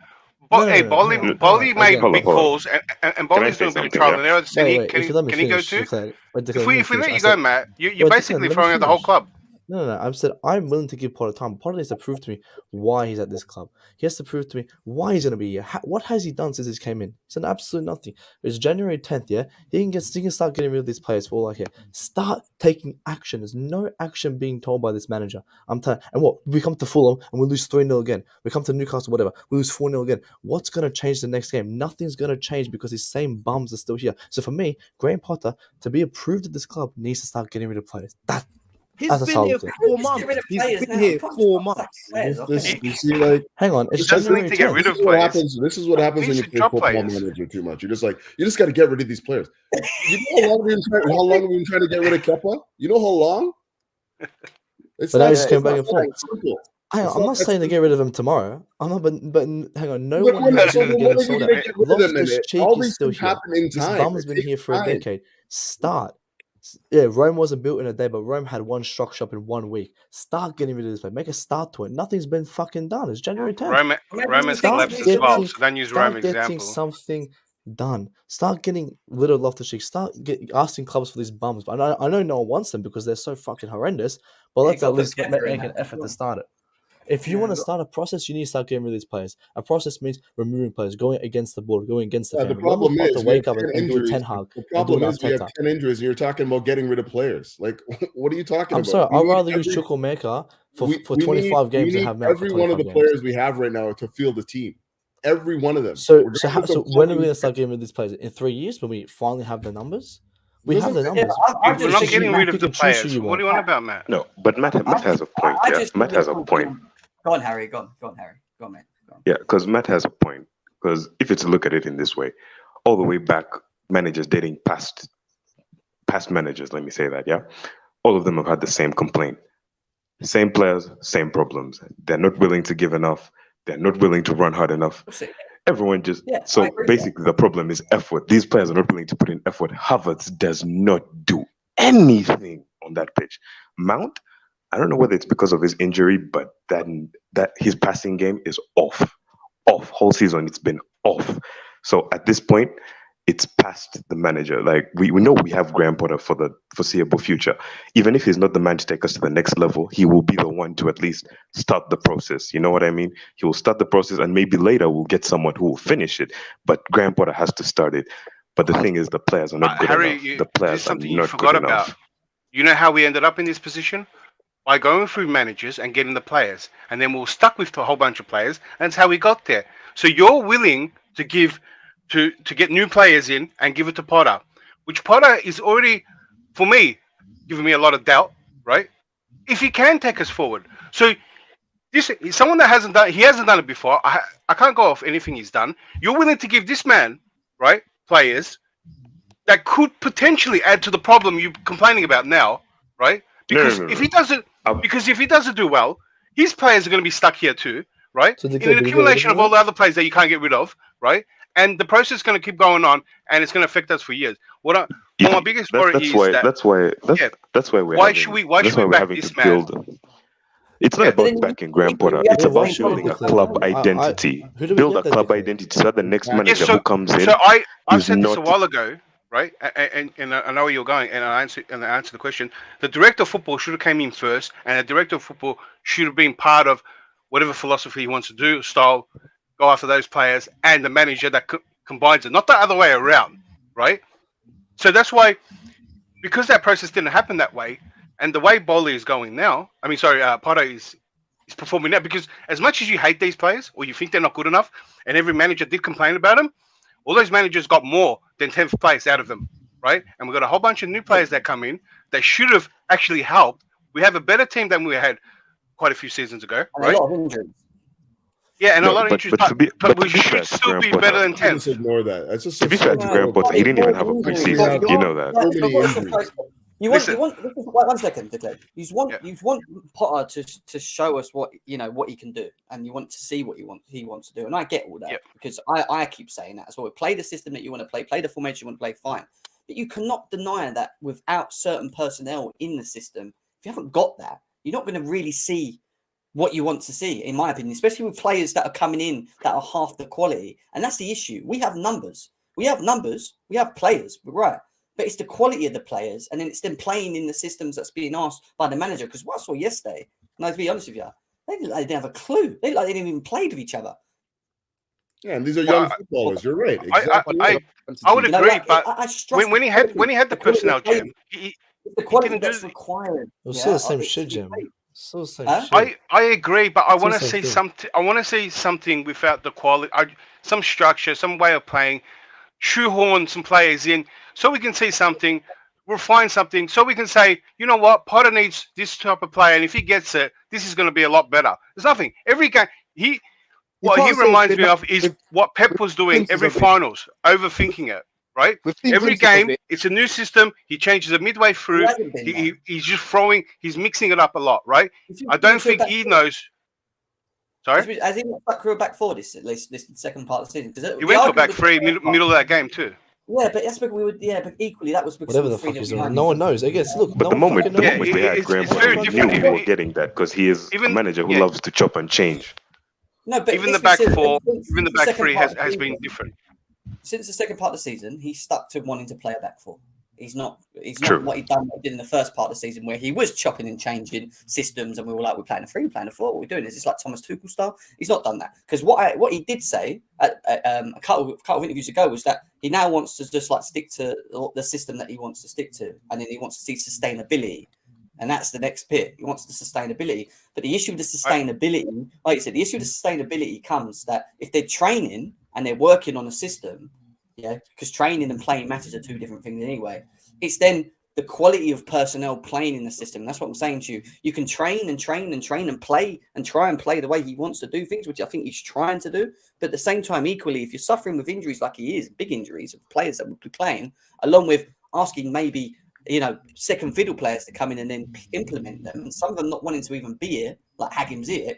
Bolly made big calls, and Bolly's doing a bit of trial and error. Can he go too? If we let you go, Matt, you're basically throwing out the whole club. No. I've said I'm willing to give Potter time. Potter needs to prove to me why he's at this club. He has to prove to me why he's going to be here. What has he done since he came in? It's an absolute nothing. It's January 10th, yeah? He can start getting rid of these players for all I care. Start taking action. There's no action being told by this manager. I'm telling. And what? We come to Fulham and we lose 3-0 again. We come to Newcastle, whatever. We lose 4-0 again. What's going to change the next game? Nothing's going to change because these same bums are still here. So for me, Graham Potter, to be approved at this club, needs to start getting rid of players. He's been here 4 months. He's been here 4 months. You see, like, hang on, it's just need to get rid of players. This is what happens when you play football manager too much. You're just like, you just got to get rid of these players. You know how long we've been trying to get rid of Kepa? You know how long? But now he's coming back and forth. Hang on, I'm not saying to get rid of him tomorrow. I'm not, but hang on, no one has been getting sold out. Loftus-Cheek is still here. This bum's been here for a decade. Start. Yeah, Rome wasn't built in a day, but Rome had one structure up in 1 week. Start getting rid of this place. Make a start to it. Nothing's been fucking done. It's January 10th. Rome has collapsed as well, so then use Rome example. Start getting something done. Start getting rid of Loftus-Cheek. Start asking clubs for these bums. But I know no one wants them because they're so fucking horrendous, but let's at least make an effort to start it. If you want to start a process, you need to start getting rid of these players. A process means removing players, going against the board, going against the fan. The problem is to wake up and do a 10 hug. The problem is we have 10 injuries, and you're talking about getting rid of players. Like, what are you talking about? I'm sorry. I'd rather use Chukwuemeka for 25 games and have Mount every one of the players we have right now to field the team. Every one of them. So when are we going to start getting rid of these players? In 3 years, when we finally have the numbers? We have the numbers. We're not getting rid of the players. What do you want about, Matt? No, but Matt has a point. Yeah, Matt has a point. Go on, Harry. Go on, Harry. Go on, mate. Go on. Yeah, because Matt has a point. Because if it's look at it in this way, all the way back, managers dating past managers, let me say that, yeah? All of them have had the same complaint. Same players, same problems. They're not willing to give enough. They're not willing to run hard enough. Everyone just... Yeah, so basically the problem is effort. These players are not willing to put in effort. Havertz does not do anything on that pitch. Mount... I don't know whether it's because of his injury, but that his passing game is off. Whole season, it's been off. So at this point, it's past the manager. Like we know we have Graham Potter for the foreseeable future. Even if he's not the man to take us to the next level, he will be the one to at least start the process. You know what I mean? He will start the process, and maybe later we'll get someone who will finish it. But Graham Potter has to start it. But the thing is, the players are not good enough. The players are not good enough. You know how we ended up in this position? By going through managers and getting the players, and then we're stuck with a whole bunch of players, and that's how we got there. So you're willing to give to get new players in and give it to Potter, which Potter is already, for me, giving me a lot of doubt, right? If he can take us forward. So this is someone that hasn't done it before. I can't go off anything he's done. You're willing to give this man, right, players that could potentially add to the problem you're complaining about now, right? Because if he doesn't do well, his players are going to be stuck here too, right? So in an accumulation of all the other players that you can't get rid of, right? and the process is going to keep going on, and it's going to affect us for years. My biggest worry is that's why we're why should we back this man? It's not Yeah. about backing Graham Potter. It's about building a club identity. Build a club identity so that the next manager who comes in. So I is said this a not- while ago, right? And I know where you're going, and I answer the question. The director of football should have came in first, and the director of football should have been part of whatever philosophy he wants to do, style, go after those players, and the manager that combines it, not the other way around, right? So that's why, because that process didn't happen that way, and the way Bowley is going now, Potter is performing now, because as much as you hate these players or you think they're not good enough, and every manager did complain about them, all those managers got more than 10th place out of them, right? And we've got a whole bunch of new players that come in that should have actually helped. We have a better team than we had quite a few seasons ago, right? And a lot of injuries. Yeah, and a lot of injuries, but we should still be better than 10th. Just ignore that. That's just To be fair to Graham Potter, he didn't even have a preseason. You know that. One second, Declan. You want Potter to show us what he can do, and you want to see what he wants to do, and I get all that because I keep saying that as well. Play the system that you want to play the formation you want to play, fine, but you cannot deny that without certain personnel in the system, if you haven't got that, you're not going to really see what you want to see, in my opinion, especially with players that are coming in that are half the quality, and that's the issue. We have numbers, we have players, right? But it's the quality of the players, and then it's them playing in the systems that's being asked by the manager. Because what I saw yesterday, and I'll be honest with you, they didn't have a clue. They didn't even play with each other. Yeah, and these are young footballers. You're right. Exactly. I would agree, but when he had the personnel, Jim, the quality that's required. It's still the same shit, Jim. Still the same shit. I agree, but I want to see something. I want to see something without the quality, some structure, some way of playing. Shoehorn some players in so we can see something, refine something, so we can say, you know what, Potter needs this type of player, and if he gets it, this is going to be a lot better. There's nothing. Every game, what he reminds me of is what Pep was doing every finals, overthinking it, right? Every game, it's a new system. He changes it midway through. He's just he's mixing it up a lot, right? I don't think he knows. Sorry? Has he not stuck through a back four this second part of the season? He went to back three middle of that game too. Yeah, but that's because but equally that was because whatever the fuck he's doing. No one knows. I guess. Look, but the moment we had Graham Potter, we knew we were getting that because he is a manager who loves to chop and change. No, but even the back four, even the back three has been different. Since the second part of the season, he's stuck to wanting to play a back four. He's not what he did in the first part of the season where he was chopping and changing systems and we were like, we're playing a 3, we're playing a 4, what we're doing is it's like Thomas Tuchel style. He's not done that because what he did say a couple of interviews ago was that he now wants to just like stick to the system that he wants to stick to, and then he wants to see sustainability, and that's the next bit. He wants the sustainability, but the issue with the sustainability, like you said, the issue with the sustainability comes that if they're training and they're working on a system. Yeah, because training and playing matches are two different things anyway. It's then the quality of personnel playing in the system. That's what I'm saying to you. You can train and play and try and play the way he wants to do things, which I think he's trying to do. But at the same time, equally, if you're suffering with injuries like he is, big injuries of players that will be playing, along with asking maybe, second fiddle players to come in and then implement them, and some of them not wanting to even be here, like Hagim's here,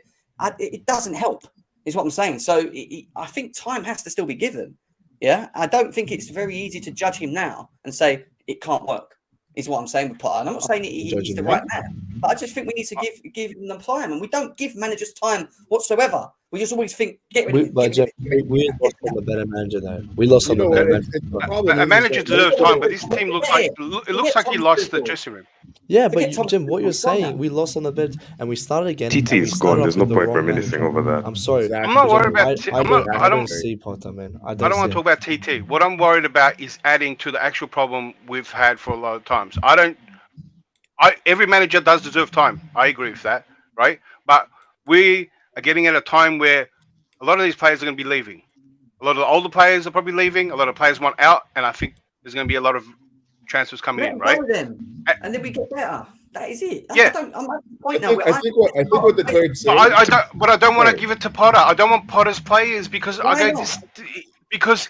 it doesn't help, is what I'm saying. So I think time has to still be given. Yeah, I don't think it's very easy to judge him now and say it can't work, is what I'm saying with Potter. And I'm not saying he's the right man, but I just think we need to give him the time. And we don't give managers time whatsoever. We just always think, get rid of him. We lost on the better manager, though. We lost on the better manager. A manager deserves time, but this team looks like he lost the dressing room. Yeah, but Jim, what you're saying, we lost on the bed and we started again. TT is gone. There's no point reminiscing over that. I'm sorry. I'm not worried about. I don't see Potter, man. I don't want to talk about TT. What I'm worried about is adding to the actual problem we've had for a lot of times. Every manager does deserve time. I agree with that, right? But we are getting at a time where a lot of these players are going to be leaving. A lot of the older players are probably leaving. A lot of players want out, and I think there's going to be a lot of transfers coming in, right? And then we get better. That is it. Yeah. I think what the code says. But I don't want to give it to Potter. I don't want Potter's players because why not? Because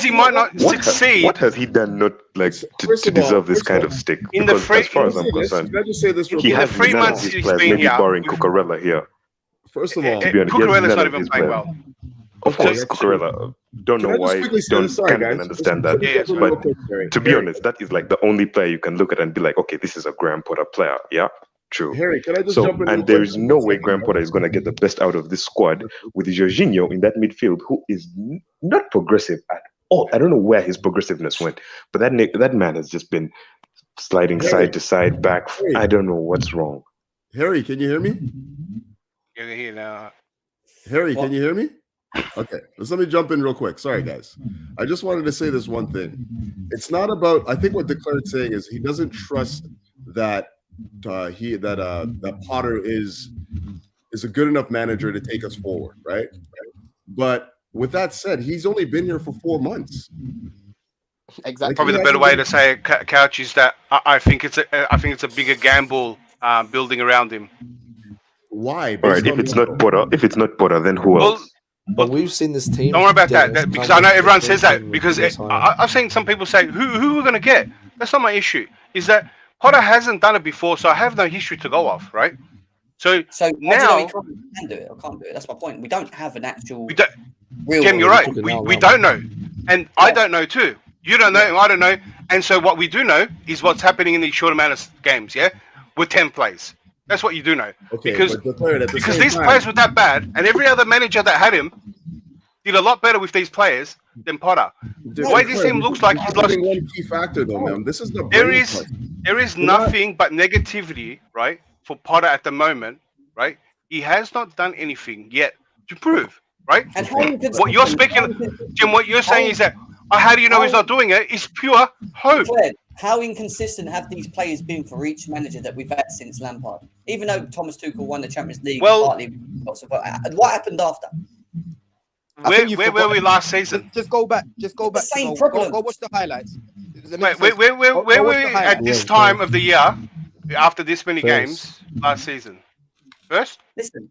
he might not succeed. What has he done not to deserve this kind of stick? As far as I'm concerned, he has 3 months he's been maybe here. barring Cucurella here. First of all, Cucurella's not even playing well. Of course, Cucurella. don't Can know I just why. quickly say this? Sorry, Can't guys. even understand that. Yes, But real quick, Harry. to be Harry, honest, that is like the only player you can look at and be like, okay, this is a Graham Potter player. Yeah, true. Harry, can I just So, jump in real and there quick? is no way Graham Potter is going to get the best out of this squad with Jorginho in that midfield, who is not progressive at all. I don't know where his progressiveness went, but that man has just been sliding Harry. side to side, back. Harry. I don't know what's wrong. Harry, can you hear me? You're here now. Harry, What? can you hear me? Okay, let me jump in real quick. Sorry, guys. I just wanted to say this one thing. It's not about. I think what Declared's saying is he doesn't trust that that Potter is a good enough manager to take us forward, right? But with that said, he's only been here for 4 months. Exactly. Probably the better way to say it, Couch, is that I think it's a bigger gamble building around him. Why? All right, if it's not Potter, then who Well, else? But we've seen this team. don't worry about get that us because I know coming everyone to says the that team because with this high. I've seen some people say who we're going to get. That's not my issue. Is that Potter hasn't done it before, so I have no history to go off, right? So So now he can do it or can't do it. That's my point. We don't have an actual we don't. real. Jim, you're we right. took it We now. don't know, and I don't know too. You don't know, and I don't know. And so what we do know is what's happening in these short amount of games. Yeah, with 10 plays. That's what you do know. Okay, because but Declared at the because same these time, players were that bad, and every other manager that had him did a lot better with these players than Potter. The way this team looks like he's lost. one key factor though, man. This is the There brain is trust. there is We're not- nothing but negativity, right, for Potter at the moment, right? He has not done anything yet to prove, right? And how inconsistent- What you're speaking, Jim, what you're saying is that how do you know he's not doing it? It's pure hope. Claire, how inconsistent have these players been for each manager that we've had since Lampard? Even though Thomas Tuchel won the Champions League, Well- partly. What happened after? I think you Where were forgot- we last season? Just go back. Just go back. same Go problem. watch the highlights. Let me Wait, just where say- were go we watch the at highlights. this Yeah, time first. of the year after this many First. games last season? First? Listen,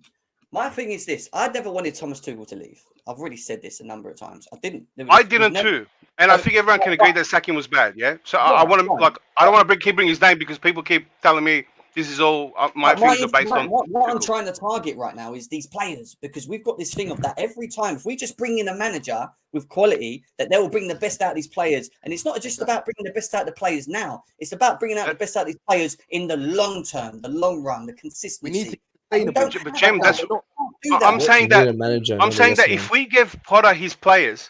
my thing is this: I never wanted Thomas Tuchel to leave. I've already said this a number of times. I didn't. I didn't too. And I think everyone can agree that sacking was bad, yeah? So I want to, Right. I don't want to keep bringing his name because people keep telling me this is all, my things are based on. What I'm trying to target right now is these players, because we've got this thing of that every time. If we just bring in a manager with quality, that they will bring the best out of these players. And it's not just about bringing the best out of the players now. It's about bringing out the best out of these players in the long term, the long run, the consistency. We need to And we don't But have Jem, that. that's- We can't do that. I'm saying You that, need a manager, I'm not a saying that yes if we give Potter his players,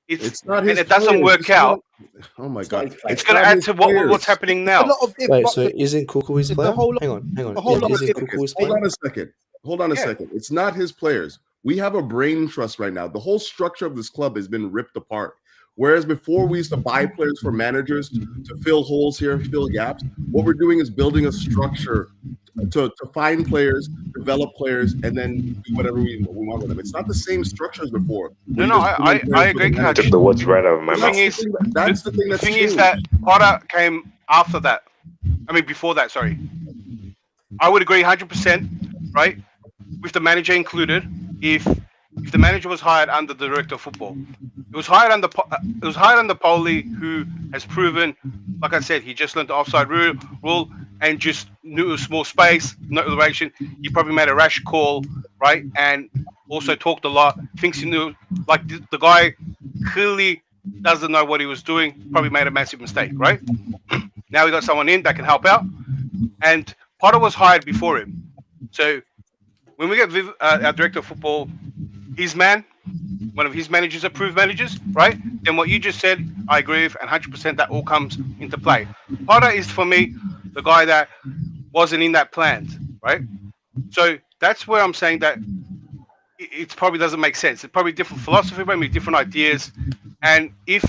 It's not and his it doesn't players, work it's out, not- oh my It's not god, his players. it's going to not add his to players. what's happening a now. lot of ifs. Wait, but so isn't Kuku his the player? whole lot- Hang on. the whole lot Isn't of Kuku his Hold player? on a second. Hold on a Yeah. second. It's not his players. We have a brain trust right now. The whole structure of this club has been ripped apart. Whereas before we used to buy players for managers to fill holes here, fill gaps, what we're doing is building a structure to find players, develop players, and then do whatever we want with them. It's not the same structure as before. No, no, I agree, Coach. Took the words right out of my The mouth. thing is, That's the thing the that's thing is changed. that Potter came after that. I mean, before that, sorry. I would agree 100%, right? With the manager included, if the manager was hired under the director of football. It was hired under Poli, who has proven, like I said, he just learned the offside rule and just knew a small space, no direction. He probably made a rash call, right? And also talked a lot. Thinks he knew, like the guy clearly doesn't know what he was doing. Probably made a massive mistake, right? Now we got someone in that can help out, and Potter was hired before him. So when we get our director of football, his man, one of his managers, approved managers, right? Then what you just said, I agree with, and 100% that all comes into play. Potter is, for me, the guy that wasn't in that plan, right? So that's where I'm saying that it probably doesn't make sense. It's probably different philosophy, maybe different ideas. And if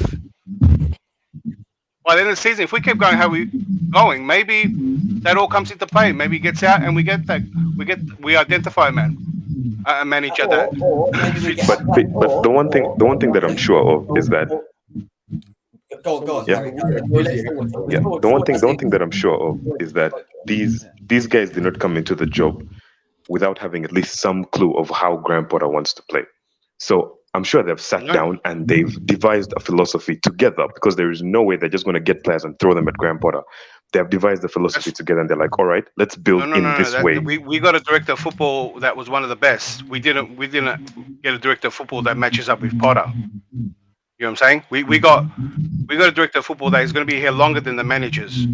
by the end of the season, if we keep going how we're going, maybe that all comes into play. Maybe he gets out and we identify a manager that. Or maybe we get But the one thing that I'm sure of is that Go on. Yeah. Harry, go. Let's forward. yeah, the one thing that I'm sure of is that these guys did not come into the job without having at least some clue of how Graham Potter wants to play. So I'm sure they've sat down and they've devised a philosophy together, because there is no way they're just going to get players and throw them at Graham Potter. They have devised the philosophy together, and they're like, all right, let's build this way. We got a director of football that was one of the best. We didn't get a director of football that matches up with Potter. You know what I'm saying? We got a director of football that is going to be here longer than the managers,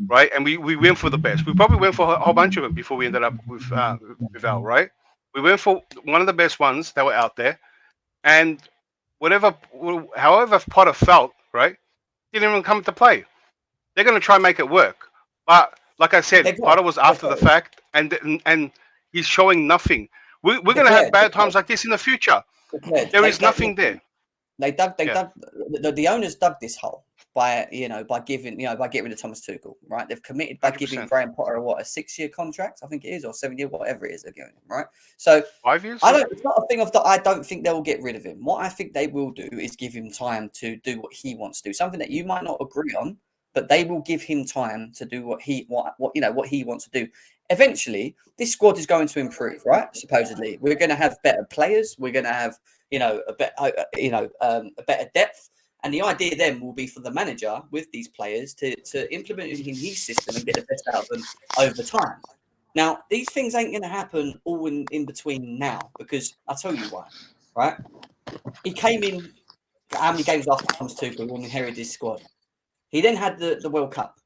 right? And we went for the best. We probably went for a whole bunch of them before we ended up with Al, right? We went for one of the best ones that were out there, and however Potter felt, right, didn't even come to play. They're going to try and make it work, but like I said, Potter was after the fact, and he's showing nothing. We're going to have bad times like this in the future. There is nothing there. They dug the owners dug this hole by getting rid of Thomas Tuchel, right? They've committed by 100%. Giving Graham Potter a 6-year contract, I think it is, or 7-year, whatever it is they're giving him, right? So 5 years. It's not a thing of that. I don't think they will get rid of him. What I think they will do is give him time to do what he wants to do, something that you might not agree on, but they will give him time to do what he wants to do. Eventually, this squad is going to improve, right? Supposedly, we're going to have better players. We're going to have a better depth. And the idea then will be for the manager with these players to implement it in his system and get the best out of them over time. Now, these things ain't going to happen all in between now, because I'll tell you why, right? He came in how many games after Thomas Tuchel and inherited his squad. He then had the World Cup.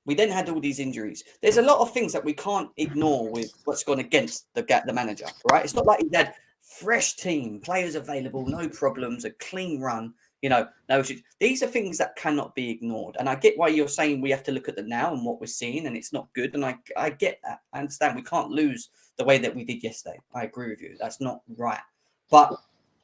We then had all these injuries. There's a lot of things that we can't ignore with what's gone against the manager, right? It's not like he had fresh team, players available, no problems, a clean run. No issues. These are things that cannot be ignored. And I get why you're saying we have to look at the now and what we're seeing, and it's not good. And I get that. I understand we can't lose the way that we did yesterday. I agree with you. That's not right. But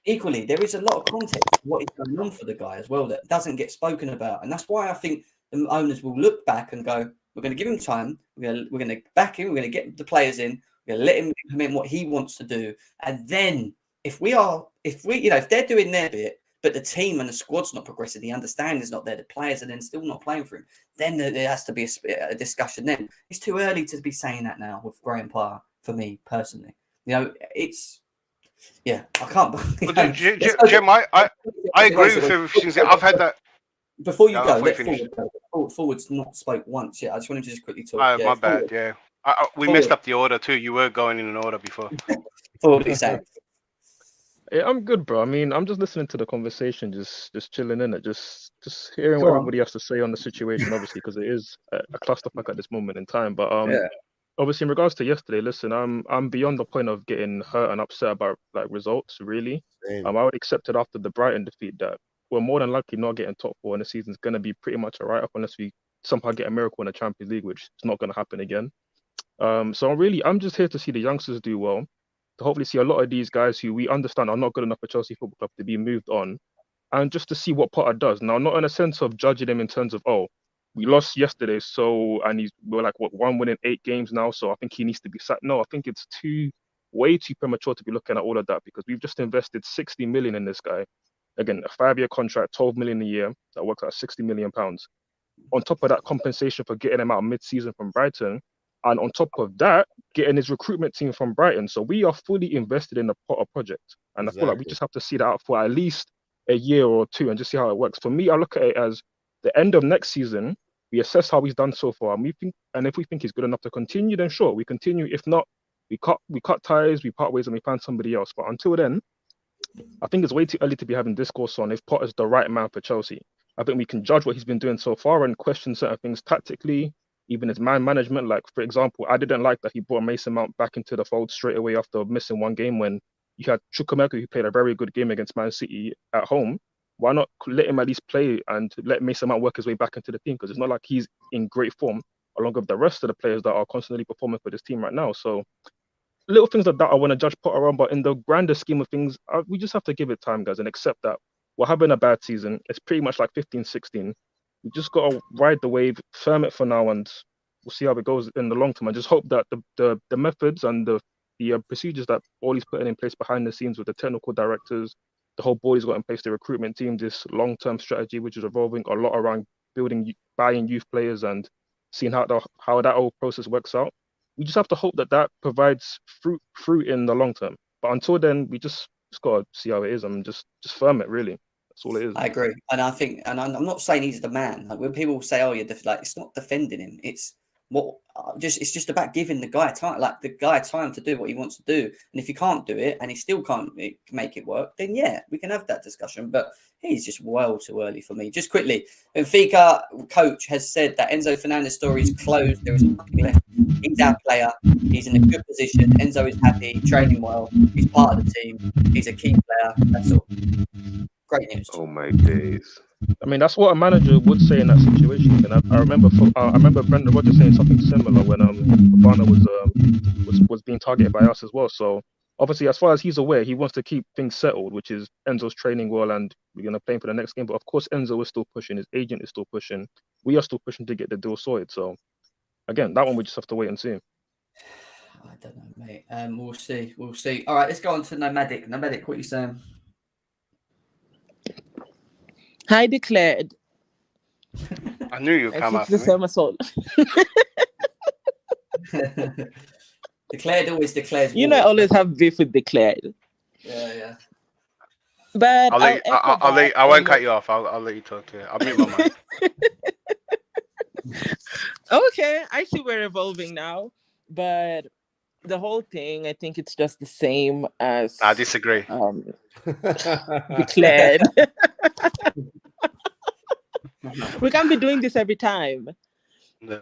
equally, there is a lot of context to what is going on for the guy as well that doesn't get spoken about. And that's why I think the owners will look back and go, we're going to give him time. We're going to back him. We're going to get the players in. We're going to let him implement what he wants to do. And then if they're doing their bit, but the team and the squad's not progressing, the understanding is not there, the players are then still not playing for him, then there has to be a discussion then. It's too early to be saying that now with Graham Potter, for me personally. I can't. Jim, I agree with everything. I've had that. Before you go, Forward's not spoke once yet. I just wanted to just quickly talk. My bad. Yeah, we messed up the order too. You were going in an order before. Forward, exactly. Yeah, I'm good, bro. I mean, I'm just listening to the conversation, just chilling in it, just hearing what everybody has to say on the situation, obviously, because it is a clusterfuck at this moment in time. But obviously, in regards to yesterday, listen, I'm beyond the point of getting hurt and upset about like results. Really, I would accept it after the Brighton defeat that we're more than likely not getting top 4 in the season. It's going to be pretty much a write-off unless we somehow get a miracle in the Champions League, which is not going to happen again. So I'm just here to see the youngsters do well. To hopefully see a lot of these guys who we understand are not good enough for Chelsea Football Club to be moved on, and just to see what Potter does. Now, not in a sense of judging him in terms of, we lost yesterday, and we're like, 1 win in 8 games now, so I think he needs to be sacked. No, I think it's way too premature to be looking at all of that, because we've just invested 60 million in this guy. Again, a 5-year contract, 12 million a year, that works out 60 million pounds. On top of that, compensation for getting him out mid-season from Brighton. And on top of that, getting his recruitment team from Brighton. So we are fully invested in the Potter project. And I feel like we just have to see that out for at least a year or 2 and just see how it works. For me, I look at it as the end of next season, we assess how he's done so far. And if we think he's good enough to continue, then sure, we continue. If not, we cut ties, we part ways, and we find somebody else. But until then, I think it's way too early to be having discourse on if Potter's the right man for Chelsea. I think we can judge what he's been doing so far and question certain things tactically, even his man management. Like, for example, I didn't like that he brought Mason Mount back into the fold straight away after missing 1 game when you had Chukwuemeka, who played a very good game against Man City at home. Why not let him at least play and let Mason Mount work his way back into the team? Because it's not like he's in great form, along with the rest of the players that are constantly performing for this team right now. So little things like that I want to judge Potter on, but in the grander scheme of things, we just have to give it time, guys, and accept that we're having a bad season. It's pretty much like 15-16. We just got to ride the wave, firm it for now, and we'll see how it goes in the long term. I just hope that the methods and the procedures that Ollie's putting in place behind the scenes with the technical directors, the whole board he's got in place, the recruitment team, this long-term strategy, which is revolving a lot around buying youth players and seeing how that whole process works out. We just have to hope that provides fruit in the long term. But until then, we just got to see how it is and just firm it, really. That's all it is. I agree. And I think, and I'm not saying he's the man. Like when people say, it's not defending him. It's It's just about giving the guy time to do what he wants to do. And if he can't do it and he still can't make it work, then yeah, we can have that discussion. But he's just well too early for me. Just quickly, Benfica coach has said that Enzo Fernandez story is closed. There is nothing left. He's our player. He's in a good position. Enzo is happy, training well. He's part of the team. He's a key player. That's all. Great news. Oh my days. I mean, that's what a manager would say in that situation. And I remember Brendan Rodgers saying something similar when Fofana was being targeted by us as well. So obviously, as far as he's aware, he wants to keep things settled, which is Enzo's training well, and we're gonna play him for the next game. But of course, Enzo is still pushing. His agent is still pushing. We are still pushing to get the deal sorted. So again, that one we just have to wait and see. I don't know, mate. We'll see. We'll see. All right, let's go on to Nomadic. Nomadic, what are you saying? I declared. I knew you'd come after the me. somersault. Declared always declares. You know, I always have beef with declared. Yeah. But I won't cut you off. I'll let you talk to it. I'll mute my mic. Okay, I see we're evolving now, but the whole thing, I think it's just the same as. I disagree. Declared. We can't be doing this every time. No.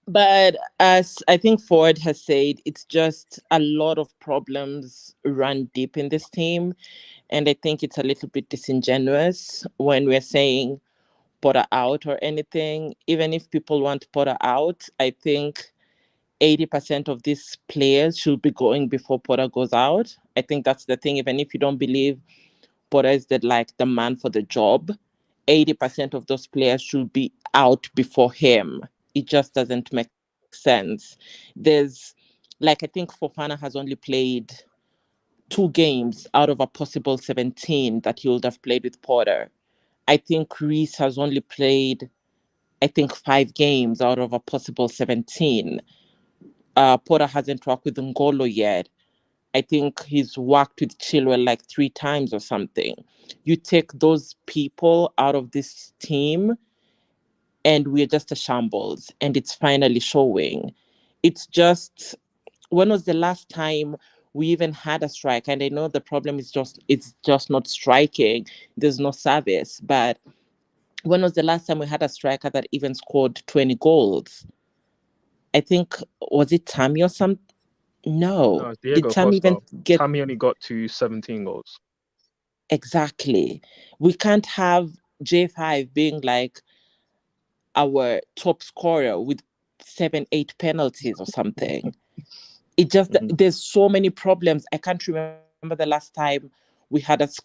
But as I think Ford has said, it's just a lot of problems run deep in this team. And I think it's a little bit disingenuous when we're saying Potter out or anything. Even if people want Potter out, I think 80% of these players should be going before Potter goes out. I think that's the thing. Even if you don't believe Potter is the man for the job, 80% of those players should be out before him. It just doesn't make sense. There's, I think Fofana has only played 2 games out of a possible 17 that he would have played with Potter. I think Reece has only played, 5 games out of a possible 17. Potter hasn't worked with Ngolo yet. I think he's worked with Chilwell 3 times or something. You take those people out of this team and we're just a shambles, and it's finally showing. It's just, when was the last time we even had a strike? And I know the problem is it's just not striking. There's no service. But when was the last time we had a striker that even scored 20 goals? I think, was it Tammy or something? No. Diego Did Tammy Costa. even get... Tammy only got to 17 goals. Exactly. We can't have J5 being our top scorer with 7-8 penalties or something. It just, there's so many problems. I can't remember the last time we had, as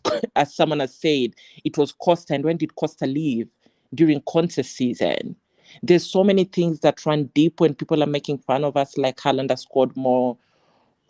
someone has said, it was Costa. And when did Costa leave? During contest season. There's so many things that run deep when people are making fun of us, like Haaland has scored more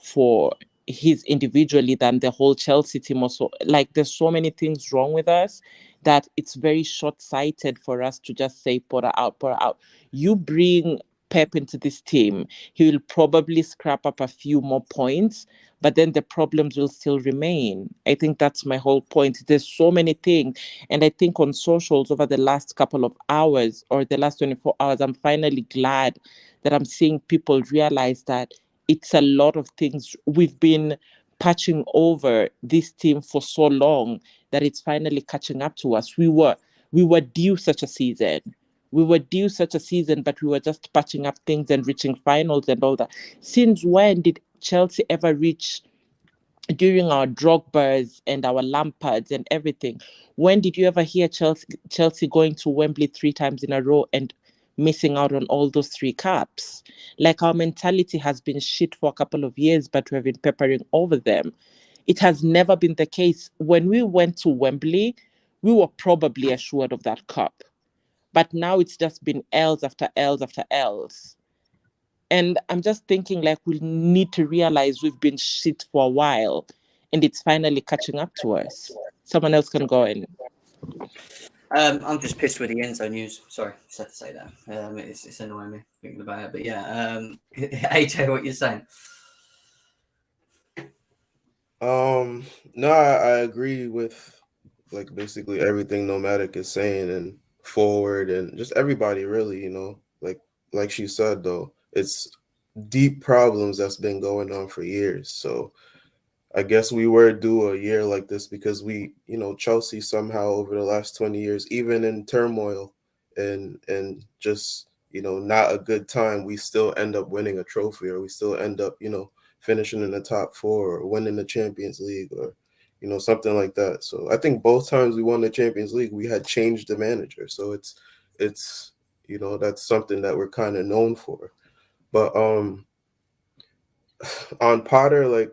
for his individually than the whole Chelsea team. Also, there's so many things wrong with us that it's very short-sighted for us to just say Potter out, Potter out. You bring Pep into this team, he will probably scrap up a few more points, but then the problems will still remain. I think that's my whole point. There's so many things. And I think on socials over the last couple of hours or the last 24 hours, I'm finally glad that I'm seeing people realize that it's a lot of things. We've been patching over this team for so long that it's finally catching up to us. We were due such a season. We were due such a season, but we were just patching up things and reaching finals and all that. Since when did Chelsea ever reach, during our Drogbas and our Lampards and everything, when did you ever hear Chelsea going to Wembley 3 times in a row and missing out on all those 3 caps? Our mentality has been shit for a couple of years, but we've been peppering over them. It has never been the case. When we went to Wembley, we were probably assured of that cup. But now it's just been L's after L's after L's. And I'm just thinking we need to realize we've been shit for a while and it's finally catching up to us. Someone else can go in. I'm just pissed with the Enzo news. Sorry, just had to say that. It's annoying me thinking about it. But yeah, AJ, what you're saying? No, I agree with basically everything Nomadic is saying, and Forward and just everybody really, like she said though. it's deep problems that's been going on for years. So I guess we were due a year like this because we, Chelsea somehow over the last 20 years, even in turmoil and just, not a good time, we still end up winning a trophy, or we still end up, finishing in the top 4 or winning the Champions League, or, something like that. So I think both times we won the Champions League, we had changed the manager. So it's, that's something that we're kind of known for. But on Potter, like,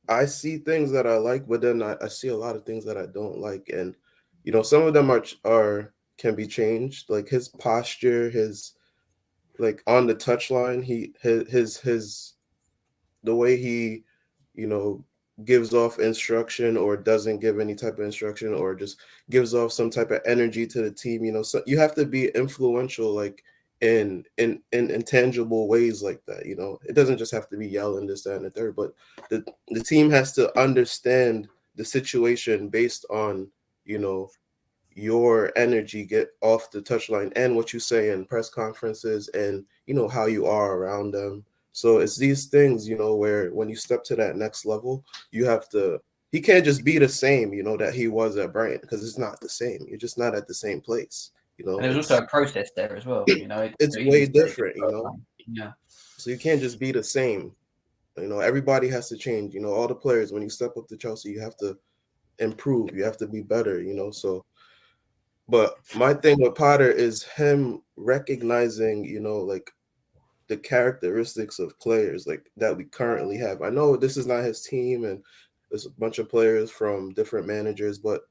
I see things that I like, but then I see a lot of things that I don't like. And, some of them are can be changed. Like his posture, his like on the touchline, his the way he, gives off instruction or doesn't give any type of instruction, or just gives off some type of energy to the team. So you have to be influential, like in intangible ways like that. It doesn't just have to be yelling this, that, and the third, but the team has to understand the situation based on, your energy get off the touchline and what you say in press conferences, and how you are around them. So it's these things, where when you step to that next level, you have to. He can't just be the same, that he was at Brighton, because it's not the same. You're just not at the same place. And there's also a process there as well. It's way different. Yeah. So you can't just be the same. Everybody has to change. All the players, when you step up to Chelsea, you have to improve. You have to be better. So. But my thing with Potter is him recognizing, like the characteristics of players like that we currently have. I know this is not his team and there's a bunch of players from different managers, but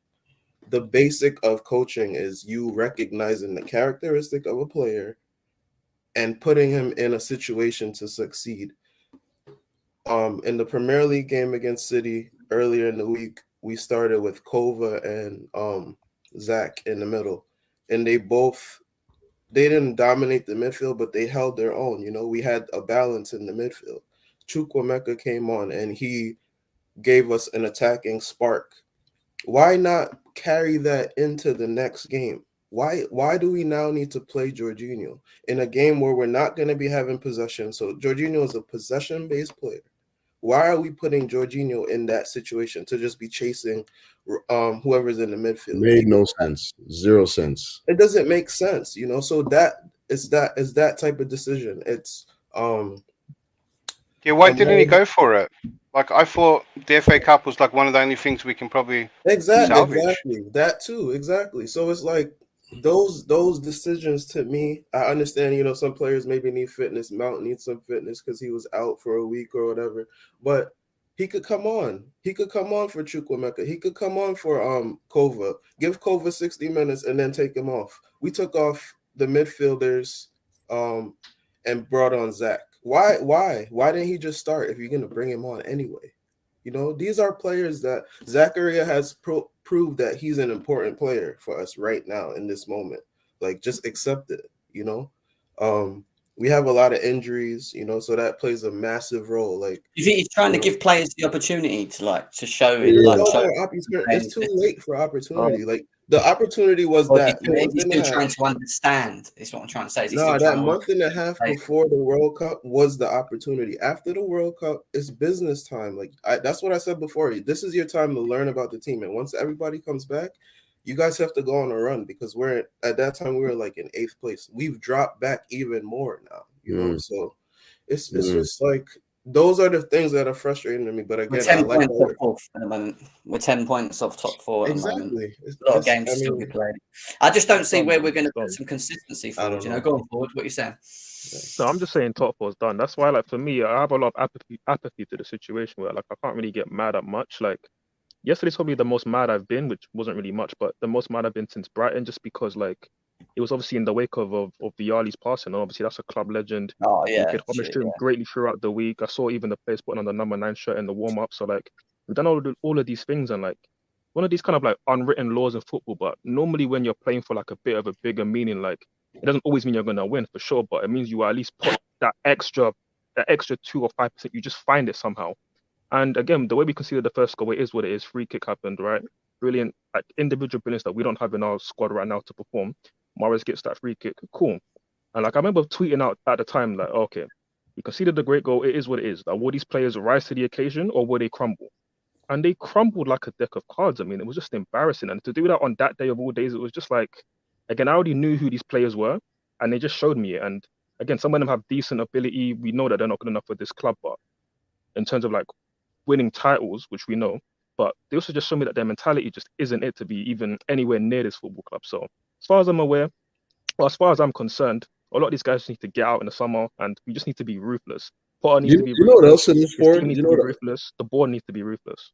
the basic of coaching is you recognizing the characteristic of a player and putting him in a situation to succeed. In the Premier League game against City earlier in the week, we started with Kova and Zach in the middle, and they didn't dominate the midfield, but they held their own. We had a balance in the midfield. Chukwuemeka came on and he gave us an attacking spark. Why not carry that into the next game? Why do we now need to play Jorginho in a game where we're not going to be having possession? So Jorginho is a possession-based player. Why are we putting Jorginho in that situation to just be chasing whoever's in the midfield? Made no sense. 0 sense. It doesn't make sense, So that is that type of decision. It's yeah. Why didn't he go for it? Like I thought the FA Cup was like one of the only things we can probably salvage. Exactly that too. Exactly. So it's like those decisions to me. I understand, some players maybe need fitness. Mount needs some fitness because he was out for a week or whatever. But he could come on. He could come on for Chukwuemeka. He could come on for Kova. Give Kova 60 minutes and then take him off. We took off the midfielders and brought on Zach. Why didn't he just start if you're going to bring him on anyway? These are players that Zakaria has proved that he's an important player for us right now in this moment. Like, just accept it, We have a lot of injuries, so that plays a massive role. Like, you think he's trying to give players the opportunity to show it? It's too late for opportunity. Like the opportunity was that he's still trying to understand. Is what I'm trying to say. That month and a half before the World Cup was the opportunity. After the World Cup, it's business time. Like that's what I said before. This is your time to learn about the team, and once everybody comes back, you guys have to go on a run, because at that time we were like in 8th place. We've dropped back even more now, So it's just like those are the things that are frustrating to me. But again, we're 10 points off fourth at the moment. We're 10 points off top 4 at the moment. A lot of games to still be played. I just don't see where we're going to put some consistency forward. Go on forward. What are you saying? No, I'm just saying top 4's done. That's why, like, for me, I have a lot of apathy to the situation where, like, I can't really get mad at much. Like, yesterday's probably the most mad I've been, which wasn't really much, but the most mad I've been since Brighton, just because, like, it was obviously in the wake of Vialli's passing. Obviously, that's a club legend. Oh, yeah. He paid homage to him greatly throughout the week. I saw even the players putting on the number 9 shirt in the warm-up. So, like, we've done all of these things, and, like, one of these kind of, like, unwritten laws in football, but normally when you're playing for, like, a bit of a bigger meaning, like, it doesn't always mean you're going to win, for sure, but it means you at least put that extra 2 or 5%, you just find it somehow. And again, the way we conceded the first goal, it is what it is. Free kick happened, right? Brilliant, like individual brilliance that we don't have in our squad right now to perform. Mahrez gets that free kick, cool. And like I remember tweeting out at the time, like, okay, He conceded a great goal. It is what it is. Like, will these players rise to the occasion or will they crumble? And they crumbled like a deck of cards. I mean, it was just embarrassing. And to do that on that day of all days, it was just like, again, I already knew who these players were, and they just showed me it. And again, some of them have decent ability. We know that they're not good enough for this club, but in terms of like winning titles, which we know, but they also just showed me that their mentality just isn't it to be even anywhere near this football club. So as far as I'm aware, or as far as I'm concerned, a lot of these guys need to get out in the summer, and we just need to be ruthless. Potter needs to be You know what else in this ruthless. His sport? team needs You to know be what? ruthless. The board needs to be ruthless.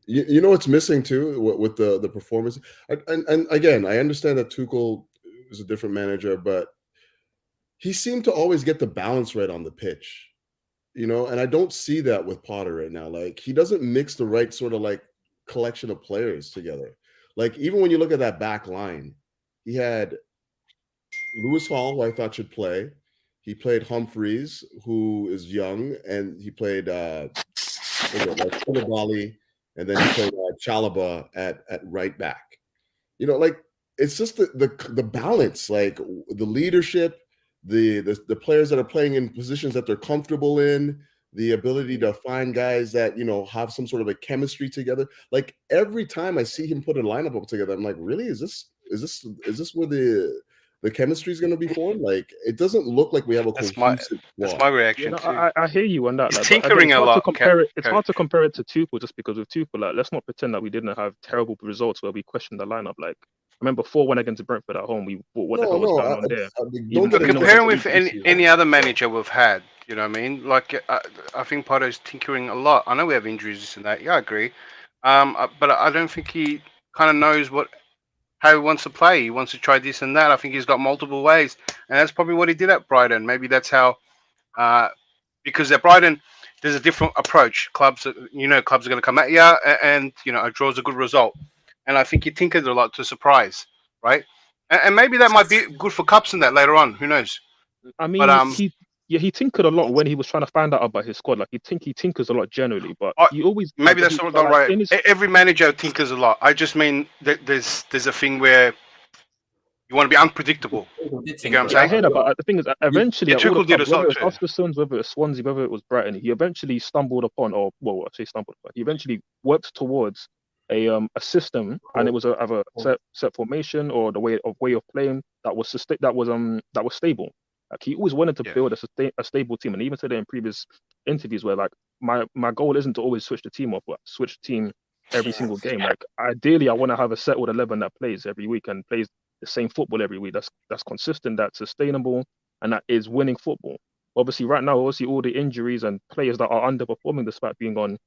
You know what's missing too with the performance, and again, I understand that Tuchel is a different manager, but he seemed to always get the balance right on the pitch, you know, and I don't see that with Potter right now. Like, he doesn't mix the right sort of like collection of players together. Like, even when you look at that back line, he had Lewis Hall, who I thought should play. He played Humphreys, who is young, and he played Koulibaly, and then he played Chalobah at right back. You know, like, it's just the balance, like the leadership, the players that are playing in positions that they're comfortable in, the ability to find guys that, you know, have some sort of a chemistry together. Like, every time I see him put a lineup up together, I'm like, really? Is this where the chemistry is going to be formed? Like, it doesn't look like we have a cohesive That's my reaction You know, too. I hear you on that. He's Like, but again, tinkering it's a hard to lot. compare it. It's hard to compare it to Tuchel, just because with Tuchel, like, let's not pretend that we didn't have terrible results where we questioned the lineup. Like, I remember 4-1 against Brentford at home. We thought, what the hell was going on there? Don't get compare him with any other manager we've had. You know what I mean? Like, I think Potter's tinkering a lot. I know we have injuries, this and that. Yeah, I agree. But I don't think he kind of knows how he wants to play. He wants to try this and that. I think he's got multiple ways, and that's probably what he did at Brighton. Maybe that's how, because at Brighton there's a different approach. Clubs are going to come at you, and a draw is a good result. And I think he tinkered a lot to surprise, right? And maybe that might be good for Cups and that later on. Who knows? I mean, But he tinkered a lot when he was trying to find out about his squad. Like, he tinkers a lot generally, but he always maybe that's not right. Every manager tinkers a lot. I just mean that there's a thing where you want to be unpredictable. You get what I'm saying? I hear that, but the thing is, eventually, at all the clubs, whether it was Huddersfield, whether it was Swansea, whether it was Brighton, he eventually stumbled upon, he eventually worked towards a system, and it was a set formation or the way of playing that was stable. Like, he always wanted to build a stable team, and even said it in previous interviews where, like, my goal isn't to always switch the team up, but switch the team every single game. Like, ideally, I want to have a settled 11 that plays every week and plays the same football every week. That's consistent, that's sustainable, and that is winning football. Obviously, right now, all the injuries and players that are underperforming despite being on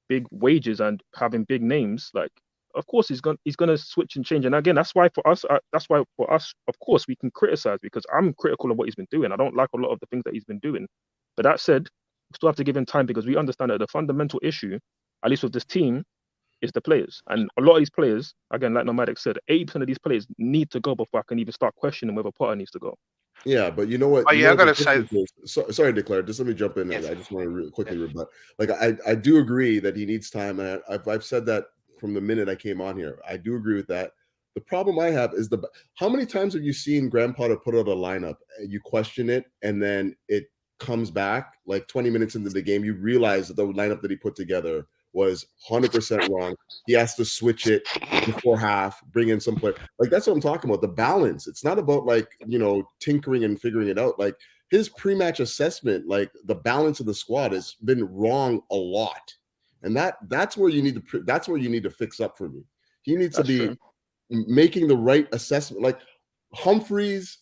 big wages and having big names, like, of course he's gonna switch and change. And again, that's why for us, of course, we can criticize, because I'm critical of what he's been doing. I don't like a lot of the things that he's been doing. But that said, we still have to give him time, because we understand that the fundamental issue, at least with this team, is the players. And a lot of these players, again, like Nomadic said, 80% of these players need to go before I can even start questioning whether Potter needs to go. Yeah, but you know what? I gotta say, sorry, Declare. Just let me jump in. Yes. I just want to quickly rebut. Like, I do agree that he needs time, and I've said that from the minute I came on here. I do agree with that. The problem I have is how many times have you seen Graham Potter put out a lineup and you question it, and then it comes back like 20 minutes into the game, you realize that the lineup that he put together was 100% wrong. He has to switch it before half, bring in some player. Like, that's what I'm talking about. The balance. It's not about, like, tinkering and figuring it out. Like, his pre-match assessment, like, the balance of the squad has been wrong a lot. And that's where you need to fix up for me. He needs to be making the right assessment. Like, Humphreys,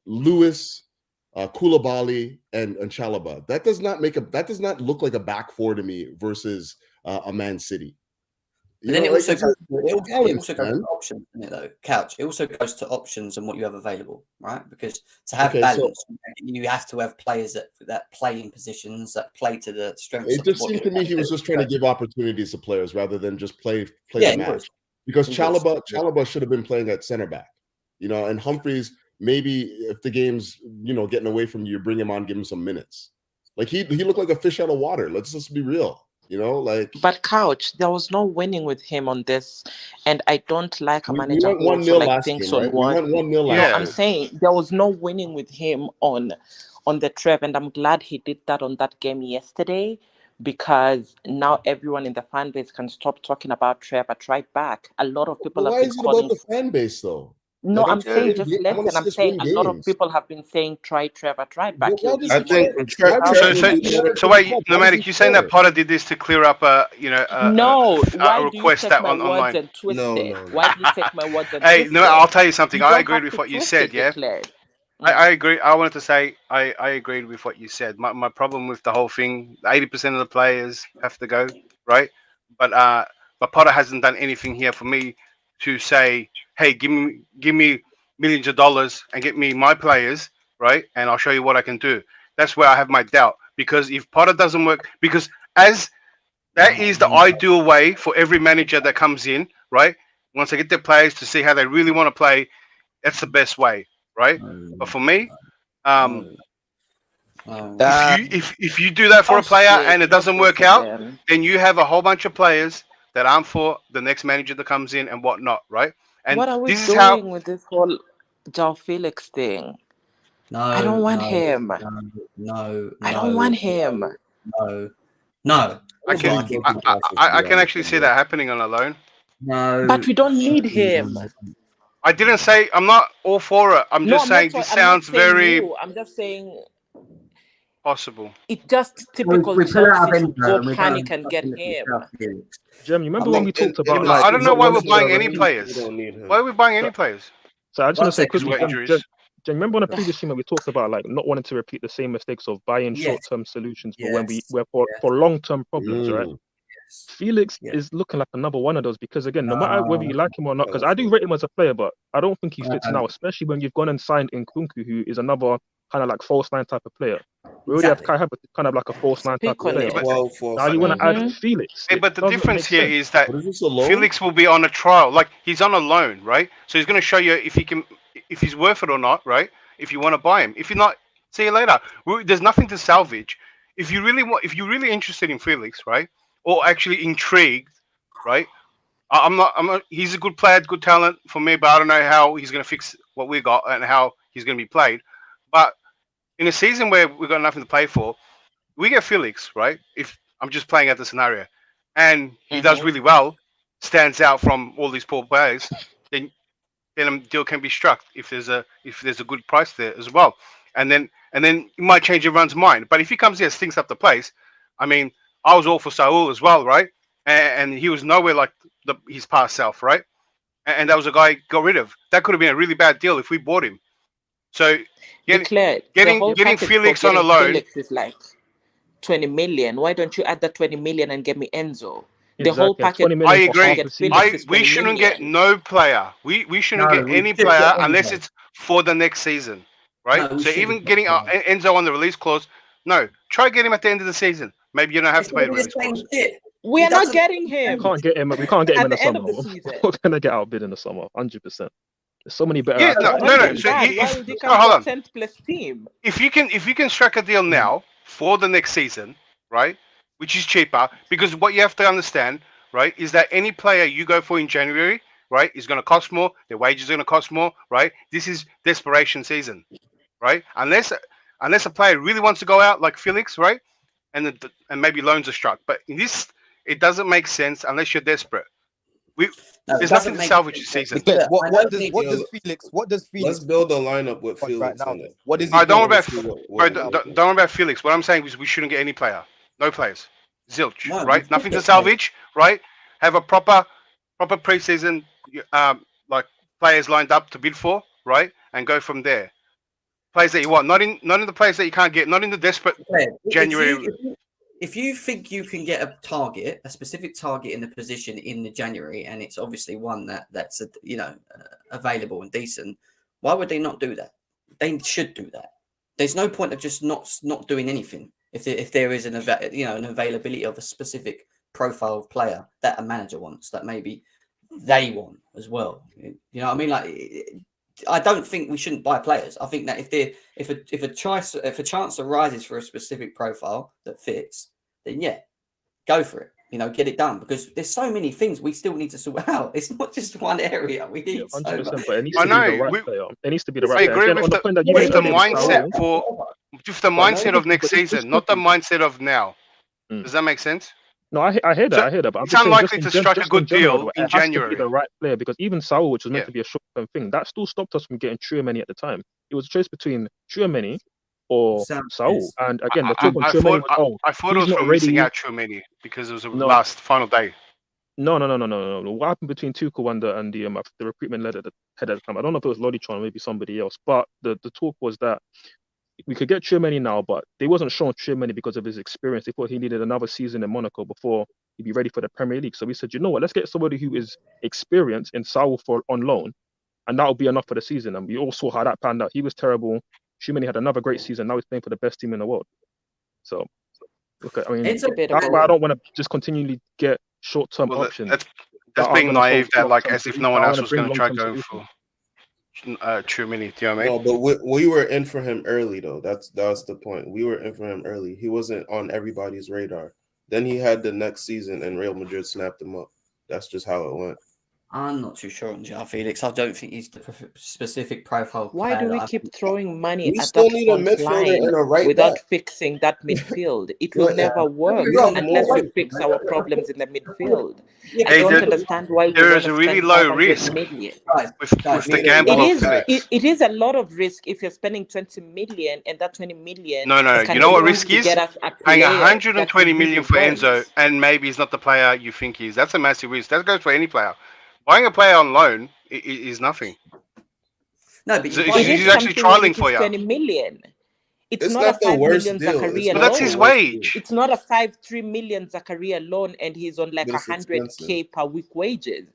Lewis, Koulibaly, and Chalobah. That does not look like a back four to me versus a Man City. But then it also goes to options, isn't it, though? Couch. It also goes to options and what you have available, right? Because to have balance, you have to have players that play in positions that play to the strengths. It just seemed to me he was just trying to give opportunities to players rather than just play the match. Because Chalobah should have been playing at center back, and Humphreys, maybe if the game's getting away from you, bring him on, give him some minutes. Like, he looked like a fish out of water. Let's just be real. But Couch, there was no winning with him on this, and I don't like a manager who thinks on one. We went 1-0 last game. I'm saying there was no winning with him on on the Trev, and I'm glad he did that on that game yesterday, because now everyone in the fan base can stop talking about Trev at right back. A lot of people Why have been is it calling. about the fan base though? No, Like, I'm saying just I want to listen. see I'm us saying win a lot of games. people have been saying try Trev at right back. But why does I he think try- why does so. he So, do that? so wait, Why Nomadic, does you he saying that care? Potter did this to clear up No, a why do you request take that my words online? and twist No, it? no, no. Why do you take my words and Hey, twist no, it? I'll tell you something. You I don't agreed have with to what you twist said. it, Yeah, declared. I agree. I wanted to say I agreed with what you said. My problem with the whole thing, 80% of the players have to go, right? But Potter hasn't done anything here for me to say, hey, give me millions of dollars and get me my players, right? And I'll show you what I can do. That's where I have my doubt, because if Potter doesn't work, because as that is the ideal way for every manager that comes in, right? Once they get their players to see how they really want to play, that's the best way, right? But for me, if you do that for Oh a player shit! and it Not doesn't this work out, again. then you have a whole bunch of players that aren't for the next manager that comes in and whatnot, right? And What are we this is how. doing with this whole João Felix thing? No, I don't want no, him. no, I don't want him. no. I can I can actually see that happening on a loan. No. But we don't need him. I didn't say I'm not all for it. I'm No, just I'm not. saying this I'm not sounds saying very you. I'm just saying possible. it's just typical We pull out of Chelsea to Enzo go and we panic don't and get fucking him. look at Felix. Jem, you remember I when we think talked about No, I don't know not why we're wanting buying to any repeat? players. We don't need him. Why are we buying any players? So I just One want to say second, quickly, Just for Jem. injuries. Jen, remember on the previous stream we talked about like not wanting to repeat the same mistakes of buying Yes. short-term solutions, but when Yes. we're for long-term problems, right? Yes. Felix Yeah. is looking like another one of those because again, no matter whether you like him or not, because I do rate him as a player, but I don't think he fits now, especially when you've gone and signed Nkunku, who is another kind of like false nine type of player. We already have kind of like a false nine type Speak of on player. it. But 12 false now you want to nines. add Felix. Hey, It but the doesn't difference make here sense. is that What is this, a loan? Felix will be on a trial. Like he's on a loan, right? So he's going to show you if he can, if he's worth it or not, right? If you want to buy him. If you're not, see you later. There's nothing to salvage. If you're really interested in Felix, right? Or actually intrigued, right? I'm not. He's a good player, good talent for me, but I don't know how he's going to fix what we got and how he's going to be played. But in a season where we've got nothing to play for, we get Felix, right? If I'm just playing out the scenario, and he does really well, stands out from all these poor players, then a deal can be struck if there's a good price there as well, and then it might change everyone's mind. But if he comes here, stinks up the place. I mean, I was all for Saul as well, right? And he was nowhere like his past self, right? And that was a guy got rid of. That could have been a really bad deal if we bought him. So Declared. The getting whole package Felix for on a getting loan. Felix is like 20 million. Why don't you add that 20 million and get me Enzo? The whole Exactly. package. 20 million I for agree. half the season. We shouldn't get no player. We shouldn't get any player unless it's for the next season, right? No, we So shouldn't even get getting Enzo. Enzo on the release clause, no. Try get him at the end of the season. Maybe you don't have It's to pay the gonna be release the same clause. shit. We He are not doesn't- getting We him can't get him. We can't get him at in the the end summer. of the season. We're gonna get outbid in the summer, 100%. There's so many better. Yeah, assets no. out Not So there. even that. Why would he no, come hold to on. a 10th place team? If you can strike a deal now for the next season, right? Which is cheaper, because what you have to understand, right, is that any player you go for in January, right, is going to cost more. Their wages are going to cost more, right? This is desperation season, right? Unless a player really wants to go out like Felix, right, and maybe loans are struck. But in this, it doesn't make sense unless you're desperate. No, it There's doesn't nothing to make salvage sense. this season. Because Look, I don't think- what does Felix Let's build a lineup with right Felix now? on it. What is he I don't doing? worry about don't worry about Felix. What I'm saying is we shouldn't get any player, no players, zilch, No, we right? should Nothing to get salvage, right? Have a proper preseason, like players lined up to bid for, right? And go from there. Players that you want, not in the players that you can't get, not in the desperate players. January. If you think you can get a specific target in the position in the January, and it's obviously one that's available and decent, why would they not do that? They should do that. There's no point of just not doing anything if there is an availability of a specific profile of player that a manager wants, that maybe they want as well. You know what I mean? Like, I don't think we shouldn't buy players. I think that if a chance arises for a specific profile that fits, then yeah, go for it. get it done, because there's so many things we still need to sort out. It's not just one area. We need 100%, but it needs I to be the know. right player. It needs to be the I right player. agree Again, with on the the point that you with made the earlier with mindset Saul, for with the but now mindset of next but this season, could not the be. mindset of now. Mm. Does that make sense? No, I hear that. So I hear that. But I'm it's just saying, unlikely to strike a just in good general, deal though, in it has to be January. the right player, because even Saul, which was meant Yeah. to be a short-term thing, that still stopped us from getting Tchouaméni at the time. It was a choice between Tchouaméni or Saul. And again, the talk on Tchouaméni was, I thought it he's was not from missing ready. out Tchouaméni because it was the No, last final day. No. What happened between Tuchel and the recruitment head at the time? I don't know if it was Loditron or maybe somebody else, but the talk was that we could get Tchouaméni now, but they wasn't showing Tchouaméni because of his experience. They thought he needed another season in Monaco before he'd be ready for the Premier League. So we said, you know what, let's get somebody who is experienced in Saul on loan, and that'll be enough for the season. And we all saw how that panned out. He was terrible. Tchouaméni had another great season. Now he's playing for the best team in the world. So, look, I mean, It's that's why I don't want to just continually get short-term options. That's being naive. That like as if no one else was going to try going going for Tchouaméni. Do you know what I mean? No, but we were in for him early though. That's the point. We were in for him early. He wasn't on everybody's radar. Then he had the next season, and Real Madrid snapped him up. That's just how it went. I'm not too sure on João Felix. I don't think he's the specific profile. Why do we keep throwing money We at still that need a front midfielder line and a right without back. fixing that midfield? It Yeah, will never work we need unless more. we fix our problems in the midfield. I Hey, don't understand why we there want is to a really spend low 500 risk million. with the gamble It of is Felix. it is a lot of risk if you're spending 20 million, and that 20 million No. can You know what only risk is? get us a Paying player 120 that million really for Enzo, works. and maybe he's not the player you think he is. That's a massive risk. That goes for any player. Buying a player on loan is nothing. No, but he's actually something when trialing it for is you. 20 million. It's not not a the 5 worst million deal. Zakaria But that's loan. his wage. It's not a 3 million Zakaria loan, and he's on like But it's 100K per week wages.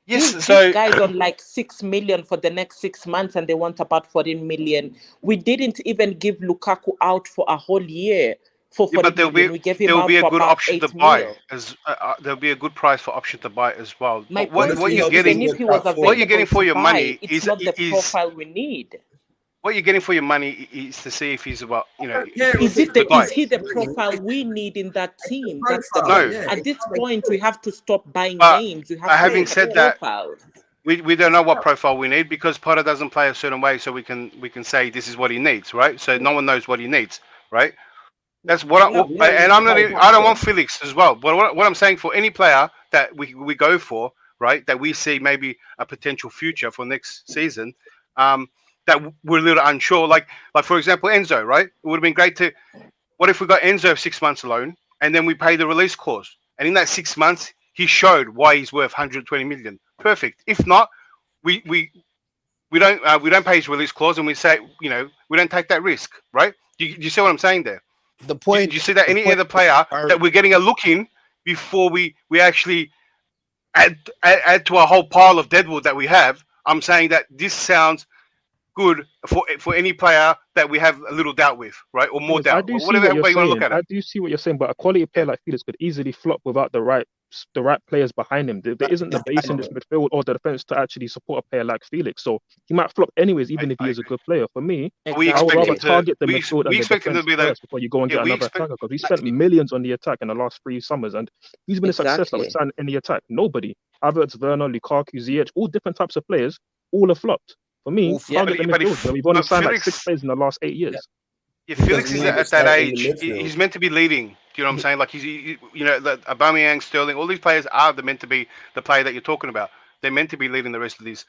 Yes, This so guy's on like 6 million for the next 6 months, and they want about 14 million. We didn't even give Lukaku out for a whole year for 40 but million. We gave him there'll out be a for good about option 8 to buy mil. as there'll be a good price for option to buy as well. My But what point you're is, getting, even if he was what you're getting available for to your buy, money it's not the profile we need. what you're getting for your money is to see if he's about Is guy. he the profile we need in that team? That's the No. At this point, we have to stop buying But names. We have having to said look that, at profiles. we don't know what profile we need because Potter doesn't play a certain way, so we can say this is what he needs, right? So no one knows what he needs, right? That's what and I'm not. I don't want Felix as well. But what I'm saying, for any player that we go for, right, that we see maybe a potential future for next season, that we're a little unsure. Like for example, Enzo, right? It would have been great to. What if we got Enzo 6 months alone, and then we pay the release clause, and in that 6 months he showed why he's worth 120 million. Perfect. If not, we don't pay his release clause, and we say we don't take that risk, right? Do you see what I'm saying there? The point. Do you see that any other player that we're getting a look in before we actually add to a whole pile of deadwood that we have? I'm saying that this sounds good for any player that we have a little doubt with, right, or more doubt, or whatever way you want to look at it. I do see what you're saying, but a quality player like Felix could easily flop without the right players behind him. There isn't the base in this midfield or the defense to actually support a player like Felix, so he might flop anyways, even if he is a good player. For me, I would rather target the midfield and the defense first before you go and get another attacker, because we spent millions on the attack in the last 3 summers, and who's been a success that we signed in the attack? Nobody. Havertz, Werner, Lukaku, Ziyech, all different types of players, all have flopped. For me, target the midfield, and we've only signed like 6 players in the last 8 years. Yeah, Felix is at that age. He's meant to be leading. Do you know what I'm saying? Like the Aubameyang, Sterling, all these players are meant to be the player that you're talking about. They're meant to be leading the rest of these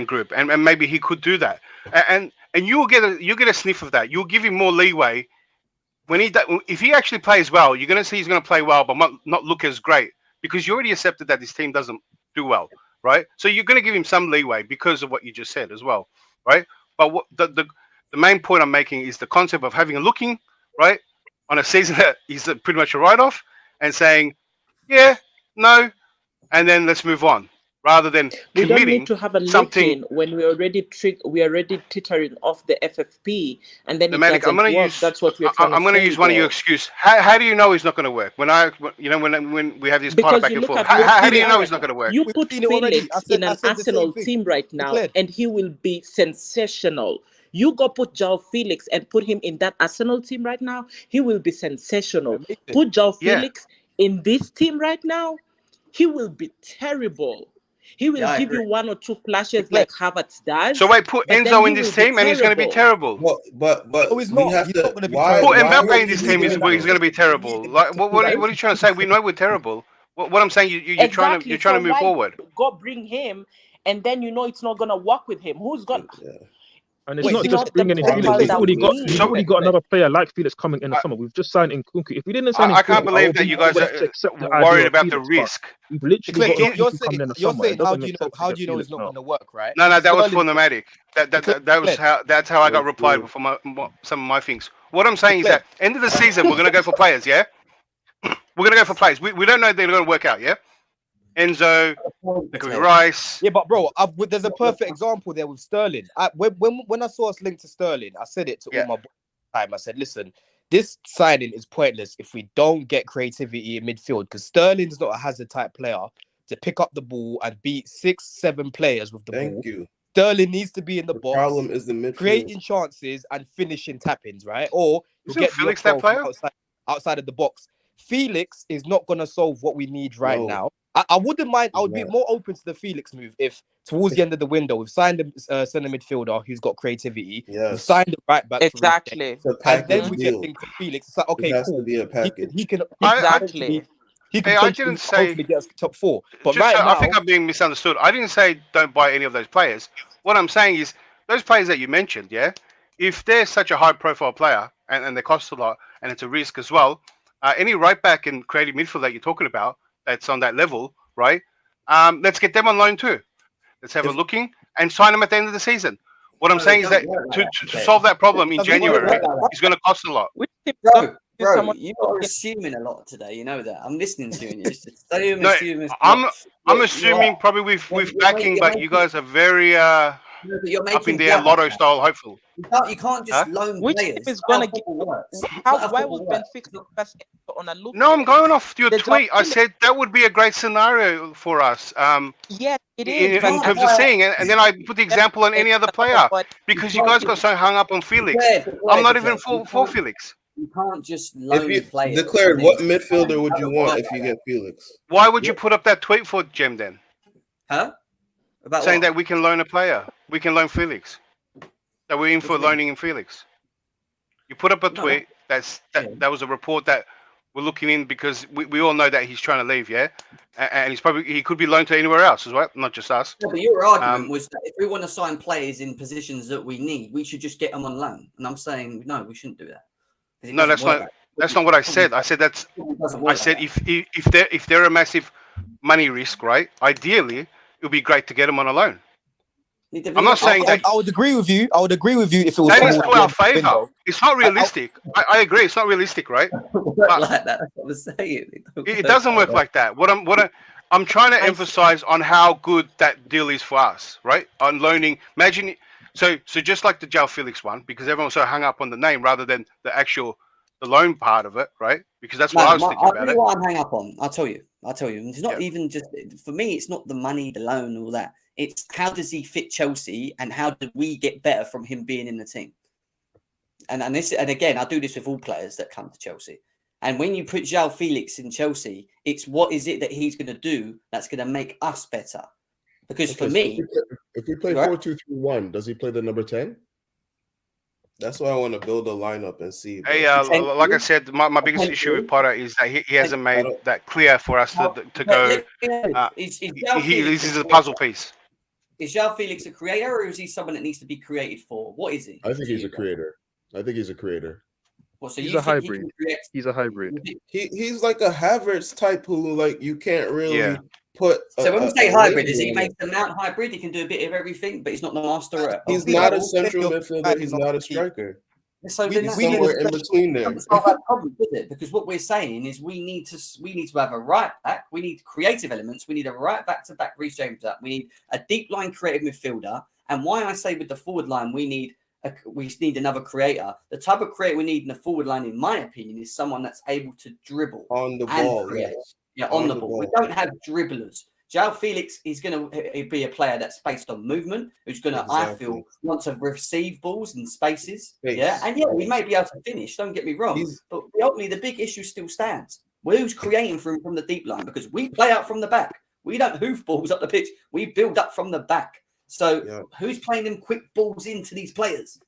group, and maybe he could do that. And you'll get a sniff of that. You'll give him more leeway when if he actually plays well. You're going to see he's going to play well, but not look as great, because you already accepted that this team doesn't do well, right? So you're going to give him some leeway because of what you just said as well, right? But what the main point I'm making is the concept of having a looking, right, on a season that is pretty much a write-off, and saying, yeah, no, and then let's move on, rather than we don't committing need to have a something. look-in when we already teetering off the FFP, and then Dominic, it doesn't work. That's what we're trying I'm going to use one of your excuses. How do you know it's not going to work? When we have this part back and forth, how do you know it's not going to work? You put Felix in an Arsenal team right now, and he will be sensational. You go put João Felix and put him in that Arsenal team right now, he will be sensational. Put João Felix in this team right now, he will be terrible. He will Yeah, I give you agree. one or two flashes like Havertz does. So wait, put but then Enzo he in this will be team, and he's going to be terrible. terrible. But No, he's we not. have He's to. not going to be Why? terrible. Put Why Mbappe would in he this be team, he's doing going that? to be terrible. Like, what are you trying to say? We know we're terrible. What I'm saying, you're trying Exactly. to So move why forward. go bring him, and then you know it's not gonna work with him? Who's gonna? Yeah. And it's Wait, not He's just not the bringing in profile Felix. that we need. We've So- already got another player like Felix coming in the summer. We've just signed Nkunku. If we didn't sign Nkunku, I can't believe that you guys would are have to accept the idea worried of about the Felix, but risk. we've literally Clint, got you're Nkunku coming in the saying summer. It how doesn't do you make know? sense to How get do you know Felix it's not now. going to work, right? No, that was Sterling- problematic. That's how I got replied for some of my things. What I'm saying is that end of the season we're going to go for players. Yeah, we're going to go for players. We don't know if they're going to work out. Yeah, Enzo, it could be Rice. Yeah, but bro, there's a perfect example there with Sterling. When I saw us linked to Sterling, I said it to all my boys at the time. I said, listen, this signing is pointless if we don't get creativity in midfield, because Sterling's not a hazard type player to pick up the ball and beat 6-7 players with the ball. Thank you. Sterling needs to be in the box. Problem is the midfield. Creating chances and finishing tap-ins, right? Or he'll Isn't get Felix the that goal player? from outside of the box. Felix is not going to solve what we need right No. now. I wouldn't mind. I would be not. more open to the Felix move if towards the end of the window we've signed a centre midfielder who's got creativity. We've Yes. signed the right back. Exactly. It's a And package then we deal. get linked to Felix. It's like, okay, It has cool. to be a package. He can Exactly. He can Hey, I potentially didn't say- hopefully get us top 4. But Just right so- now, I think I'm being misunderstood. I didn't say don't buy any of those players. What I'm saying is those players that you mentioned, yeah, if they're such a high-profile player and they cost a lot and it's a risk as well, any right back and creative midfield that you're talking about that's on that level, right? Let's get them on loan too. Let's have a looking and sign them at the end of the season. What I'm saying is that to solve that problem in Doesn't work January, like that. it's going to cost a lot. Which team Bro, someone- you are assuming a lot today. You know that. I'm listening to you. And you're just assuming. No, I'm You assuming are. probably with You're backing, but you guys are very No, but you're up in making the air black. lotto style hopeful. You can't just loan Which players. team is That's how gonna get? football works. That's not how Why football was works. Benfica best on a look? No, I'm going off your The tweet. I Joao said that would be a great scenario for us. Yes, it In is. terms of seeing, and then I put the example on any other player because you guys got so hung up on Felix. I'm not even for Felix. You can't just If loan you players. declared, what midfielder would you want if you get Felix? Why would you put up that tweet for Jem then? Huh? About Saying what? that we can loan a player, we can loan Felix. That we're in for loaning in Felix. You put up a tweet. That was a report that we're looking in because we all know that he's trying to leave, yeah, and he could be loaned to anywhere else as well, not just us. Yeah, but your argument was that if we want to sign players in positions that we need, we should just get them on loan. And I'm saying no, we shouldn't do that. 'Cause it No, doesn't work that's not what I said. I said It doesn't work I said like that. if they're a massive money risk, right? Ideally, it would be great to get them on a loan. I'm not saying that. I would agree with you. I would agree with you if it was That is towards to the our end of the favor. window. It's not realistic. I agree. It's not realistic, right? Work like that. That's what I'm saying. It doesn't work like that. What I'm trying to emphasize on how good that deal is for us, right? On loaning. Imagine so just like the Joao Felix one, because everyone's so hung up on the name rather than the loan part of it, right? Because that's what I was thinking I'll about tell it. you what I'm hung up on. I'll tell you. It's not even just for me. It's not the money, the loan, all that. It's how does he fit Chelsea, and how do we get better from him being in the team? And again, I do this with all players that come to Chelsea. And when you put Joao Felix in Chelsea, it's what is it that he's going to do that's going to make us better? Because for me, if we play right? 4-2-3-1, does he play the number 10? That's why I want to build a lineup and see. Hey, like I said, my biggest issue with Potter is that he hasn't made that clear for us to go. This is a puzzle piece. Is Joao Felix a creator, or is he someone that needs to be created for? What is he? I think he's a creator. Well, so He's you a think he hybrid. can create- He's a hybrid. He's like a Havertz type who like you can't really Yeah. put. So when we a say hybrid, is label he on makes it. the Mount hybrid? He can do a bit of everything, but he's not the master. He's not a central midfielder. He's not a striker. So We- then He's that's somewhere in between there. That's not that problem, is it? Because what we're saying is we need to have a right back. We need creative elements. We need a right back to back Reece James up. We need a deep line creative midfielder. And why I say with the forward line we need another creator. The type of creator we need in the forward line, in my opinion, is someone that's able to dribble On the and ball, create. yes. Yeah, on the ball. We don't have dribblers. Joao Felix is going to be a player that's based on movement, who's going to, I feel, want to receive balls in spaces. Space. Yeah, and yeah, we may be able to finish. Don't get me wrong, He's- but ultimately the big issue still stands. Who's creating from the deep line? Because we play out from the back. We don't hoof balls up the pitch. We build up from the back. So who's playing them quick balls into these players?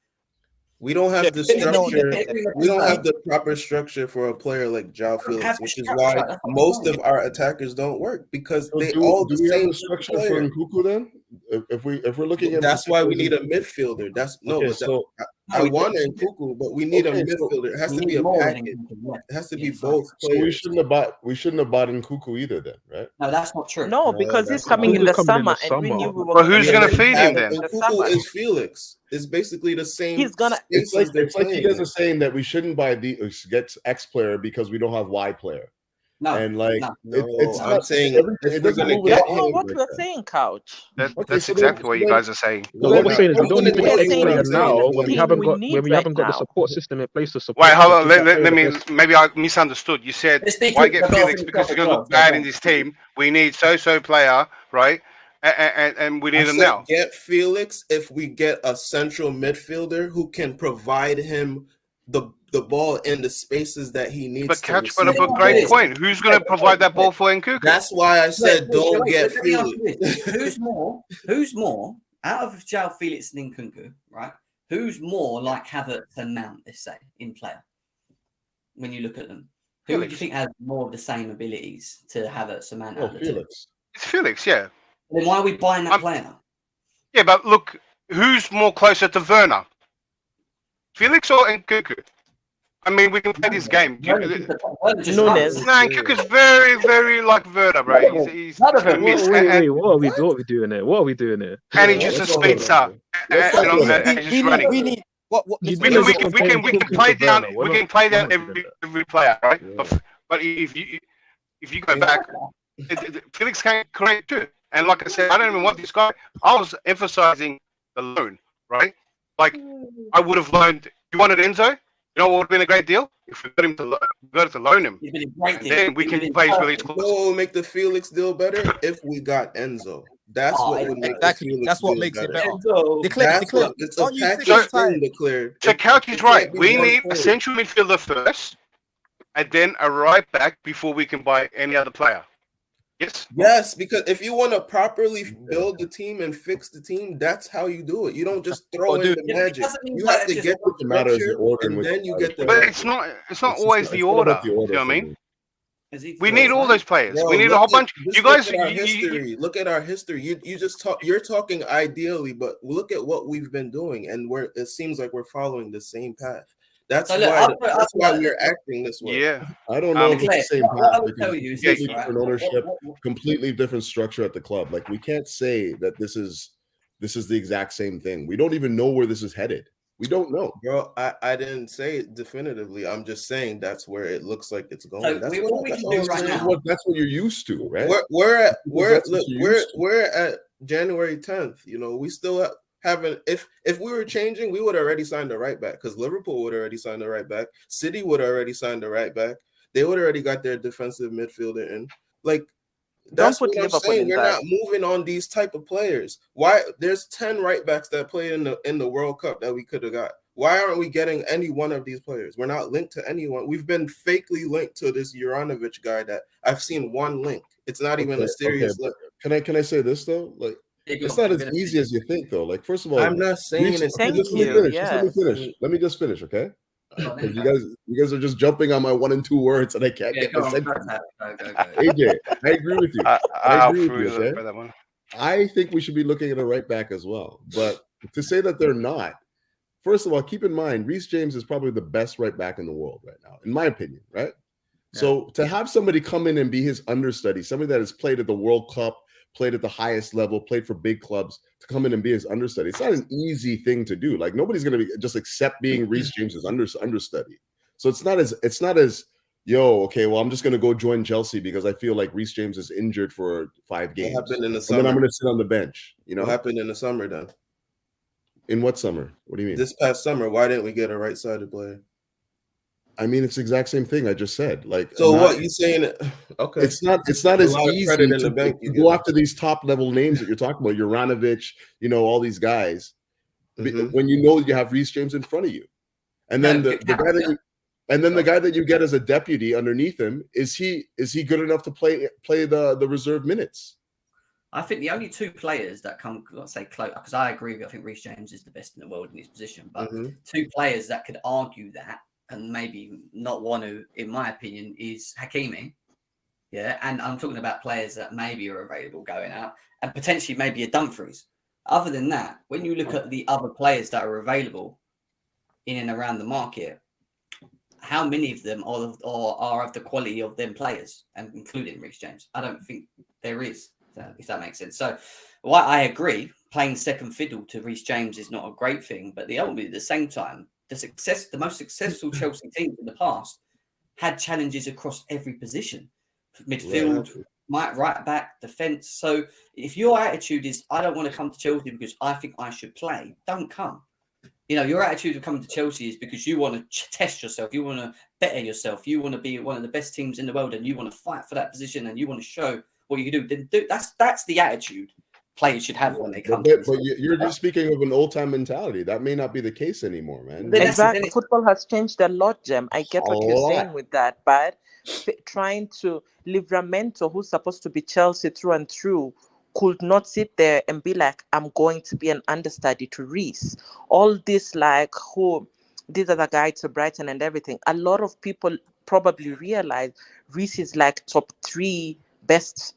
We don't have the structure. We don't have the proper structure for a player like João Felix, which is why most of our attackers don't work because they all do we have the structure for Nkunku then? If we're looking at that's why we need a midfielder. That's I want Nkunku, but we need a midfielder. It has to be a package. It has to be both players. So we shouldn't have bought Nkunku either then, right? No, that's not true. No, because he's coming in the summer, and we knew we were. But who's going to feed him then? Nkunku is Felix. It's basically the same. He's gonna. It's like you guys are saying that we shouldn't buy get X player because we don't have Y player. No, and like it's not saying it doesn't get what we're saying, Couch. That's exactly what you guys are saying. No, what we're saying is we don't need to get X player now when we haven't got the support system in place to support. Wait, hold on. Let me. Maybe I misunderstood. You said why get Felix because he's going to look bad in this team. We need so player, right? And we need him now. Get Felix if we get a central midfielder who can provide him the ball in the spaces that he needs. But Catch brought up a great point. Who's going to provide that ball for Nkunku? That's why I said don't get Felix. Who's more out of João Felix and Nkunku, right? Who's more like Havertz and Mount, let's say, in player? When you look at them, who do you think has more of the same abilities to Havertz and Mount? Felix. It's Felix, yeah. Then why are we buying that player? Yeah, but look, who's more closer to Werner? Felix or Nkunku? I mean, we can play this game. Nunes. Nkunku's very, very like Werner, bro. He's wait, what are we doing here? What are we doing here? And he just speeds up. And just running. We need We can play down. We can play down every player, right? But if you go back, Felix can create too. And like I said, I don't even want this guy. I was emphasizing the loan, right? Like I would have loaned. You wanted Enzo? You know what would have been a great deal? If we got him to loan him, then we can play Felix. What will make the Felix deal better if we got Enzo? That's what would make exactly. That's what makes it better. Declare. It's a package declared. So Couch is right. We need a central midfielder first, and then a right back before we can buy any other player. Yes. Yes, because if you want to properly build the team and fix the team, that's how you do it. You don't just throw in the magic. You have to get the structure, and then you get the. But it's not always the order. You know what I mean? We need all those players. We need a whole bunch. You guys, look at our history. You just talk. You're talking ideally, but look at what we've been doing, and it seems like we're following the same path. That's why we're acting this way. Yeah, I don't know if it's the same path. Completely different ownership, completely different structure at the club. Like we can't say that this is the exact same thing. We don't even know where this is headed. We don't know, bro. I didn't say it definitively. I'm just saying that's where it looks like it's going. So that's what you're used to, right? We're at January 10th. You know, we still haven't. If we were changing, we would have already signed the right back because Liverpool would already signed the right back. City would have already signed the right back. They would already got their defensive midfielder in. Like that's what I'm saying. We're not moving on these type of players. Why? There's 10 right backs that played in the World Cup that we could have got. Why aren't we getting any one of these players? We're not linked to anyone. We've been fakely linked to this Juranovic guy that I've seen one link. It's not even a serious link. Can I say this though? Like it's not as easy as you think though. Like first of all, I'm not saying it's. Let me finish. Let me just finish, okay? Because you guys are just jumping on my 1 and 2 words, and I can't get the sentence. AJ, I agree with you. I agree with you. Okay? I think we should be looking at a right back as well. But to say that they're not, first of all, keep in mind, Reece James is probably the best right back in the world right now, in my opinion, right? Yeah. So to have somebody come in and be his understudy, somebody that has played at the World Cup, played at the highest level, played for big clubs, to come in and be his understudy. It's not an easy thing to do. Like nobody's going to be just accept being Reece James's understudy. So it's not as okay, well, I'm just going to go join Chelsea because I feel like Reece James is injured for 5 games. What happened in the summer? And then I'm going to sit on the bench. You know what happened in the summer then? In what summer? What do you mean? This past summer, why didn't we get a right-sided player? I mean, it's the exact same thing I just said. Like, so what you saying? Okay, it's not as easy to go after these top level names that you're talking about, Juranovic, all these guys, when you know you have Reece James in front of you, and then the guy that And then the guy that you get as a deputy underneath him, is he good enough to play the reserve minutes? I think the only two players that come, let's say, close, because I agree with you, I think Reece James is the best in the world in his position, but two players that could argue that, and maybe not one who, in my opinion, is Hakimi. Yeah, and I'm talking about players that maybe are available going out, and potentially maybe a Dumfries. Other than that, when you look at the other players that are available in and around the market, how many of them are of the quality of them players, and including Reece James? I don't think there is, if that makes sense. So, while I agree, playing second fiddle to Reece James is not a great thing, but at the same time, the most successful Chelsea teams in the past had challenges across every position, midfield, right back, defence. So, if your attitude is, I don't want to come to Chelsea because I think I should play, don't come. You know, your attitude of coming to Chelsea is because you want to test yourself, you want to better yourself, you want to be one of the best teams in the world, and you want to fight for that position, and you want to show what you can do. That's the attitude players should have when they come. But you're just speaking of an old-time mentality. That may not be the case anymore, man. Exactly. Football has changed a lot, Jem. I get what you're saying with that, but trying to Livramento, who's supposed to be Chelsea through and through, could not sit there and be like, I'm going to be an understudy to Reece. All this, like, these are the guys to Brighton and everything. A lot of people probably realize Reece is like top 3 best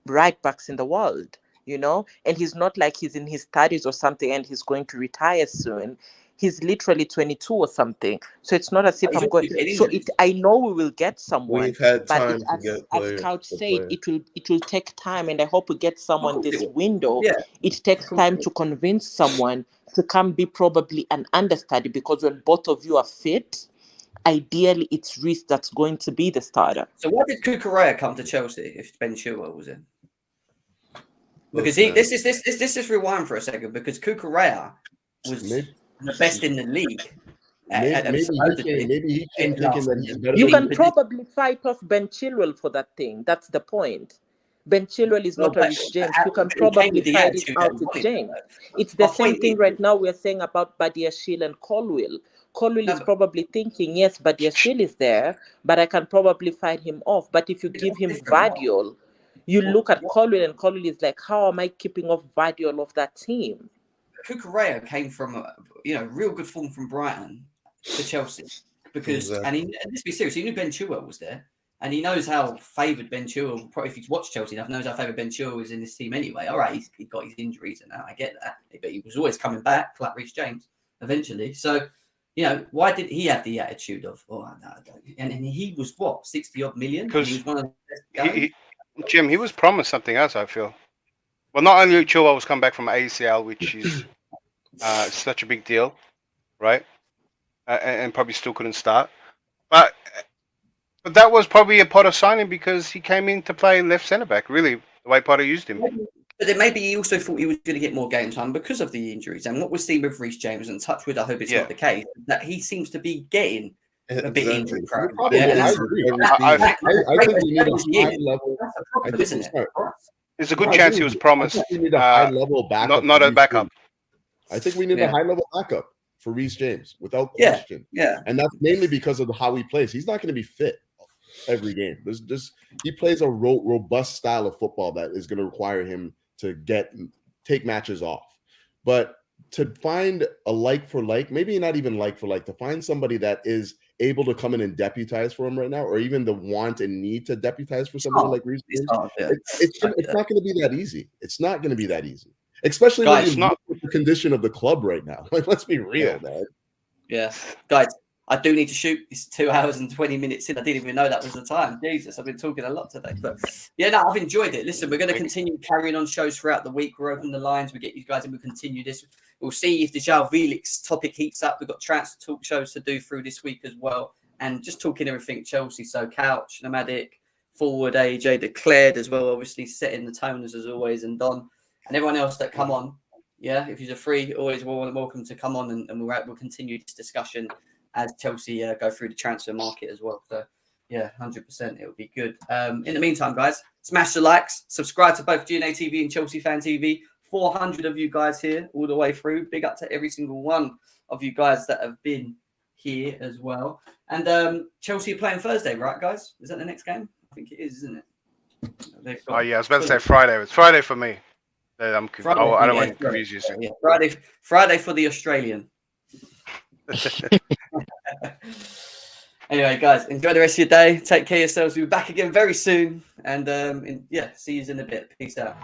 right backs in the world, you know? And he's not like he's in his 30s or something and he's going to retire soon. He's literally 22 or something. So it's not as if I'm going. So I know we will get someone. We've had time but as Couch said, it will take time, and I hope we get someone this window. Yeah. It takes time to convince someone to come be probably an understudy, because when both of you are fit, ideally it's Reece that's going to be the starter. So why did Cucurella come to Chelsea if Ben Chilwell was in? Because this is rewind for a second, because Cucurella was the best in the league. Maybe he came thinking that he's better. You can probably fight off Ben Chilwell for that thing. That's the point. Ben Chilwell is not a Reece James. You can probably fight it out with James. It's the same thing right now we're saying about Badiashile and Colwill. Colwill is probably thinking, yes, Badiashile is there, but I can probably fight him off. But if you give him Vardiol, you look at Colwill, and Colwill is like, how am I keeping off Vardiol off that team? Cucurella came from real good form from Brighton to Chelsea because, and let's be serious, he knew Ben Chilwell was there, and he knows how favoured Ben Chilwell. Probably if he's watched Chelsea enough, knows how favoured Ben Chilwell is in this team anyway. All right, he got his injuries and that, I get that, but he was always coming back like Reece James eventually. So, why did he have the attitude of and he was what 60-odd million? Because he was one of the best Jim, he was promised something else, I feel. Well, not only Chilwell was come back from ACL, which is such a big deal, right? And probably still couldn't start. But that was probably a Potter signing because he came in to play left centre back, really, the way Potter used him. But then maybe he also thought he was going to get more game time because of the injuries. And what we're seeing with Reece James, and touch wood, I hope it's not the case, that he seems to be getting a bit injury prone. I agree. I think we need a high level. There's a good chance he was promised we need a high level backup, not a backup. I think we need a high level backup for Reece James without question. Yeah. And that's mainly because of how he plays. He's not going to be fit every game. He plays a robust style of football that is going to require him to take matches off. But to find a like for like, maybe not even like for like, to find somebody that is able to come in and deputize for him right now, or even the want and need to deputize for somebody like Reece James, it's not going to be that easy. It's not going to be that easy, especially when you look at the condition of the club right now. Like, let's be real, man. Yeah, guys, I do need to shoot. It's 2 hours and 20 minutes in. I didn't even know that was the time. Jesus, I've been talking a lot today. But I've enjoyed it. Listen, we're going to continue carrying on shows throughout the week. We're opening the lines. We get you guys and we'll continue this. We'll see if the João Felix topic heats up. We've got transfer talk shows to do through this week as well. And just talking everything Chelsea. So Couch, Nomadic, Forward, AJ, Declared as well. Obviously setting the tone as always. And Don and everyone else that come on. Yeah, if you're free, always welcome to come on and we'll continue this discussion as Chelsea go through the transfer market as well. So, 100%, it'll be good. In the meantime, guys, smash the likes, subscribe to both GNA TV and Chelsea Fan TV. 400 of you guys here all the way through. Big up to every single one of you guys that have been here as well. And Chelsea are playing Thursday, right, guys? Is that the next game? I think it is, isn't it? Oh yeah, I was about to say Friday. It's Friday for me. I don't want to confuse you. Yeah, Friday for the Australian. Anyway, guys, enjoy the rest of your day. Take care of yourselves. We'll be back again very soon. And see you in a bit. Peace out.